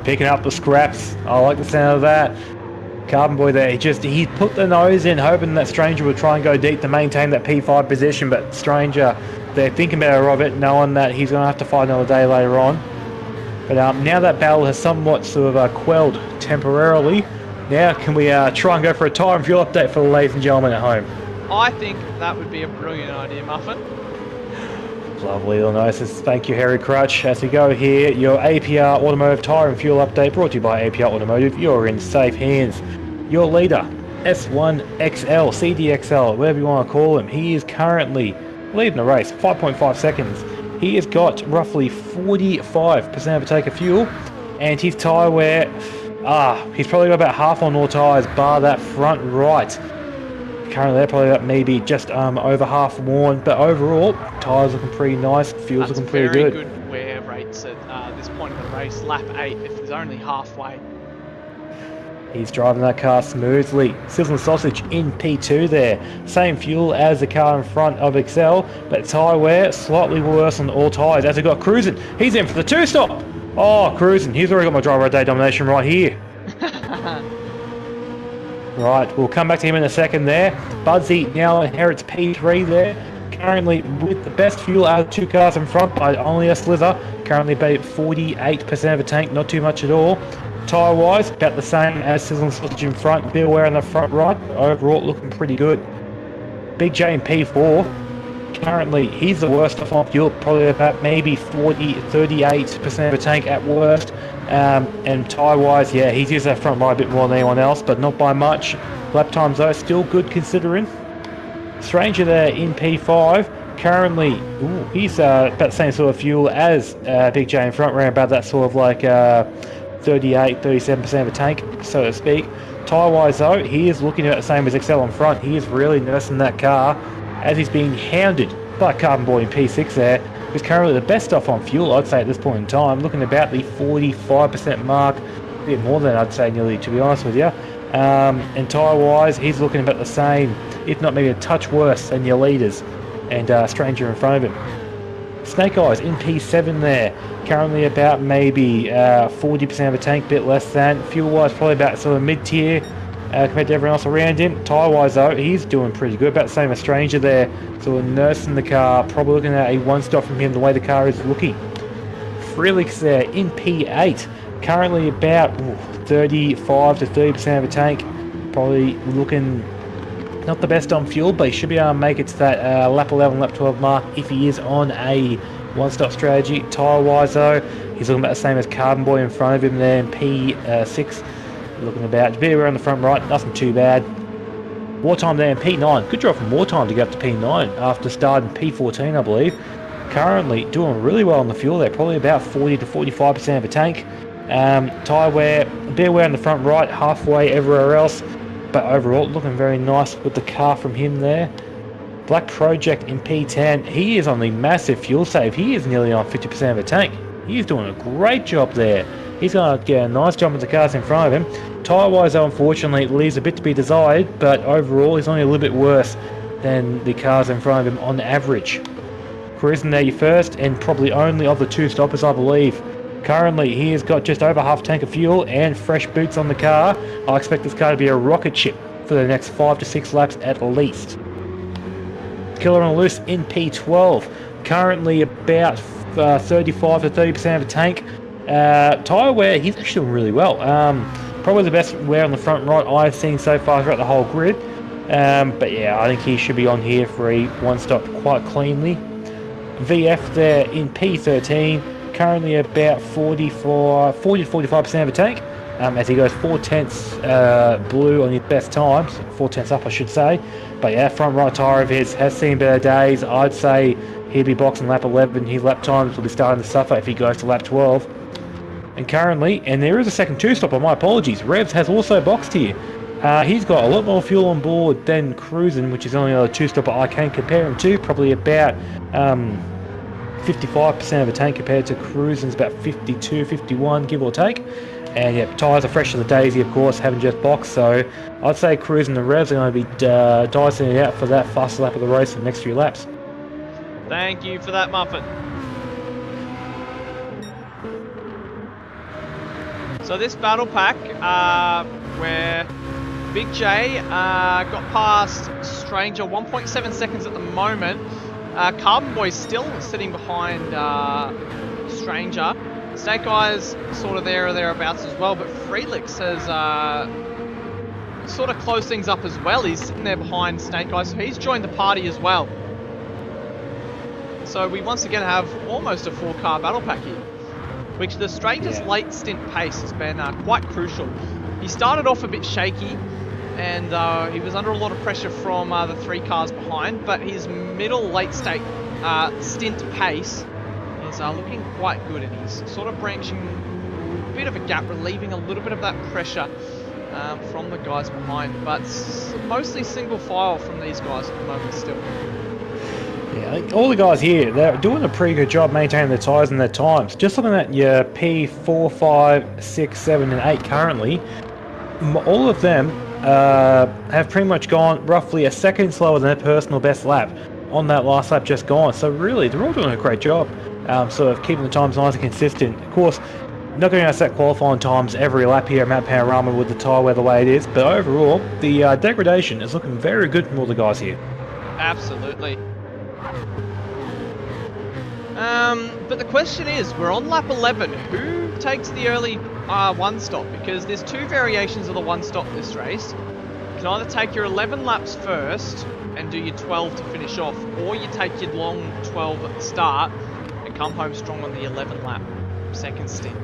Picking up the scraps. I like the sound of that. Carbon Boy there, he put the nose in, hoping that Stranger would try and go deep to maintain that P5 position, but Stranger, they're thinking better of it, knowing that he's going to have to fight another day later on. But now that battle has somewhat sort of quelled temporarily, now can we try and go for a tyre and fuel update for the ladies and gentlemen at home? I think that would be a brilliant idea, Muffin. Lovely little notices. Thank you, Harry Crutch. As we go here, your APR Automotive Tyre and Fuel Update brought to you by APR Automotive. You're in safe hands. Your leader, S1XL, CDXL, whatever you want to call him, he is currently leading the race, 5.5 seconds. He has got roughly 45% of a take of fuel, and his tyre wear, he's probably got about half on all tyres, bar that front right. Currently they're probably about maybe just over half worn, but overall, tyres looking pretty nice, fuel's looking pretty good. Very good wear rates at this point in the race, lap 8, if there's only halfway. He's driving that car smoothly. Sizzling Sausage in P2 there. Same fuel as the car in front of Excel, but tyre wear slightly worse on all tyres. As we got Cruising, he's in for the 2-stop. Oh, Cruising, he's already got my driver of the day domination right here. Right, we'll come back to him in a second there. Budsy now inherits P3 there. Currently with the best fuel out of 2 cars in front by only a slither. Currently about 48% of a tank, not too much at all. Tyre wise, about the same as Sizzling Sausage in front. Bill Ware on the front right. Overall looking pretty good. Big J in P4. Currently he's the worst off on fuel, probably about maybe 38% of a tank at worst. And tyre wise, yeah, he's used that front right a bit more than anyone else, but not by much. Lap times though, still good considering. Stranger there in P5. Currently, he's about the same sort of fuel as Big J in front, around about that sort of like 37% of a tank, so to speak. Tyre wise though, he is looking about the same as Excel in front. He is really nursing that car as he's being hounded by Carbon Boy in P6 there. He's currently the best off on fuel, I'd say, at this point in time, looking about the 45% mark, a bit more than I'd say nearly, to be honest with you. And tyre wise, he's looking about the same, if not maybe a touch worse than your leaders and Stranger in front of him. Snake Eyes in P7 there, currently about maybe 40% of a tank, bit less than. Fuel wise, probably about sort of mid-tier compared to everyone else around him. Tyre wise though, he's doing pretty good, about the same as Stranger there, sort of nursing the car, probably looking at a 1-stop from him the way the car is looking. Frelix there in P8, currently about 35 to 30% of a tank, probably looking not the best on fuel, but he should be able to make it to that lap 11, lap 12 mark if he is on a 1-stop strategy. Tyre wise though, he's looking about the same as Carbon Boy in front of him there in P6. Looking about a bit around the front right, nothing too bad. Wartime there in P9. Good job from Wartime to get up to P9 after starting P14, I believe. Currently doing really well on the fuel there, probably about 40 to 45% of a tank. Tyre wear, a bit of wear on the front right, halfway everywhere else. But overall, looking very nice with the car from him there. Black Project in P10. He is on the massive fuel save. He is nearly on 50% of a tank. He's doing a great job there. He's going to get a nice jump into the cars in front of him. Tyre-wise, though, unfortunately, it leaves a bit to be desired, but overall, he's only a little bit worse than the cars in front of him on average. Cruising there, your first and probably only of the two stoppers, I believe. Currently, he has got just over half a tank of fuel and fresh boots on the car. I expect this car to be a rocket ship for the next 5 to 6 laps at least. Killer on loose in P12. Currently about 35 to 30% of a tank. Tyre wear, he's actually doing really well. Probably the best wear on the front right I've seen so far throughout the whole grid. But yeah, I think he should be on here for a one-stop quite cleanly. VF there in P13, currently about 40 to 45% of a tank, as he goes 4/10 blue on his best times, 4/10 up I should say. But yeah, front right tyre of his has seen better days. I'd say he'll be boxing lap 11. His lap times will be starting to suffer if he goes to lap 12. And currently, and there is a second two-stopper, my apologies, Revs has also boxed here. He's got a lot more fuel on board than Cruisin', which is the only other two-stopper I can compare him to, probably about 55% of a tank compared to Cruisin's about 52, 51, give or take. And yeah, tyres are fresh to the daisy, of course, haven't just boxed, so I'd say Cruisin' and Revs are going to be dicing it out for that fastest lap of the race in the next few laps. Thank you for that, Muffin. So this battle pack, where Big J got past Stranger 1.7 seconds at the moment. Carbon Boy's still sitting behind Stranger. Snake Eyes sort of there or thereabouts as well, but Freelix has sort of closed things up as well. He's sitting there behind Snake Eyes, so he's joined the party as well. So we once again have almost a 4-car battle pack here, which the Stranger's late stint pace has been quite crucial. He started off a bit shaky, and he was under a lot of pressure from the 3 cars behind, but his middle late stint pace is looking quite good, and he's sort of branching a bit of a gap, relieving a little bit of that pressure from the guys behind, but mostly single file from these guys at the moment still. Yeah, I think all the guys here, they're doing a pretty good job maintaining their tyres and their times. Just looking at your P4, 5, 6, 7 and 8 currently, all of them have pretty much gone roughly a second slower than their personal best lap on that last lap just gone. So really, they're all doing a great job, sort of keeping the times nice and consistent. Of course, not going to set qualifying times every lap here at Mount Panorama with the tyre wear the way it is, but overall, the degradation is looking very good from all the guys here. Absolutely. But the question is, we're on lap 11. Who takes the early one stop? Because there's 2 variations of the one stop this race. You can either take your 11 laps first and do your 12 to finish off, or you take your long 12 at the start and come home strong on the 11 lap second stint.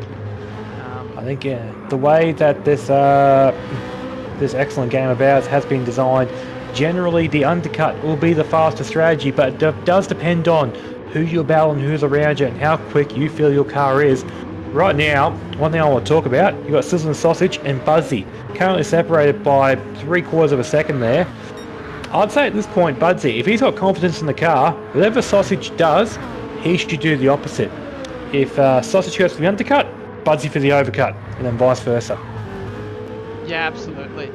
I think the way that this excellent game of ours has been designed, generally the undercut will be the faster strategy, but it does depend on who you're battling, who's around you, and how quick you feel your car is. Right now, one thing I want to talk about, you've got Sizzling Sausage and Budsy, currently separated by 3/4 of a second there. I'd say at this point, Budsy, if he's got confidence in the car, whatever Sausage does, he should do the opposite. If Sausage goes for the undercut, Budsy for the overcut, and then vice versa. Yeah, absolutely.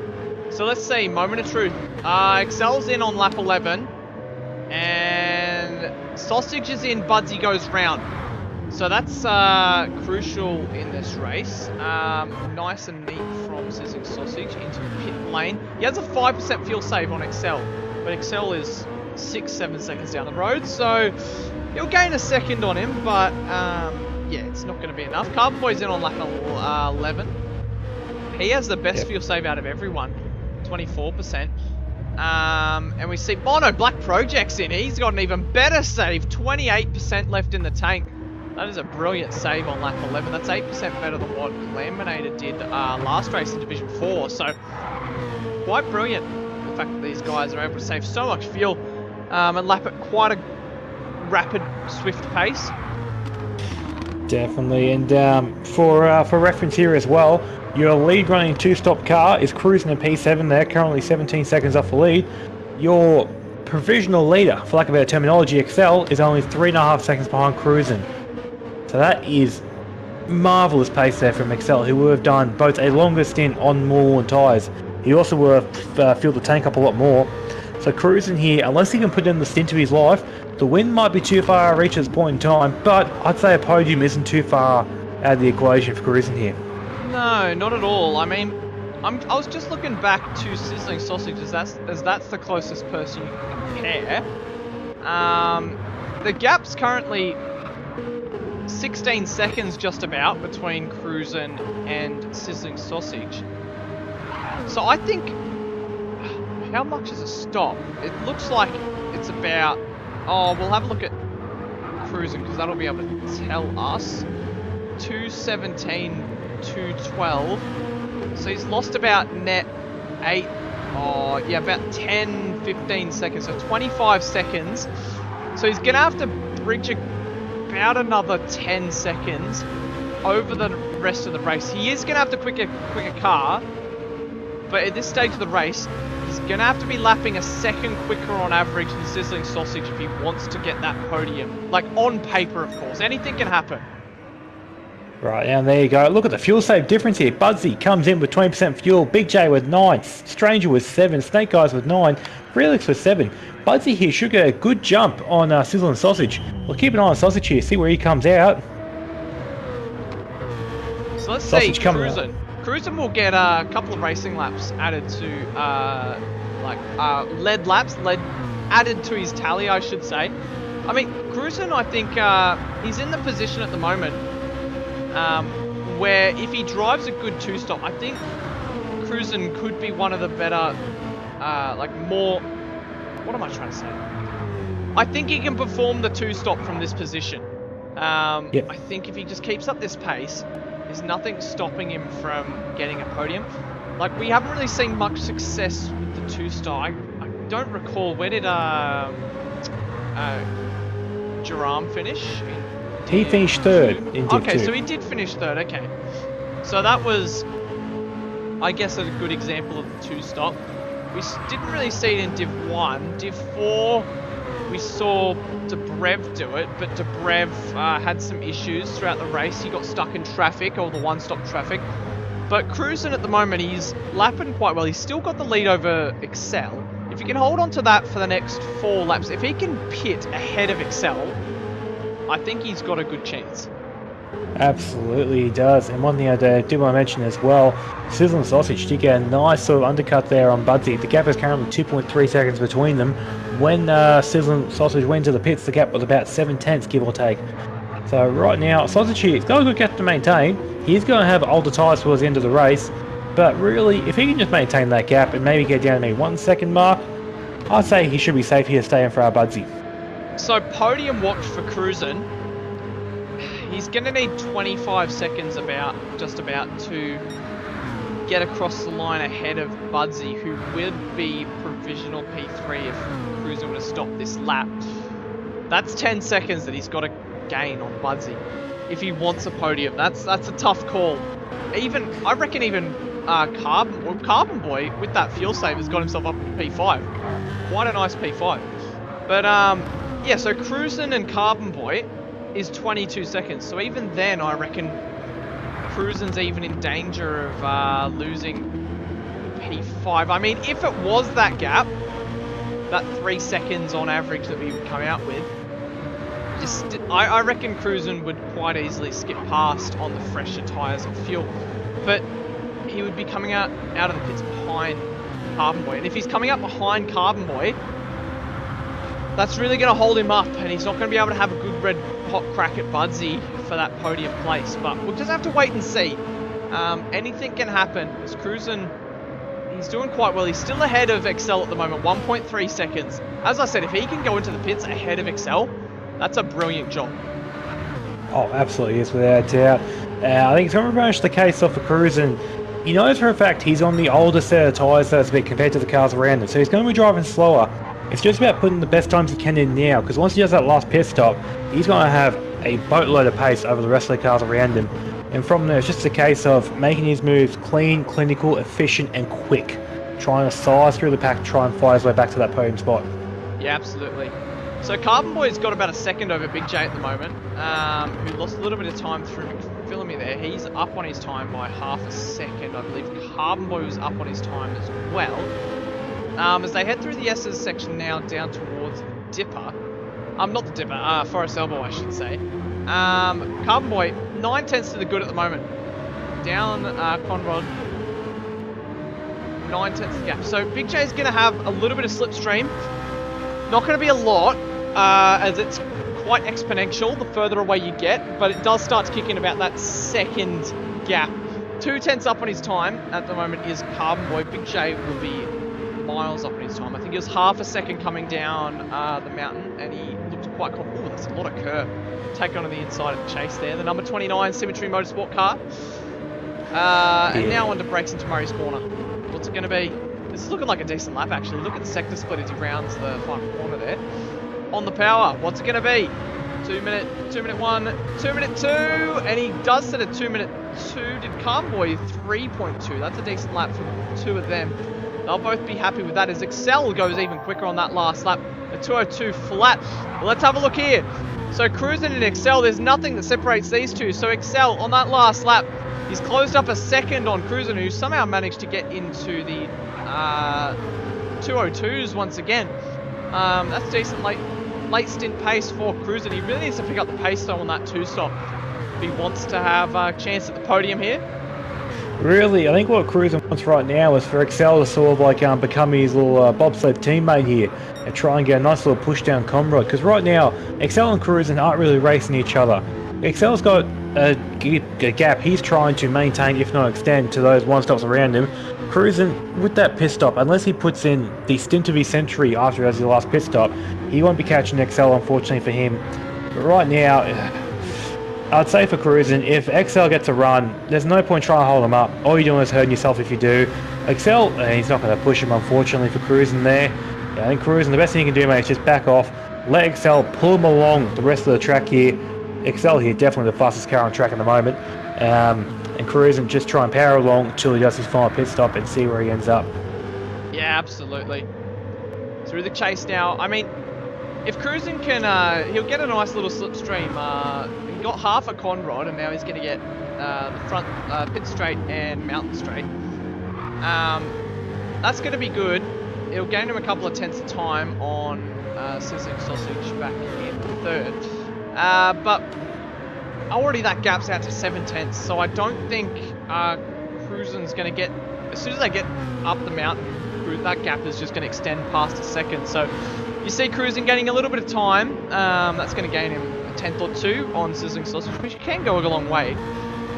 So let's see, moment of truth. Excel's in on lap 11, and Sausage is in, Budsy goes round. So that's crucial in this race. Nice and neat from Sizzling Sausage into the pit lane. He has a 5% fuel save on Excel, but Excel is 6-7 seconds down the road, so he'll gain a second on him, but yeah, it's not going to be enough. Carbon Boy's in on lap 11. He has the best fuel save out of everyone, 24%. And we see, oh no, Black Project's in. He's got an even better save, 28% left in the tank. That is a brilliant save on lap 11. That's 8% better than what Laminator did last race in Division 4. So, quite brilliant. The fact that these guys are able to save so much fuel and lap at quite a rapid, swift pace. Definitely, and for reference here as well, your lead running 2-stop car is cruising at P7 there, currently 17 seconds off the lead. Your provisional leader, for lack of better terminology, Excel, is only 3.5 seconds behind cruising. So that is marvellous pace there from Excel, who would have done both a longer stint on more tyres. He also would have filled the tank up a lot more. So cruising here, unless he can put in the stint of his life, the win might be too far out reach at this point in time, but I'd say a podium isn't too far out of the equation for cruising here. No, not at all. I mean, I was just looking back to Sizzling Sausage as that's the closest person you can compare. The gap's currently 16 seconds just about between Cruisin' and Sizzling Sausage. So I think, how much is a stop? It looks like it's about, we'll have a look at Cruisin' because that'll be able to tell us. 2:17, 2:12. So he's lost about net about 10, 15 seconds. So 25 seconds. So he's going to have to bridge about another 10 seconds over the rest of the race. He is going to have to quicker car, but at this stage of the race, he's going to have to be lapping a second quicker on average than Sizzling Sausage if he wants to get that podium. Like, on paper, of course. Anything can happen. Right, and there you go. Look at the fuel save difference here. Budsy comes in with 20% fuel. Big J with 9. Stranger with 7. Snake Guys with 9. Relix with 7. Budsy here should get a good jump on Sizzle and Sausage. We'll keep an eye on Sausage here, see where he comes out. So let's Sausage see, Cruisin'. Cruisin' will get a couple of racing laps added to, lead added to his tally, I should say. I mean, Cruisin', I think, he's in the position at the moment where if he drives a good two-stop, I think Cruisin' could be one of the better, more... What am I trying to say? I think he can perform the two-stop from this position. Yep. I think if he just keeps up this pace, there's nothing stopping him from getting a podium. Like, we haven't really seen much success with the two-stop. I don't recall, where did Jerome finish? He finished third in Div 2. Okay, so he did finish third, okay. So that was, I guess, a good example of the two-stop. We didn't really see it in Div 1. Div 4, we saw Dobrev do it, but Dobrev had some issues throughout the race. He got stuck in traffic, or the one-stop traffic. But Cruisin' at the moment, he's lapping quite well. He's still got the lead over Excel. If he can hold on to that for the next 4 laps, if he can pit ahead of Excel, I think he's got a good chance. Absolutely he does. And one thing I do want to mention as well, Sizzle and Sausage did get a nice sort of undercut there on Budsy. The gap is currently 2.3 seconds between them. When Sizzle and Sausage went to the pits, the gap was about 7/10, give or take. So right now, Sausage here, he's got a good gap to maintain. He's going to have older tyres towards the end of the race. But really, if he can just maintain that gap and maybe get down to maybe 1 second mark, I'd say he should be safe here staying for our Budsy. So podium watch for Cruisin'. He's going to need 25 seconds just about to get across the line ahead of Budsy, who would be provisional P3 if Cruisin' would have stopped this lap. That's 10 seconds that he's got to gain on Budsy if he wants a podium. That's a tough call. I reckon even Carbon Boy with that fuel save has got himself up to P5. Quite a nice P5. But yeah, so Cruisin' and Carbon Boy is 22 seconds. So even then, I reckon Cruisin's even in danger of losing P5. I mean, if it was that gap, that 3 seconds on average that we would come out with, I reckon Cruisin would quite easily skip past on the fresher tyres and fuel. But he would be coming out of the pits behind Carbon Boy. And if he's coming up behind Carbon Boy, that's really going to hold him up, and he's not going to be able to have a good red hot crack at Budsy for that podium place. But we'll just have to wait and see. Anything can happen. As Cruisin', he's doing quite well. He's still ahead of Excel at the moment, 1.3 seconds. As I said, if he can go into the pits ahead of Excel, that's a brilliant job. Oh, absolutely, yes, without a doubt. I think it's going to be very much the case of for Cruisin'. He knows for a fact he's on the older set of tyres, so to speak, compared to the cars around him. So he's going to be driving slower. It's just about putting the best times he can in now, because once he does that last pit stop, he's going to have a boatload of pace over the rest of the cars around him. And from there, it's just a case of making his moves clean, clinical, efficient, and quick. Trying to size through the pack, try and fight his way back to that podium spot. Yeah, absolutely. So Carbon Boy's got about a second over Big J at the moment, who lost a little bit of time through filling me there. He's up on his time by half a second. I believe Carbon Boy was up on his time as well. As they head through the S's section now down towards Dipper. Not the Dipper, Forest Elbow, I should say. Carbon Boy, 9/10 to the good at the moment. Down Conrod. 9/10 the gap. So Big J's going to have a little bit of slipstream. Not going to be a lot, as it's quite exponential the further away you get, but it does start to kick in about that second gap. 2/10 up on his time at the moment is Carbon Boy. Big J will be miles up on his time. I think he was half a second coming down the mountain, and he looked quite confident. Oh, that's a lot of curve. Taking on the inside of the chase there. The number 29 Symmetry Motorsport car. And now on to brakes into Murray's corner. What's it going to be? This is looking like a decent lap, actually. Look at the sector split as he rounds the final corner there. On the power, what's it going to be? 2 minute 1, 2 minute 2, and he does set a 2 minute 2. Did Carbon Boy 3.2? That's a decent lap for the two of them. They'll both be happy with that as Excel goes even quicker on that last lap. A 2:02 flat. But let's have a look here. So Cruising and Excel, there's nothing that separates these two. So Excel on that last lap, he's closed up a second on Cruising, who somehow managed to get into the 2:02s once again. That's decent late stint pace for Cruising. He really needs to pick up the pace though on that 2-stop if he wants to have a chance at the podium here. Really, I think what Cruising wants right now is for Excel to sort of like become his little bobsled teammate here and try and get a nice little push down Comrade. Because right now, Excel and Cruising aren't really racing each other. Excel's got a gap he's trying to maintain, if not extend, to those one-stops around him. Cruising, with that pit stop, unless he puts in the stint of his century after he has his last pit stop, he won't be catching Excel, unfortunately for him. But right now, I'd say for Cruising, if XL gets a run, there's no point trying to hold him up. All you're doing is hurting yourself if you do. XL, he's not going to push him, unfortunately, for Cruising there. Yeah, I think Cruising, the best thing you can do, mate, is just back off. Let XL pull him along the rest of the track here. XL here, definitely the fastest car on track at the moment. And Cruising, just try and power along until he does his final pit stop and see where he ends up. Yeah, absolutely. Through the chase now. I mean, if Cruising can, he'll get a nice little slipstream. He got half a Conrod, and now he's going to get the front pit straight and mountain straight. That's going to be good. It'll gain him a couple of tenths of time on Sizzling Sausage back in third. But already that gap's out to 7 tenths, so I don't think Cruising's going to get... As soon as they get up the mountain, that gap is just going to extend past a second. So you see Cruising gaining a little bit of time. That's going to gain him a tenth or two on Sizzling Sausage, which can go a long way.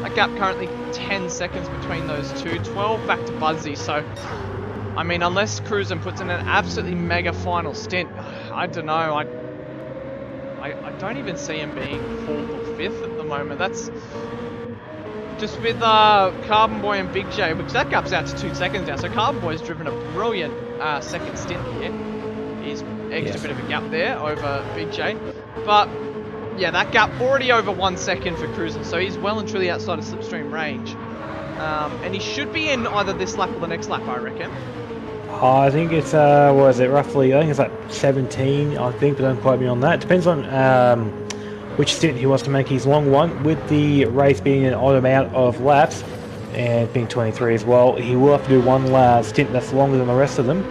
That gap currently 10 seconds between those two, 12 back to Buzzy. So, I mean, unless Cruising puts in an absolutely mega final stint, I don't know. I don't even see him being 4th or 5th at the moment. That's just with Carbon Boy and Big J, which that gap's out to 2 seconds now. So Carbon Boy's driven a brilliant second stint here. He's extra bit of a gap there over Big J. But yeah, that gap already over 1 second for Cruising, so he's well and truly outside of slipstream range. And he should be in either this lap or the next lap, I reckon. I think it's, what is it, roughly, I think it's like 17, I think, but don't quote me on that. Depends on which stint he wants to make his long one. With the race being an odd amount of laps, and being 23 as well, he will have to do one last stint that's longer than the rest of them.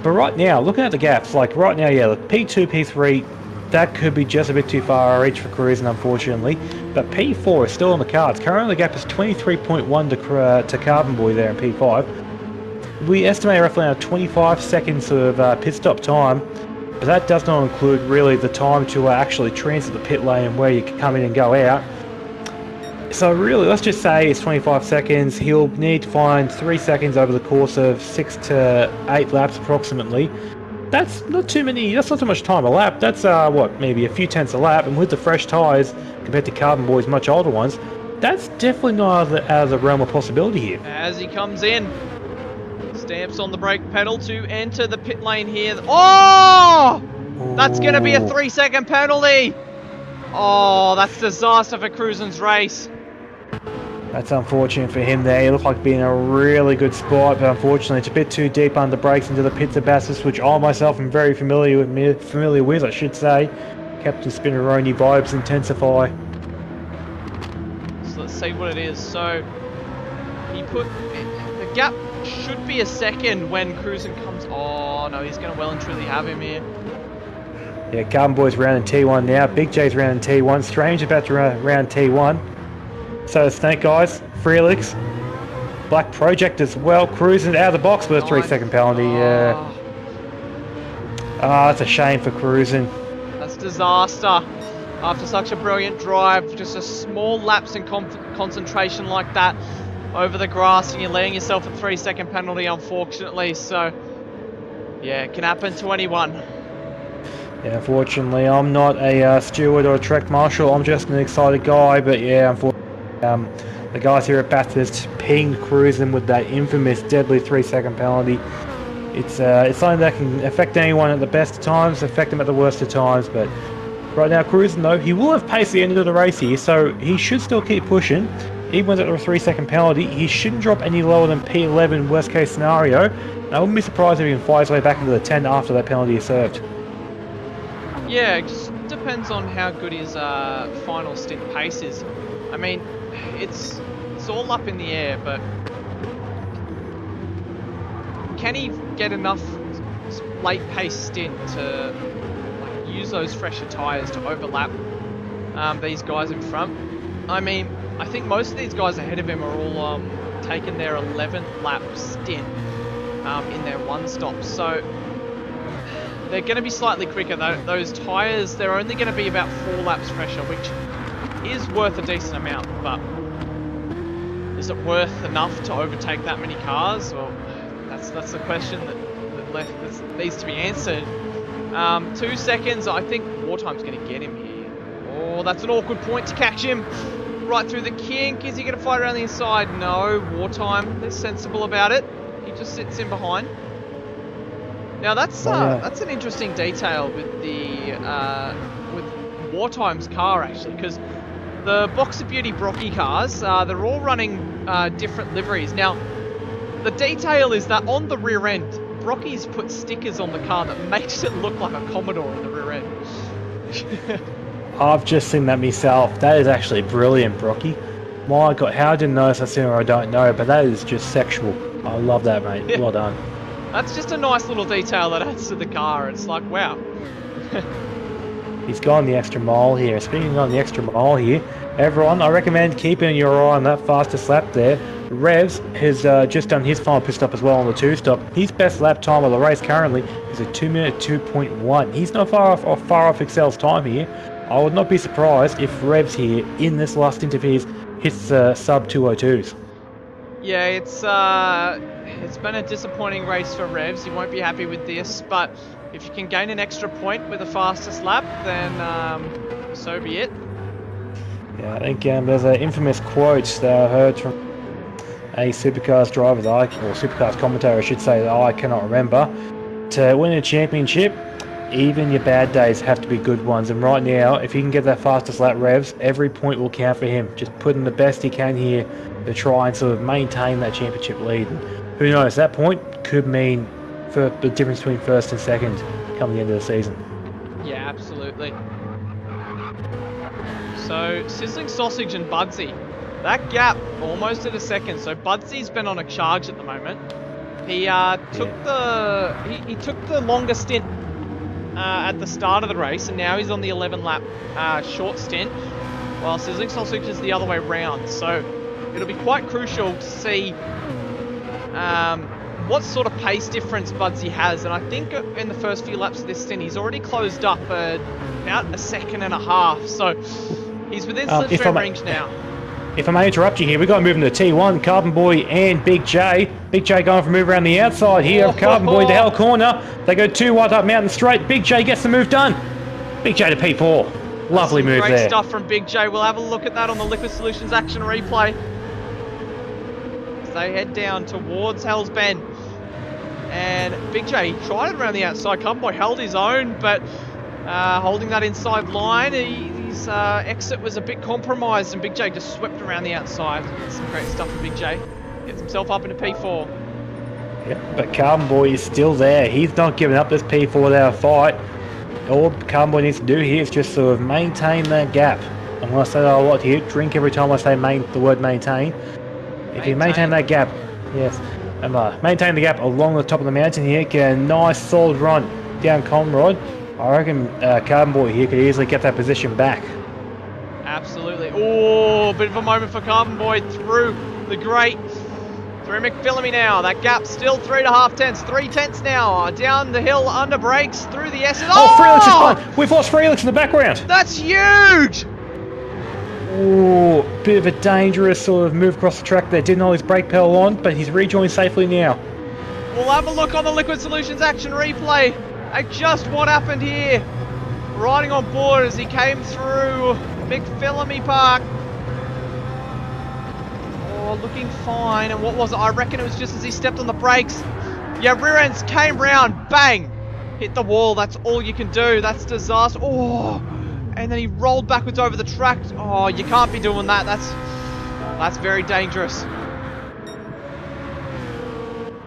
But right now, looking at the gaps, like right now, yeah, look, P2, P3, that could be just a bit too far reach for Cruising, unfortunately. But P4 is still on the cards. Currently, the gap is 23.1 to Carbon Boy there in P5. We estimate roughly around 25 seconds of pit stop time, but that does not include really the time to actually transit the pit lane where you can come in and go out. So really, let's just say it's 25 seconds. He'll need to find 3 seconds over the course of 6 to 8 laps approximately. That's not too many, that's not too much time a lap. That's what, maybe a few tenths a lap, and with the fresh tyres compared to Carbon Boy's much older ones, that's definitely not out of the realm of possibility here. As he comes in, stamps on the brake pedal to enter the pit lane here. Oh! That's going to be a 3-second penalty. Oh, that's disaster for Cruising's race. That's unfortunate for him there. He looked like being in a really good spot, but unfortunately it's a bit too deep under brakes into the pits of Bathurst, which I myself am very familiar with, I should say. Captain Spinneroni vibes intensify. So Let's see what it is. So he put the gap should be a second when Cruisin comes. Oh no, he's going to well and truly have him here. Yeah, Carbon Boy's round in T1 now. Big J's round in T1. Strange about to round T1. So the Snake guys, Freelix, Black Project as well, cruising out of the box with a 3-second penalty. Yeah. That's a shame for cruising. That's disaster. After such a brilliant drive, just a small lapse in concentration like that over the grass, and you're letting yourself a 3-second penalty, unfortunately. So, yeah, it can happen to anyone. Yeah, unfortunately, I'm not a steward or a track marshal. I'm just an excited guy. But yeah, unfortunately, the guys here at Bathurst pinged Cruisin with that infamous deadly 3-second penalty. It's something that can affect anyone at the best of times, affect them at the worst of times. But right now, Cruisin, though, he will have pace the end of the race here, so he should still keep pushing. Even with a 3-second penalty, he shouldn't drop any lower than P11 worst case scenario. And I wouldn't be surprised if he can fly his way back into the 10 after that penalty is served. Yeah, it just depends on how good his final stint pace is. I mean, it's all up in the air, but can he get enough late pace stint to use those fresher tyres to overlap these guys in front? I mean, I think most of these guys ahead of him are all taking their 11th lap stint in their one stop, so they're going to be slightly quicker. Those tyres, they're only going to be about 4 laps fresher, which is worth a decent amount, but is it worth enough to overtake that many cars? Well, that's the question that needs to be answered. 2 seconds, I think Wartime's going to get him here. Oh, that's an awkward point to catch him. Right through the kink. Is he going to fight around the inside? No, Wartime, they're sensible about it. He just sits in behind. Now that's an interesting detail with the with Wartime's car, actually, because the Boxer Beauty Brocky cars, they're all running different liveries. Now, the detail is that on the rear end, Brocky's put stickers on the car that makes it look like a Commodore in the rear end. I've just seen that myself. That is actually brilliant, Brocky. My God, how I didn't notice that sooner, I don't know, but that is just sexual. I love that, mate. Yeah. Well done. That's just a nice little detail that adds to the car. It's like, wow. He's gone the extra mile here. Speaking of the extra mile here, everyone, I recommend keeping your eye on that fastest lap there. Revs has just done his final pit stop as well on the 2-stop. His best lap time of the race currently is a 2 minute 2.1. He's not far off Excel's time here. I would not be surprised if Revs here in this last stint of his hits sub 202s. Yeah, it's been a disappointing race for Revs. He won't be happy with this, but if you can gain an extra point with the fastest lap, then so be it. Yeah, I think there's an infamous quote that I heard from a Supercars driver, or Supercars commentator, I should say, that I cannot remember. To win a championship, even your bad days have to be good ones. And right now, if he can get that fastest lap Revs, every point will count for him. Just putting the best he can here to try and sort of maintain that championship lead. And who knows, that point could mean for the difference between first and second come the end of the season. Yeah, absolutely. So, Sizzling Sausage and Budsy. That gap almost at a second. So Budsy's been on a charge at the moment. He took the longer stint at the start of the race, and now he's on the 11 lap short stint, while Sizzling Sausage is the other way round. So it'll be quite crucial to see what sort of pace difference Budsy has. And I think in the first few laps of this stint, he's already closed up about 1.5 seconds. So he's within slipstream range now. If I may interrupt you here, we've got to move into T1, Carbon Boy and Big J. Big J going for a move around the outside here. Carbon Boy to hell corner. They go 2 wide up Mountain Straight. Big J gets the move done. Big J to P4. Lovely move there. Great stuff from Big J. We'll have a look at that on the Liquid Solutions action replay. As they head down towards Hell's Bend. And Big J tried it around the outside. Carbon Boy held his own, but holding that inside line, his exit was a bit compromised, and Big J just swept around the outside. Some great stuff from Big J. Gets himself up into P4. Yeah, but Carbon Boy is still there. He's not giving up this P4 without a fight. All Carbon Boy needs to do here is just sort of maintain that gap. I'm going to say that a lot here. Drink every time I say the word maintain. If you maintain that gap, yes, and maintain the gap along the top of the mountain here, get a nice solid run down Conrod. I reckon Carbon Boy here could easily get that position back. Absolutely. Oh, bit of a moment for Carbon Boy through the grate. Through McPhillamy now. That gap still 3.5 tenths. 3 tenths now. Down the hill under brakes through the S. Oh, Freelix is gone. We've lost Freelix in the background. That's huge. Ooh, bit of a dangerous sort of move across the track there. Didn't hold his brake pedal on, but he's rejoined safely now. We'll have a look on the Liquid Solutions action replay at just what happened here. Riding on board as he came through McPhillamy Park. Oh, looking fine. And what was it? I reckon it was just as he stepped on the brakes. Yeah, rear ends came round, bang, hit the wall. That's all you can do. That's disaster. Oh, and then he rolled backwards over the track. Oh, you can't be doing that. That's very dangerous.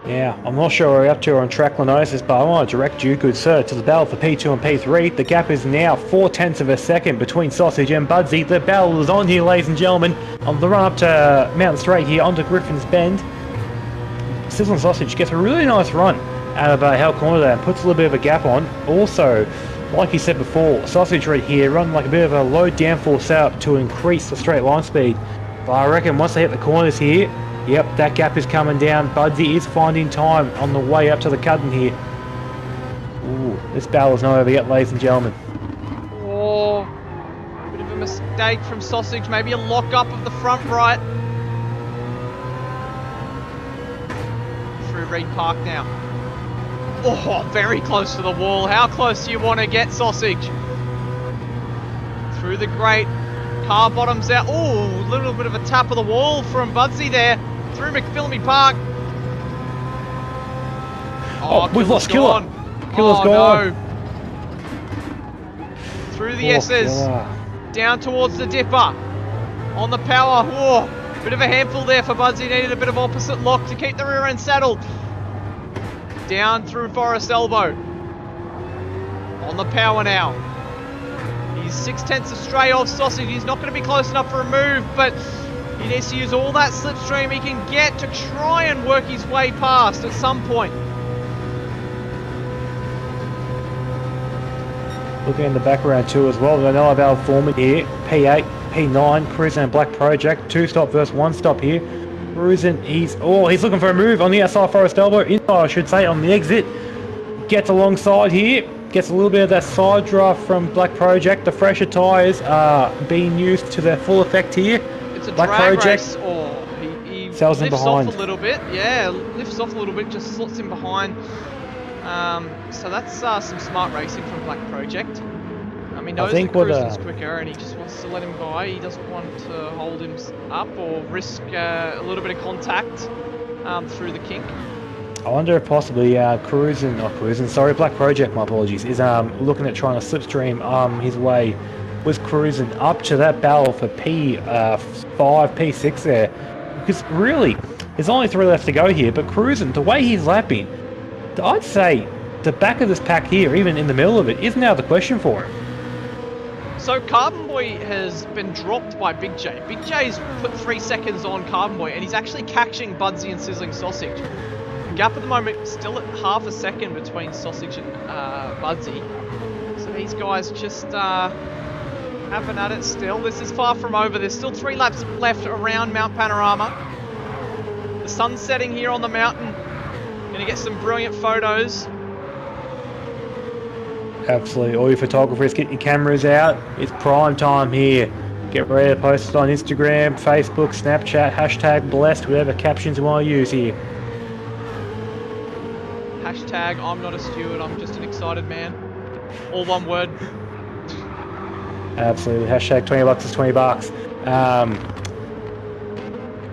Yeah, I'm not sure what we're up to on track analysis, but I want to direct you, good sir, to the battle for P2 and P3. The gap is now 4 tenths of a second between Sausage and Budsy. The battle is on here, ladies and gentlemen. On the run up to Mountain Straight here, onto Griffin's Bend. Sizzling Sausage gets a really nice run out of Hell Corner there and puts a little bit of a gap on. Also, like he said before, Sausage right here run like a bit of a low downforce setup to increase the straight line speed. But I reckon once they hit the corners here, yep, that gap is coming down. Budsy is finding time on the way up to the cutting here. Ooh, this battle is not over yet, ladies and gentlemen. Oh, bit of a mistake from Sausage. Maybe a lock up of the front right. Through Reed Park now. Oh, very close to the wall. How close do you want to get, Sausage? Through the grate. Car bottoms out. Oh, a little bit of a tap of the wall from Budsy there. Through McPhillamy Park. Oh, we've lost Killer. Killer's gone. No. Through the S's. Killer. Down towards the dipper. On the power. Whoa. Bit of a handful there for Budsy. Needed a bit of opposite lock to keep the rear end saddled. Down through Forest Elbow. On the power now. He's 6 tenths astray off Sausage. He's not going to be close enough for a move, but he needs to use all that slipstream he can get to try and work his way past at some point. Looking in the background too as well, we've got another battle forming here. P8, P9, Cruisin' and Black Project. 2 stop versus 1 stop here. Cruisin', he's looking for a move on the outside Forest Elbow. Inside, I should say, on the exit. Gets alongside here. Gets a little bit of that side draft from Black Project. The fresher tyres are being used to their full effect here. It's a Black drag Project race, or he sells him lifts behind. off a little bit. Yeah, lifts off a little bit, just slots him behind. So that's some smart racing from Black Project. He knows that Cruisin's quicker and he just wants to let him by. He doesn't want to hold him up or risk a little bit of contact through the kink. I wonder if possibly Black Project, my apologies, is looking at trying to slipstream his way with Cruisin' up to that battle for P5, P6 there. Because really, there's only 3 left to go here, but Cruisin', the way he's lapping, I'd say the back of this pack here, even in the middle of it, is now the question for him. So Carbon Boy has been dropped by Big J. Big J's put 3 seconds on Carbon Boy and he's actually catching Budsy and Sizzling Sausage. Gap at the moment still at half a second between Sausage and Budsy. So these guys just having at it still. This is far from over. There's still 3 laps left around Mount Panorama. The sun's setting here on the mountain. Gonna get some brilliant photos. Absolutely. All your photographers, get your cameras out. It's prime time here. Get ready to post it on Instagram, Facebook, Snapchat, hashtag blessed, whatever captions you want to use here. Hashtag I'm not a steward, I'm just an excited man. All one word. Absolutely. Hashtag 20 bucks is 20 bucks.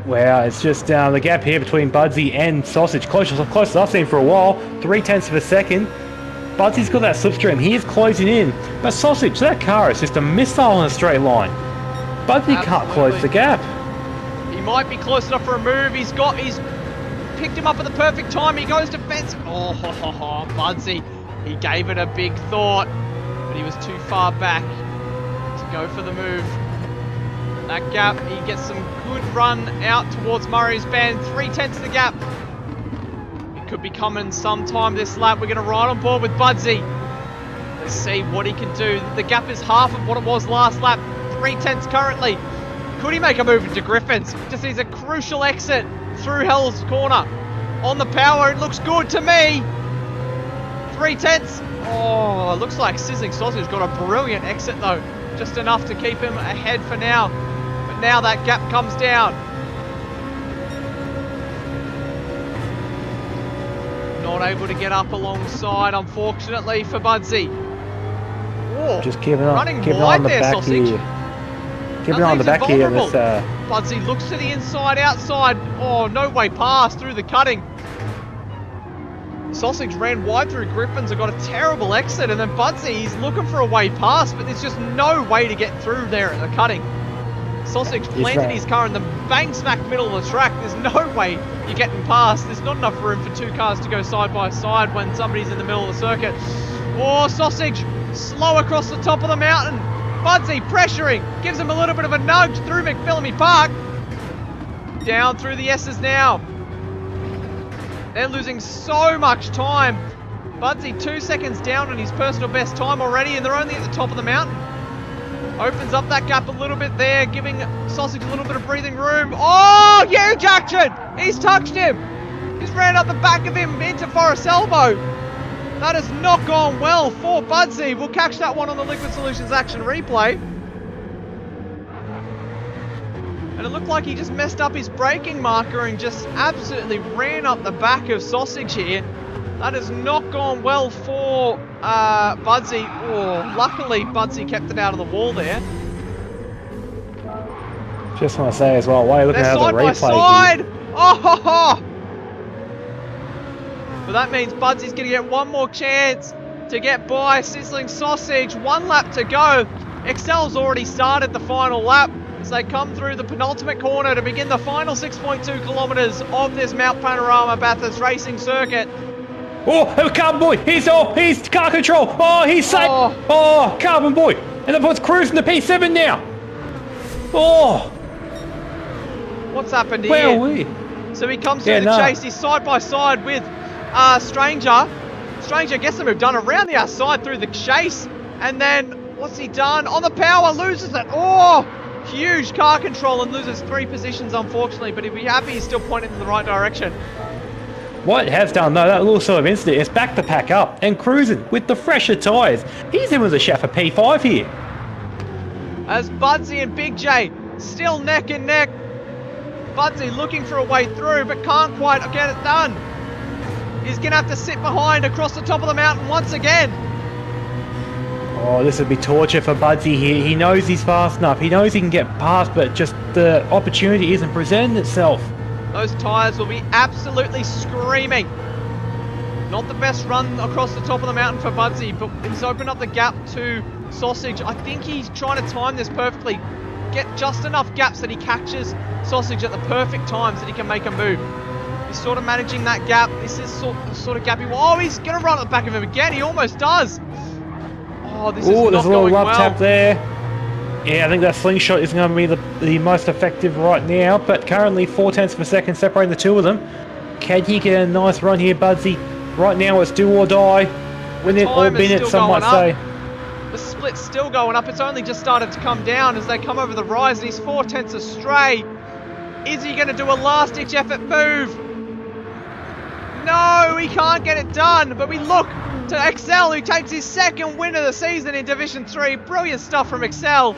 Wow, it's just the gap here between Budsy and Sausage. Closest I've seen for a while. 3 tenths of a second. Budsy's got that slipstream. He is closing in. But Sausage, that car is just a missile in a straight line. Budsy can't close the gap. He might be close enough for a move. He's picked him up at the perfect time. He goes to fence. Oh, Budsy. He gave it a big thought, but he was too far back to go for the move. That gap, he gets some good run out towards Murray's Bend. 3/10 of the gap. It could be coming sometime this lap. We're going to ride on board with Budsy. Let's see what he can do. The gap is half of what it was last lap. 3/10 currently. Could he make a move into Griffin's? Just needs a crucial exit through Hell's Corner. On the power, it looks good to me. 3/10. Oh, it looks like Sizzling Sausage got a brilliant exit though. Just enough to keep him ahead for now. But now that gap comes down. Not able to get up alongside, unfortunately, for Budsy. Oh, Just keeping on, running keeping wide on the there, back Sausage. here. Keeping on the back here. And this, Budsy looks to the inside, outside. Oh, no way past through the cutting. Sausage ran wide through Griffin's and got a terrible exit, and then Budsy, he's looking for a way past, but there's just no way to get through there at the cutting. Sausage planted his car in the bang smack middle of the track. There's no way you're getting past. There's not enough room for two cars to go side by side when somebody's in the middle of the circuit. Oh, Sausage slow across the top of the mountain. Budsy pressuring, gives him a little bit of a nudge through McPhillamy Park. Down through the S's now. They're losing so much time. Budsy 2 seconds down on his personal best time already, and they're only at the top of the mountain. Opens up that gap a little bit there, giving Sausage a little bit of breathing room. Oh, huge action! He's touched him. He's ran up the back of him into Forest Elbow. That has not gone well for Budsy. We'll catch that one on the Liquid Solutions action replay. And it looked like he just messed up his braking marker and just absolutely ran up the back of Sausage here. That has not gone well for Budsy. Oh, luckily Budsy kept it out of the wall there. just want to say as well, while you're looking They're at the side by replay. side. Oh, ho, ho. But that means Budsy's going to get one more chance to get by Sizzling Sausage. 1 lap to go. Excel's already started the final lap as they come through the penultimate corner to begin the final 6.2 kilometres of this Mount Panorama Bathurst racing circuit. Oh, Carbon Boy, he's car control. Oh, he's safe. Oh, Carbon Boy. And the boy's cruising to P7 now. Oh. What's happened here? Where are we? So he comes through the chase. He's side by side with Stranger. Stranger gets the move done around the outside through the chase. And then, what's he done? On the power, loses it. Oh, huge car control and loses 3 positions, unfortunately. But he'd be happy he's still pointing in the right direction. What it has done, though, that little sort of incident is back to pack up and cruising with the fresher tyres. He's in with a chef for P5 here. As Budsy and Big J still neck and neck. Budsy looking for a way through, but can't quite get it done. He's going to have to sit behind across the top of the mountain once again. Oh, this would be torture for Budsy here. He knows he's fast enough. He knows he can get past, but just the opportunity isn't presenting itself. Those tyres will be absolutely screaming. Not the best run across the top of the mountain for Budsy, but he's opened up the gap to Sausage. I think he's trying to time this perfectly. Get just enough gaps that he catches Sausage at the perfect time so that he can make a move. He's sort of managing that gap. This is sort of gappy. Oh, he's going to run at the back of him again. He almost does. Oh, this is not there's a little going love well. tap there. Yeah, I think that slingshot is going to be the most effective right now, but currently 0.4 of a second separating the two of them. Can he get a nice run here, Budsy? Right now it's do or die. Win it or bin it, some might say. The split's still going up. It's only just started to come down as they come over the rise, and he's 0.4 astray. Is he going to do a last-ditch effort move? No, he can't get it done, but we look to Excel, who takes his 2nd win of the season in Division 3. Brilliant stuff from Excel.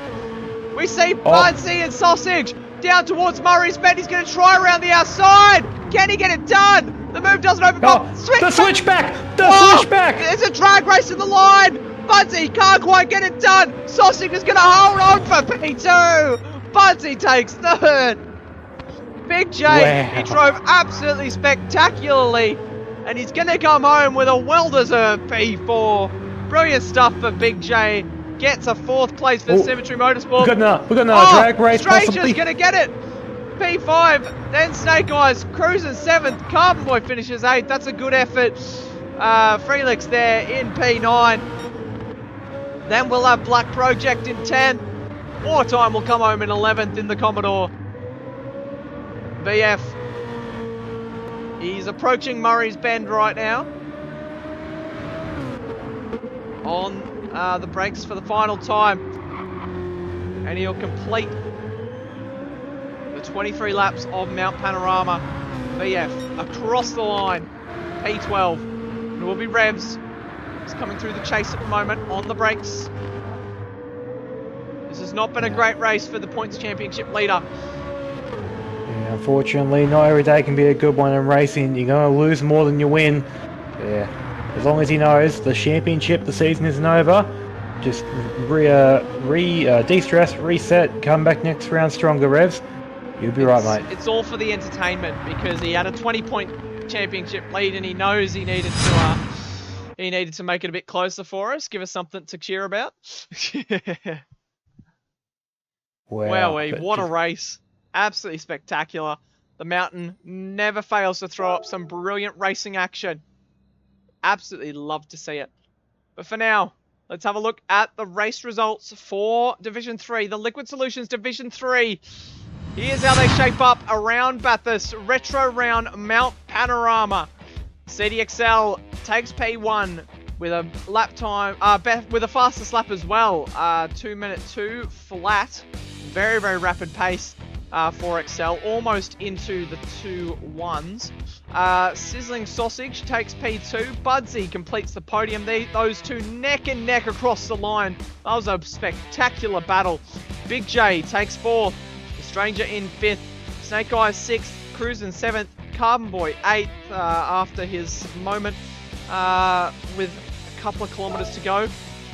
We see Budsy and Sausage down towards Murray's Bend. He's going to try around the outside. Can he get it done? The move doesn't open up. The switchback! The switchback! There's a drag race in the line. Budsy can't quite get it done. Sausage is going to hold on for P2. Budsy takes 3rd. Big J, he drove absolutely spectacularly, and he's going to come home with a well-deserved P4. Brilliant stuff for Big J. Gets a 4th place for Symmetry Motorsport. We've got another drag race Stranger's possibly. going to get it. P5, then Snake Eyes cruising 7th. Carbon Boy finishes 8th. That's a good effort. Freelix there in P9. Then we'll have Black Project in 10th. Wartime will come home in 11th in the Commodore. VF. He's approaching Murray's Bend right now. On the brakes for the final time. And he'll complete the 23 laps of Mount Panorama. VF across the line. P12. And it will be Revs. He's coming through the chase at the moment on the brakes. This has not been a great race for the points championship leader. Yeah, unfortunately, not every day can be a good one in racing. You're going to lose more than you win. Yeah, as long as he knows the championship, the season isn't over, just de-stress, reset, come back next round stronger, Revs. You'll be right, mate. It's all for the entertainment because he had a 20-point championship lead and he knows he needed to make it a bit closer for us, give us something to cheer about. Wow, what a race. Absolutely spectacular. The mountain never fails to throw up some brilliant racing action. Absolutely love to see it. But for now, let's have a look at the race results for Division 3, the Liquid Solutions Division 3. Here's how they shape up around Bathurst. Retro round Mount Panorama. CDXL takes P1 with a lap time, with a fastest lap as well. 2:02 flat. Very, very rapid pace for Excel. Almost into the 2:1s. Sizzling Sausage takes P2. Budsy completes the podium. Those two neck and neck across the line. That was a spectacular battle. Big J takes 4th. The Stranger in 5th. Snake Eyes 6th. Cruz in 7th. Carbon Boy 8th after his moment with a couple of kilometres to go.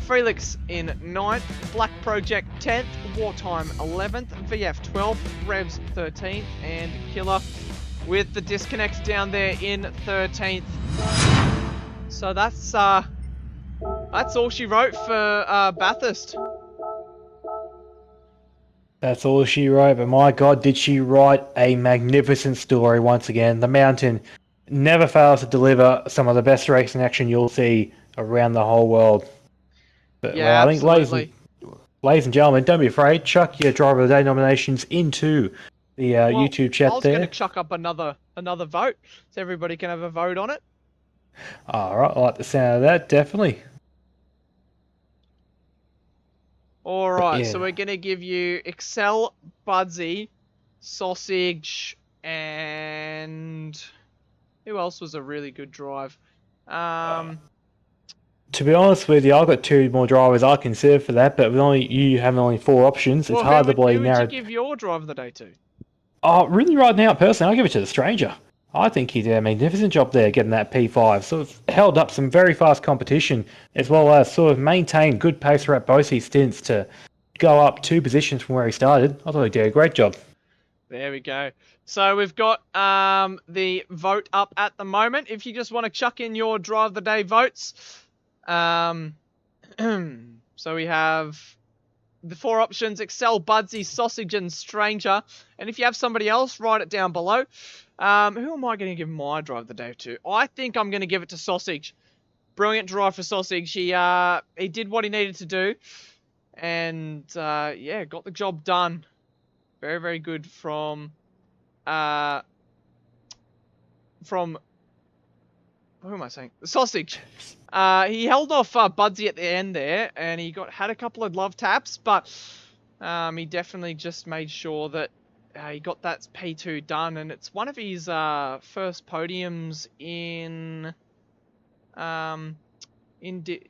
Felix in 9th. Black Project 10th. Wartime 11th. VF 12th. Revs 13th. And Killer with the disconnect down there in 13th. So that's all she wrote for Bathurst. That's all she wrote, but my God, did she write a magnificent story once again. The mountain never fails to deliver some of the best racing action you'll see around the whole world. But, Yeah, I think, absolutely. ladies and gentlemen, don't be afraid. Chuck your Driver of the Day nominations into the YouTube chat there. I was going to chuck up another vote, so everybody can have a vote on it. Alright, I like the sound of that, definitely. Alright, yeah. so we're going to give you Excel, Budsy, Sausage, and who else was a really good drive? To be honest with you, I've got 2 more drivers I consider for that, but with you having only 4 options, it's hard to believe narrow. Who would you give your drive of the day to? Oh, really right now, personally, I'll give it to the Stranger. I think he did a magnificent job there getting that P5. Sort of held up some very fast competition, as well as sort of maintained good pace throughout both his stints to go up 2 positions from where he started. I thought he did a great job. There we go. So we've got the vote up at the moment. If you just want to chuck in your drive of the day votes. So we have the 4 options: Excel, Budsy, Sausage, and Stranger. And if you have somebody else, write it down below. Who am I going to give my drive of the day to? I think I'm going to give it to Sausage. Brilliant drive for Sausage. He did what he needed to do. And, yeah, got the job done. Very, very good from who am I saying? Sausage. He held off Budsy at the end there, and he had a couple of love taps, but he definitely just made sure that he got that P2 done, and it's one of his first podiums in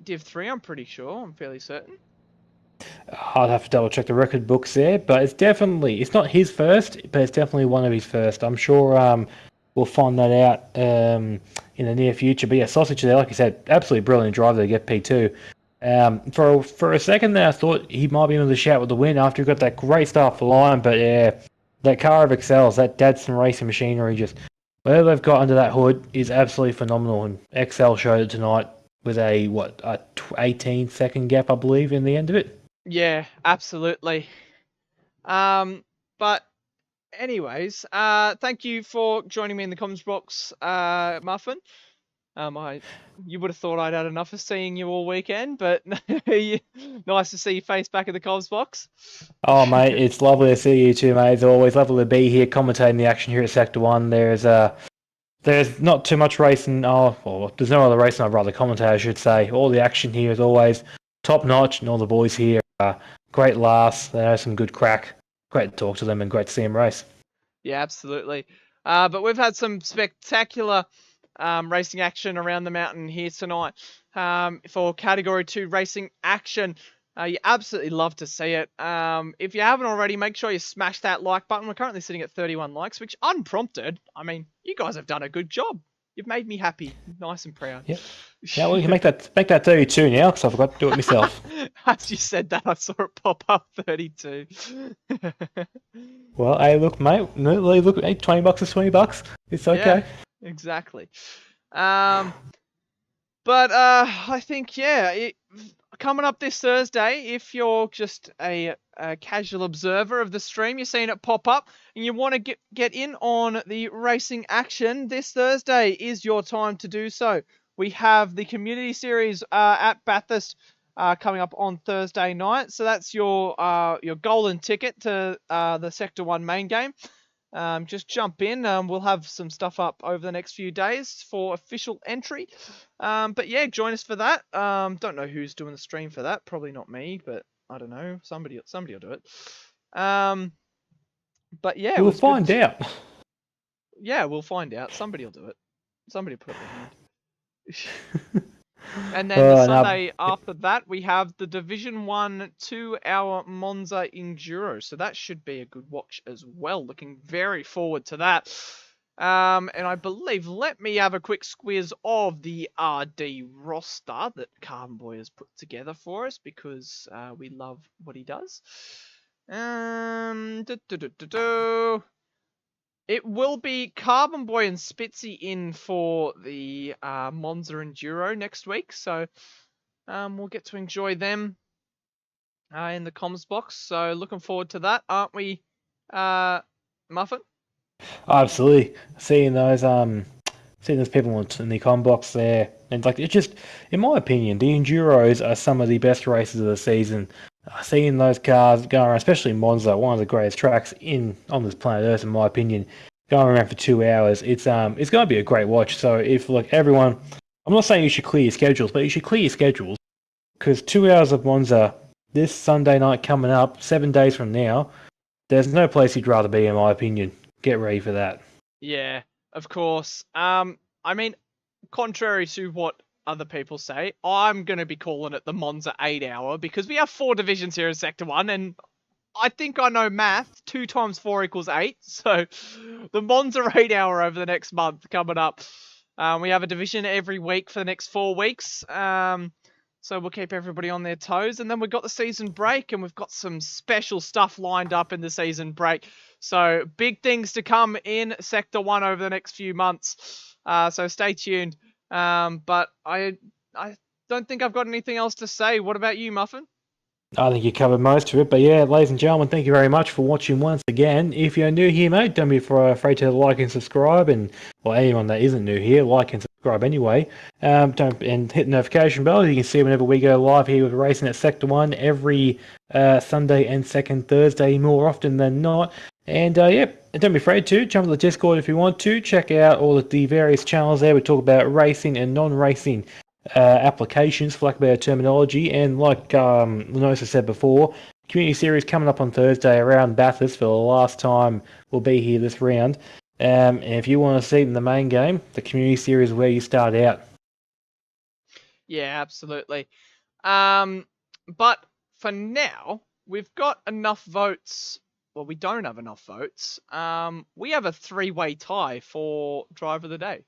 Div 3, I'm pretty sure. I'm fairly certain. I'd have to double check the record books there, but it's not his first, but it's definitely one of his first. I'm sure we'll find that out in the near future. But yeah, Sausage there, like you said, absolutely brilliant driver to get P2. For a second there, I thought he might be able to shout with the win after he got that great start for the line, but yeah, that car of Excels, that Dadson racing machinery, just whatever they've got under that hood is absolutely phenomenal, and Excel showed it tonight with a 18-second gap, I believe, in the end of it. Yeah, absolutely. But anyways, thank you for joining me in the comments box, Muffin. You would have thought I'd had enough of seeing you all weekend, but nice to see your face back in the comms box. Oh, mate, it's lovely to see you too, mate. It's always lovely to be here, commentating the action here at Sector 1. There's not too much racing. There's no other racing I'd rather commentate, I should say. All the action here is always top-notch, and all the boys here are great laughs. They have some good crack. Great to talk to them and great to see them race. Yeah, absolutely. But we've had some spectacular racing action around the mountain here tonight for Category 2 racing action. You absolutely love to see it. If you haven't already, make sure you smash that like button. We're currently sitting at 31 likes, which unprompted, I mean, you guys have done a good job. You've made me happy, nice and proud. Yep. Yeah, well, you can make that 32 now, because I forgot to do it myself. As you said that, I saw it pop up 32. Well, hey, look, mate. Look, hey, $20 is $20. It's okay. Yeah, exactly. But I think, coming up this Thursday, if you're just a casual observer of the stream, you're seeing it pop up, and you want to get in on the racing action, this Thursday is your time to do so. We have the Community Series at Bathurst coming up on Thursday night, so that's your golden ticket to the Sector 1 main game. Just jump in. We'll have some stuff up over the next few days for official entry. But yeah, join us for that. Don't know who's doing the stream for that. Probably not me, but I don't know. Somebody will do it. But yeah, we'll find out. Yeah, we'll find out. Somebody will do it. Somebody put up their hand. And then the Sunday after that, we have the Division 1 2-hour Monza Enduro. So that should be a good watch as well. Looking very forward to that. And I believe, let me have a quick squiz of the RD roster that Carbon Boy has put together for us, because we love what he does. It will be Carbon Boy and Spitzy in for the Monza Enduro next week, so we'll get to enjoy them in the comms box. So looking forward to that, aren't we, Muffin? Absolutely. Seeing those people in the comm box there, and like, it's just, in my opinion, the Enduros are some of the best races of the season. Seeing those cars going around, especially Monza, one of the greatest tracks on this planet Earth, in my opinion, going around for 2 hours, it's going to be a great watch. So if, like, everyone, I'm not saying you should clear your schedules, but you should clear your schedules, because 2 hours of Monza this Sunday night coming up, 7 days from now, there's no place you'd rather be, in my opinion. Get ready for that. Yeah, of course. I mean, contrary to what other people say, I'm going to be calling it the Monza 8-hour, because we have 4 divisions here in Sector 1, and I think I know math. 2 times 4 equals 8. So the Monza 8-hour over the next month coming up. We have a division every week for the next 4 weeks. So we'll keep everybody on their toes. And then we've got the season break, and we've got some special stuff lined up in the season break. So big things to come in Sector 1 over the next few months. So stay tuned. But I don't think I've got anything else to say. What about you, Muffin? I think you covered most of it, but yeah, ladies and gentlemen, thank you very much for watching once again. If you're new here, mate, don't be afraid to like and subscribe, and well, anyone that isn't new here, like and subscribe anyway. And hit the notification bell. You can see whenever we go live here with racing at Sector 1 every Sunday and second Thursday, more often than not. And don't be afraid to jump to the Discord if you want to. Check out all of the various channels there. We talk about racing and non-racing applications, for lack of better terminology. And like Lenosa said before, Community Series coming up on Thursday around Bathurst for the last time we'll be here this round. And if you want to see in the main game, the Community Series is where you start out. Yeah, absolutely. But for now, we've got enough votes. Well, we don't have enough votes. We have a 3-way tie for Driver of the Day.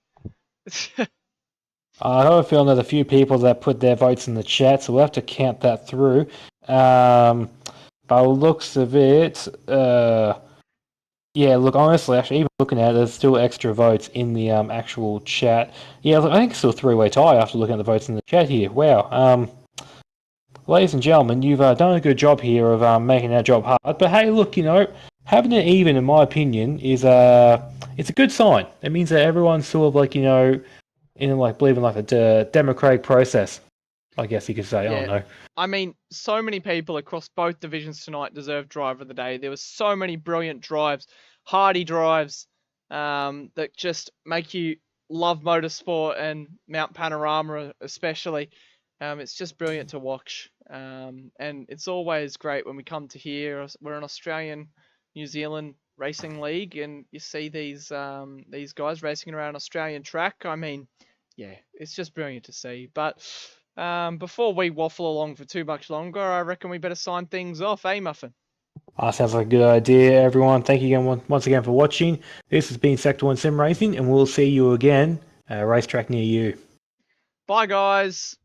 I have a feeling there's a few people that put their votes in the chat, so we'll have to count that through. By the looks of it, yeah, look, honestly, actually, even looking at it, there's still extra votes in the actual chat. Yeah, look, I think it's still a 3-way tie after looking at the votes in the chat here. Wow. Ladies and gentlemen, you've done a good job here of making our job hard. But hey, look, having it even, in my opinion, is it's a good sign. It means that everyone's sort of like, in like believing like a democratic process, I guess you could say. I Yeah. don't know. I mean, so many people across both divisions tonight deserve driver of the day. There was so many brilliant drives, hardy drives, that just make you love motorsport and Mount Panorama especially. It's just brilliant to watch. And it's always great when we come to here. We're an Australian, New Zealand racing league, and you see these guys racing around Australian track. I mean, yeah, it's just brilliant to see. But before we waffle along for too much longer, I reckon we better sign things off, eh, Muffin? Sounds like a good idea, everyone. Thank you again once again for watching. This has been Sector 1 Sim Racing, and we'll see you again at a racetrack near you. Bye, guys.